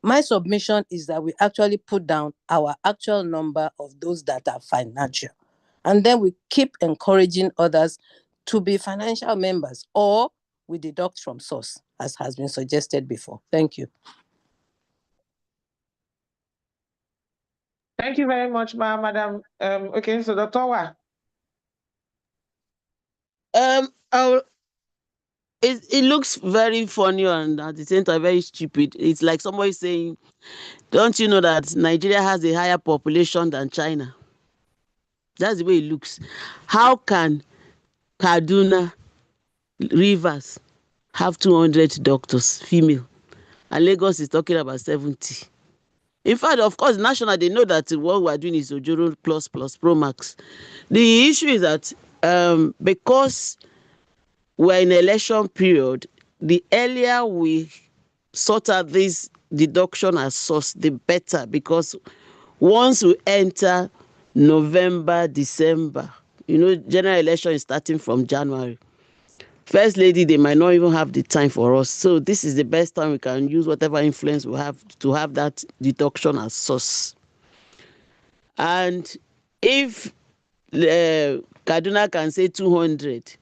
P: My submission is that we actually put down our actual number of those that are financial. And then we keep encouraging others to be financial members, or we deduct from source, as has been suggested before. Thank you.
A: Thank you very much, Madam. Okay, so Dr. Owa.
H: It looks very funny and at the same time very stupid. It's like somebody saying, don't you know that Nigeria has a higher population than China? That's the way it looks. How can Kaduna, Rivers have 200 doctors, female, and Lagos is talking about 70? In fact, of course, national, they know that what we're doing is Ojoro plus Pro Max. The issue is that because we're in election period, the earlier we sort out this deduction as source, the better, because once we enter November, December, general election is starting from January. First lady, they might not even have the time for us. So this is the best time we can use whatever influence we have to have that deduction as source. And if Kaduna can say 200,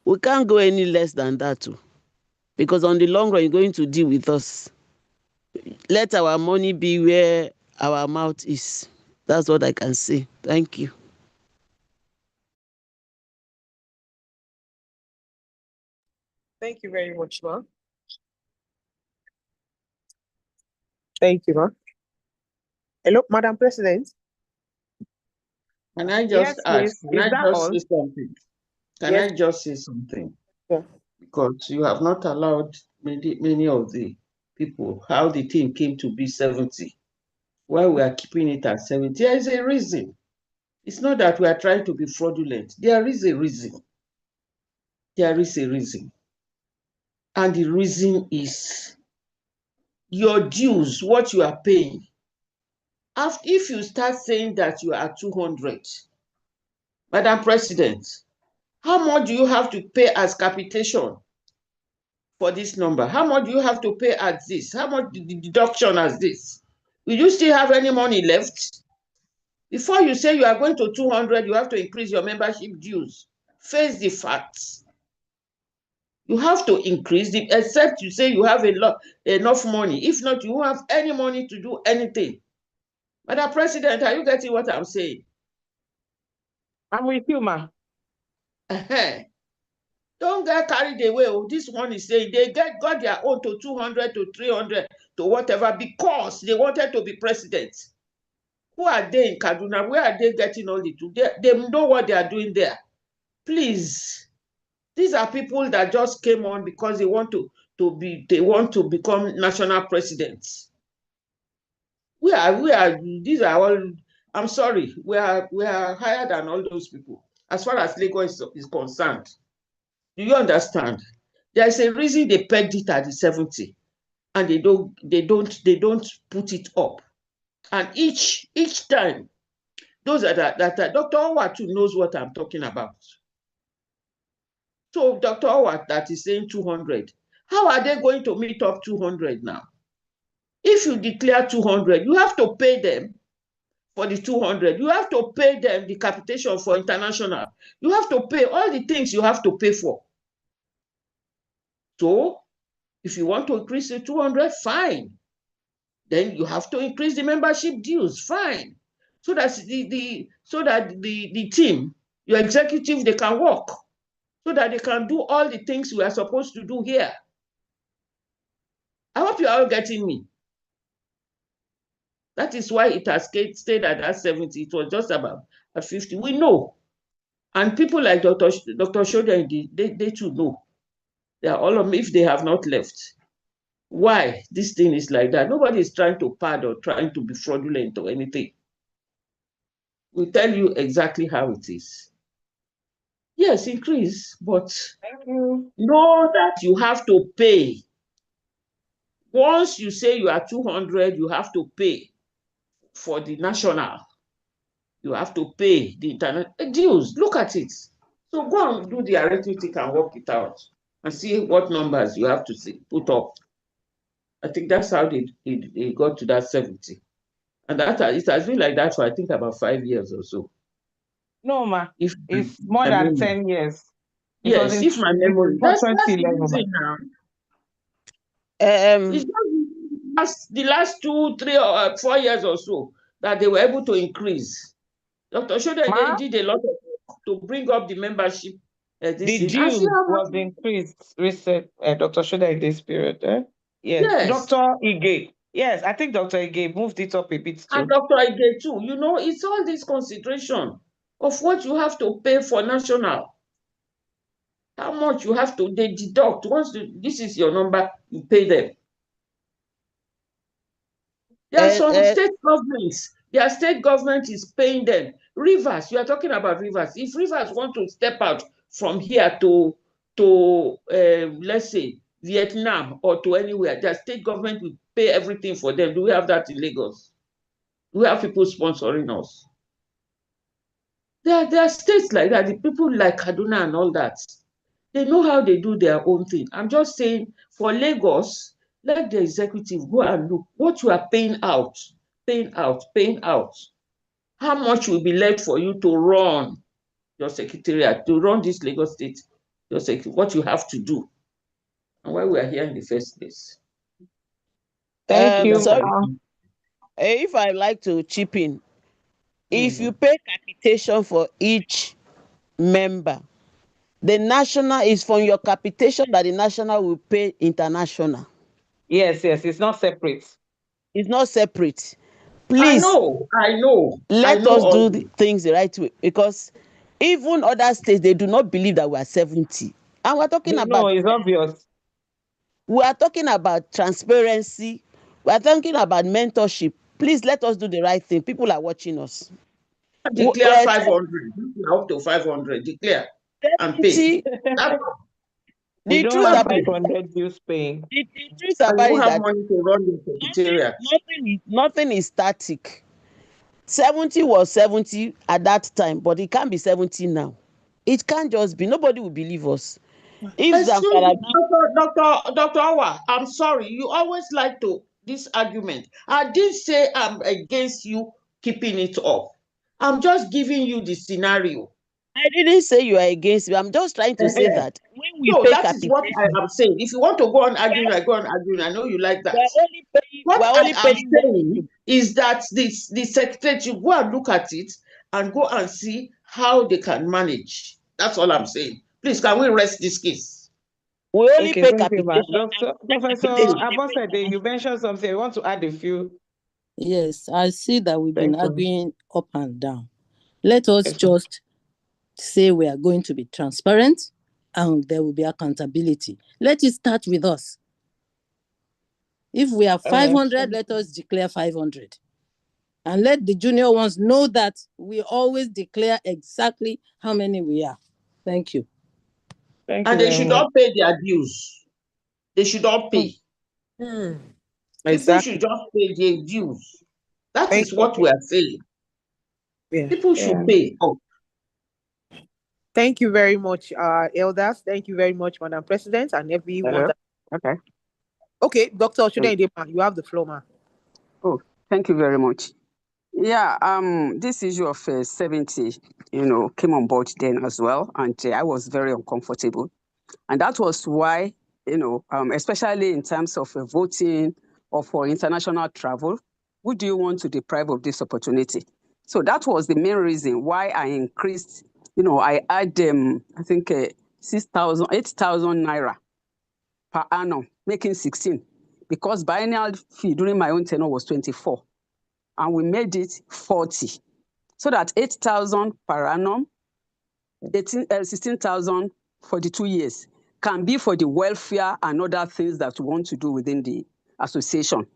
H: we can't go any less than that too. Because on the long run, you're going to deal with us. Let our money be where our mouth is. That's what I can say. Thank you.
B: Thank you very much, ma. Thank you, ma. Hello, Madam President.
G: Can I
A: Yes,
G: just
A: please.
G: ask? Can
A: Is
G: I
A: that
G: just
A: all?
G: say something? Can
B: Yes.
G: I just say something?
B: Yeah.
G: Because you have not allowed many of the people how the thing came to be 70. Why we are keeping it at 70? There is a reason. It's not that we are trying to be fraudulent. There is a reason. There is a reason. And the reason is your dues, what you are paying. If you start saying that you are 200, Madam President, how much do you have to pay as capitation for this number? How much do you have to pay at this? How much the deduction as this? Will you still have any money left? Before you say you are going to 200, you have to increase your membership dues. Face the facts. You have to increase it, except you say you have enough money. If not, you won't have any money to do anything. Madam President, are you getting what I'm saying?
A: I'm with you, ma.
G: Don't get carried away. Oh, this one is saying they got their own to 200 to 300 to whatever because they wanted to be president. Who are they in Kaduna? Where are they getting all the two? They know what they are doing there. Please, these are people that just came on because they want to become national presidents. These are all, I'm sorry, we are higher than all those people as far as Lagos is concerned. Do you understand? There's a reason they pegged it at the 70, and they don't put it up. And each time, those that Dr. Owatu knows what I'm talking about. So Dr. Owat that is saying 200, how are they going to meet up 200 now? If you declare 200, you have to pay them for the 200. You have to pay them the capitation for international. You have to pay all the things you have to pay for. So if you want to increase the 200, fine. Then you have to increase the membership dues, fine. So that the team, your executive, they can work. So that they can do all the things we are supposed to do here. I hope you are all getting me. That is why it has stayed at that 70. It was just about at 50. We know. And people like Dr. Shoda, they too know. They are all of them, if they have not left. Why this thing is like that? Nobody is trying to pad or trying to be fraudulent or anything. We tell you exactly how it is. Yes, increase, but know that you have to pay. Once you say you are 200, you have to pay for the national. You have to pay the internet dues. Look at it. So go and do the arithmetic and work it out and see what numbers you have to put up. I think that's how they got to that 70. And that it has been like that for, I think, about 5 years or so.
A: No, ma. It's more than 10 years.
G: Yes, if my memory. That's the reason now. It's just the last 2, 3, or 4 years or so that they were able to increase. Dr. Shoda did a lot of work to bring up the membership.
A: The dues was increased recent, Dr. Shoda, in this period. Yes. Dr. Ige. Yes, I think Dr. Ige moved it up a bit too.
G: And Dr. Ige too. You know, it's all this consideration of what you have to pay for national. How much you have to, they deduct. Once this is your number, you pay them. There are some state governments, their state government is paying them. Rivers, you are talking about Rivers. If Rivers want to step out from here to let's say, Vietnam or to anywhere, their state government will pay everything for them. Do we have that in Lagos? Do we have people sponsoring us? There are states like that, the people like Kaduna and all that. They know how they do their own thing. I'm just saying, for Lagos, let the executive go and look what you are paying out. How much will be left for you to run your secretariat, to run this Lagos State, what you have to do, and why we are here in the first place.
A: Thank you.
H: Sorry, if I like to chip in, if you pay capitation for each member, the national is from your capitation that the national will pay international.
A: Yes, it's not separate.
H: It's not separate. Please.
G: I know.
H: Let us do things the right way, because even other states, they do not believe that we are 70. And we're talking about.
A: No, it's obvious.
H: We are talking about transparency. We are talking about mentorship. Please let us do the right thing. People are watching us.
G: Declare 500. Up to 500. Declare and pay.
A: We don't have 500 dues paying.
H: The truth about it is that
G: money to run the secretariat.
H: Nothing is static. 70 was 70 at that time, but it can't be 70 now. It can't just be. Nobody will believe us.
G: Dr. Awa, I'm sorry. You always like to this argument. I didn't say I'm against you keeping it up. I'm just giving you the scenario.
H: I didn't say you are against me. I'm just trying to say that when we pay
G: that is what I am saying. If you want to go on arguing, I go on arguing. I know you like that. What I'm saying is that the secretary should go and look at it and go and see how they can manage. That's all I'm saying. Please, can we rest this case?
H: We only pay capitation.
A: Professor Abosede, you mentioned something. I want to add a few.
P: Yes, I see that we've been arguing up and down. Let us just say we are going to be transparent and there will be accountability. Let it start with us. If we are 500, let us declare 500. And let the junior ones know that we always declare exactly how many we are. Thank you.
A: Thank you
G: And they
A: very
G: should
A: much.
G: all pay their dues. They should all pay. People
B: Exactly.
G: should just pay their dues. That
B: Thank
G: is what we are saying.
B: Yeah.
G: People should
A: Yeah.
G: pay. Oh,
B: Thank you very much, elders. Thank you very much, Madam President, and everyone.
M: Hello?
B: Okay. Okay, Dr.
M: Oh,
B: Oshudendema, you have the floor, ma.
M: oh, thank you very much. Yeah, this issue of 70, came on board then as well, and I was very uncomfortable. And that was why, especially in terms of voting or for international travel, who do you want to deprive of this opportunity? So that was the main reason why I increased, I had, I think, 6,000, 8,000 naira per annum, making 16, because biennial fee during my own tenure was 24, and we made it 40. So that 8,000 per annum, 16,000 for the 2 years can be for the welfare and other things that we want to do within the association.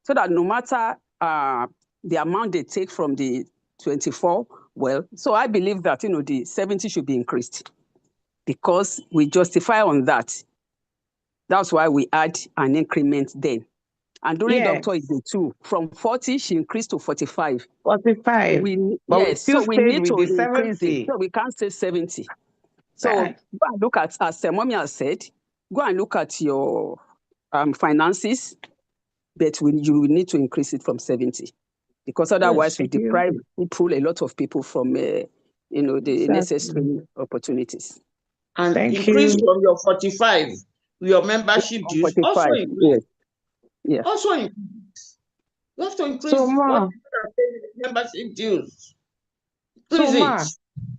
M: So that no matter the amount they take from the 24, well, so I believe that, the 70 should be increased because we justify on that. That's why we add an increment then. And during
A: Yes.
M: Dr. Ibetu, from 40, she increased to 45.
A: 45. But we
M: Yes,
A: still
M: so we
A: stayed
M: need
A: with
M: to
A: the
M: increase it.
A: 70.
M: So we can't say 70. So
A: Right.
M: go and look at, as Mommy has said, go and look at your finances, but you will need to increase it from 70 because otherwise
G: yes.
M: we
A: Thank you.
M: deprive people, a lot of people from, the
A: Exactly.
M: necessary opportunities.
G: And
A: Thank
G: increase
A: you.
G: from your 45, your membership
M: On
G: dues. Also
M: 45,
G: increase.
M: yes, yeah.
G: Also increase. You have to
A: So,
G: increase what
A: Ma,
G: people are paying membership dues.
A: so
G: Increase
A: Ma,
G: it.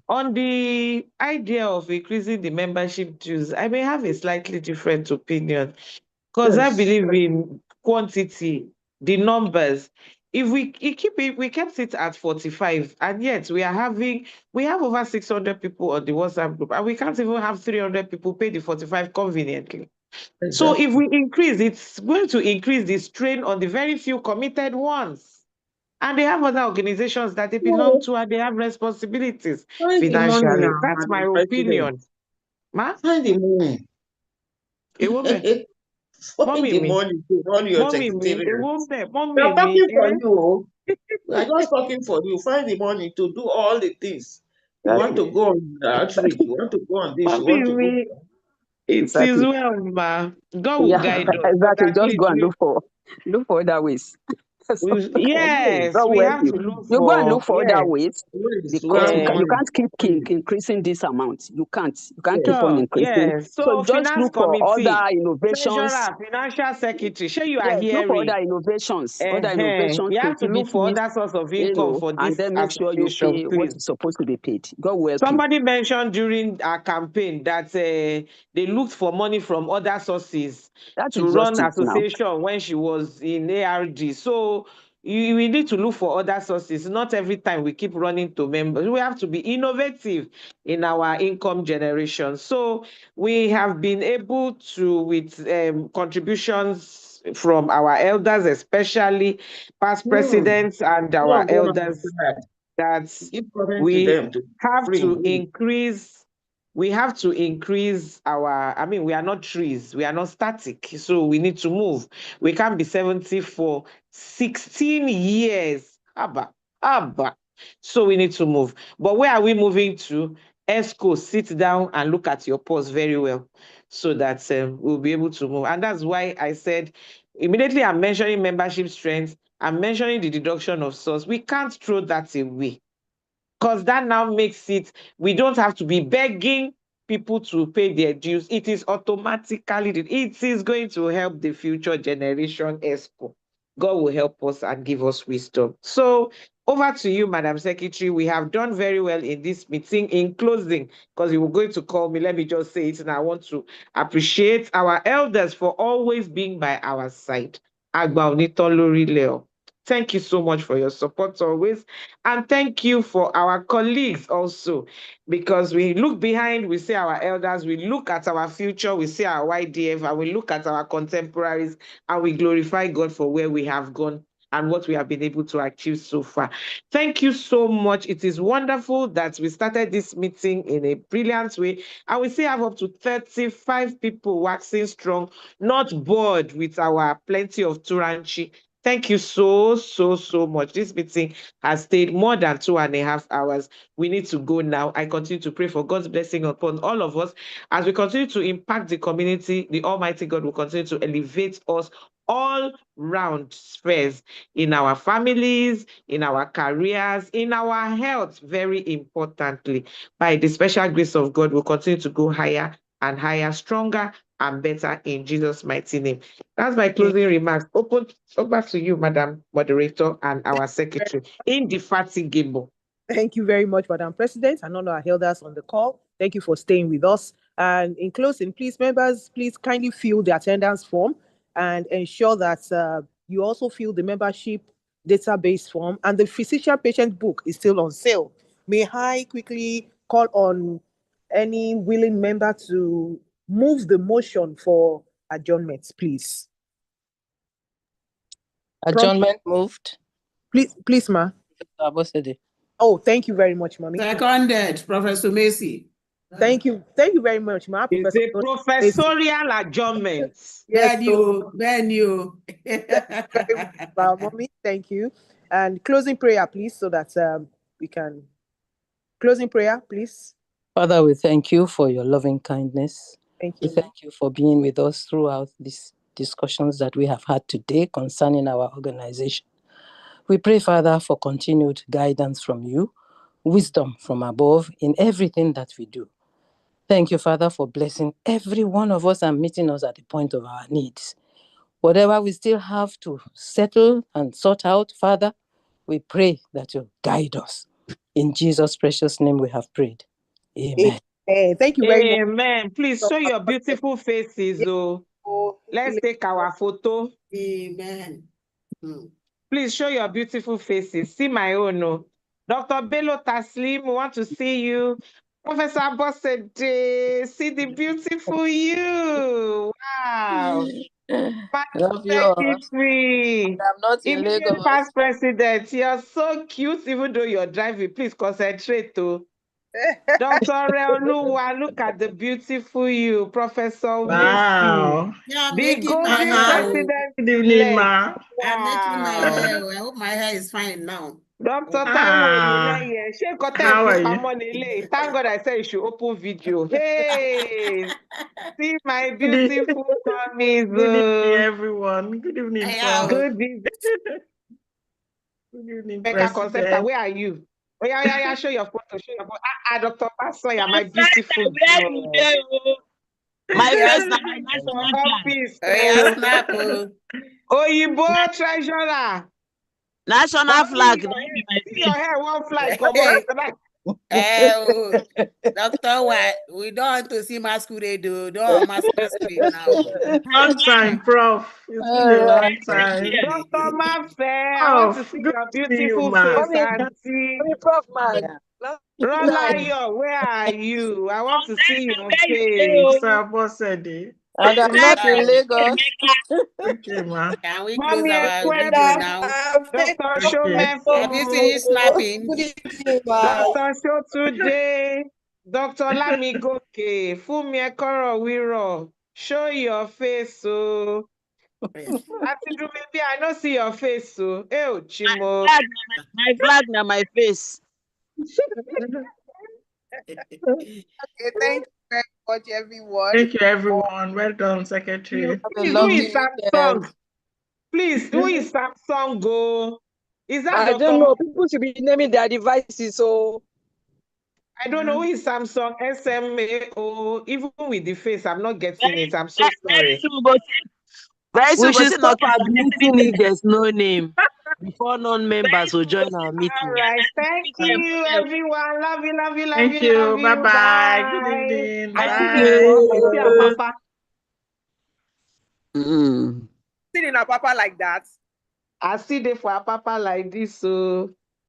A: on the idea of increasing the membership dues, I may have a slightly different opinion because I
G: Yes.
A: believe in quantity, the numbers. If we kept it at 45, and yet we have over 600 people on the WhatsApp group, and we can't even have 300 people pay the 45 conveniently. So if
G: Exactly.
A: we increase, it's going to increase the strain on the very few committed ones. And they have other organizations that they belong
G: No,
A: to and they have responsibilities
G: find the money
A: financially.
G: now,
A: That's my
G: Madam President.
A: opinion. Ma,
G: Find the money.
A: a woman,
G: Find
A: mommy
G: the
A: me,
G: money to run your
A: mommy me, a
G: secretariat.
A: woman,
G: We
A: mommy
G: are
A: me,
G: talking for
A: eh?
G: you. Oh. We are just talking for you. Find the money to do all the things. You want
M: Exactly.
G: to go on outreach. You want to go on this. You
A: Mommy
G: want to go.
A: me, it is
M: Exactly.
A: well, ma. God will
M: Yeah,
A: guide us. But
M: exactly.
A: at
M: Just
A: least
M: go and look for other ways. So,
A: yes,
M: God
A: we
M: will help
A: have
M: you.
A: to look
M: You go and look
A: for,
M: for other
A: yes,
M: ways
G: Yes, we
M: because
G: have
A: yes.
M: you
G: money.
M: can't keep increasing this amount. You can't keep
G: Yes.
M: on
A: Sure,
M: increasing.
A: yes.
M: So
A: So
M: just
A: finance
M: look for
A: committee,
M: other innovations.
A: treasurer, financial secretary, sure you are
M: Yes, look for
A: hearing.
M: other innovations,
A: You have to look for
M: creativities,
A: other source of income for
M: and
A: this
M: then make sure you
A: association,
M: pay what
A: please.
M: is supposed to be paid. God will help you.
A: Somebody mentioned during our campaign that they looked for money from other sources
M: That
A: to
M: is just
A: run
M: it now.
A: association when she was in ARG. So we need to look for other sources. Not every time we keep running to members. We have to be innovative in our income generation. So we have been able to, with contributions from our elders, especially past
G: Hmm.
A: presidents and
G: Go
A: our
G: and go on
A: elders,
G: that.
A: that
G: You keep coming to
A: we
G: them to
A: have to
G: bring.
A: increase our, I mean, we are not trees, we are not static, so we need to move. We can't be 70 for 16 years. Abba. So we need to move. But where are we moving to? ESCO, sit down and look at your pulse very well so that we'll be able to move. And that's why I said immediately I'm mentioning membership strength, I'm mentioning the deduction of source. We can't throw that away because that now makes it, we don't have to be begging people to pay their dues. It is automatically, it is going to help the future generation ESCO. God will help us and give us wisdom. So over to you, Madam Secretary. We have done very well in this meeting. In closing, because you were going to call me, let me just say it, and I want to appreciate our elders for always being by our side. Agba Onitolori Leo. Thank you so much for your support always. And thank you for our colleagues also, because we look behind, we see our elders, we look at our future, we see our YDF, and we look at our contemporaries, and we glorify God for where we have gone. and what we have been able to achieve so far. Thank you so much. It is wonderful that we started this meeting in a brilliant way. And we still have up to 35 people waxing strong, not bored with our plenty of Turanchi. Thank you so much. This meeting has stayed more than 2.5 hours. We need to go now. I continue to pray for God's blessing upon all of us. As we continue to impact the community, the Almighty God will continue to elevate us all round spheres in our families, in our careers, in our health, very importantly. By the special grace of God, we'll continue to go higher and higher, stronger and better in Jesus' mighty name. That's my closing remarks. Over to you, Madam Moderator and our Secretary. Indefatigable.
B: Thank you very much, Madam President, and all our elders on the call. Thank you for staying with us. And in closing, please, members, please kindly fill the attendance form and ensure that you also fill the membership database form. And the physician-patient book is still on sale. May I quickly call on any willing member to move the motion for adjournment, please?
P: Adjournment moved.
B: Please, ma. Oh, thank you very much, Mommy.
C: Seconded, Professor Macy.
B: Thank you very much, ma.
A: It's a professorial adjournment.
B: Yes,
C: Venue.
B: Mommy, thank you. And closing prayer, please, so that we can. Closing prayer, please.
P: Father, we thank you for your loving kindness.
B: Thank you.
P: We thank you for being with us throughout these discussions that we have had today concerning our organization. We pray, Father, for continued guidance from you, wisdom from above in everything that we do. Thank you, Father, for blessing every one of us and meeting us at the point of our needs. Whatever we still have to settle and sort out, Father, we pray that you guide us. In Jesus' precious name we have prayed. Amen.
B: Thank you very much.
A: Amen. Please show your beautiful faces. Let's take our photo.
C: Amen.
A: Please show your beautiful faces. See my own. Dr. Bello Taslim, we want to see you. Professor Bossede, see the beautiful you. Wow.
P: Love you all. I'm not in
A: Immediate
P: Lagos.
A: past president, you're so cute, even though you're driving. Please concentrate too. Dr. Reoluwa, look at the beautiful you, Professor
G: Wow.
A: The golden president.
G: Good evening, ma.
A: Wow.
C: I'm making my hair. I hope my hair is fine now.
A: Dr.
G: How are you?
A: Thank God I said you should open video. Hey, see my beautiful mommies.
G: Good evening, everyone. Good evening, Prof.
A: Good evening.
G: Good evening,
A: President. Where are you? Oh, yeah, show your photo. Dr. Pasoya, my beautiful girl.
H: My face na my national flag.
C: Snap.
A: Oyibo treasurer.
H: National flag.
A: See your hair, one flag. Come on.
C: Doctor, what? We don't want to see masquerade, though. Don't masquerade now.
G: Long time, Prof. It's been a long time.
A: Dr. Mafe, I want to see your beautiful face. Auntie.
Q: Prof, man.
A: Rolayo, where are you? I want to see your face.
P: And I'm not in Lagos.
G: Okay, ma.
C: Can we
A: close
C: our video now?
A: Dr. Shome.
C: Have you finished snapping?
A: Dr. Show today. Dr. Lamigoke. Fumi Ekoro Wiro. Show your face, so. Maybe I don't see your face, so. Hey, Chimo.
H: My flag na my face.
B: Okay, thank you very much, everyone.
G: Thank you, everyone. Well done, Secretary.
A: Please, who is Samsung? Please, who is Samsung? Go. Is that
Q: I don't know. People should be naming their devices, so.
A: I don't know who is Samsung SMA. Oh, even with the face, I'm not getting it. I'm so sorry.
D: We should stop admitting if there's no name before non-members will join our meeting.
A: All right. Thank you, everyone. Love you, love you, love
G: Thank
A: you, love
G: you.
A: you.
G: Bye-bye.
A: Bye.
G: Good evening.
A: I
G: Bye.
A: see our papa.
B: Sitting our papa like that.
A: I see the for a papa like this, so.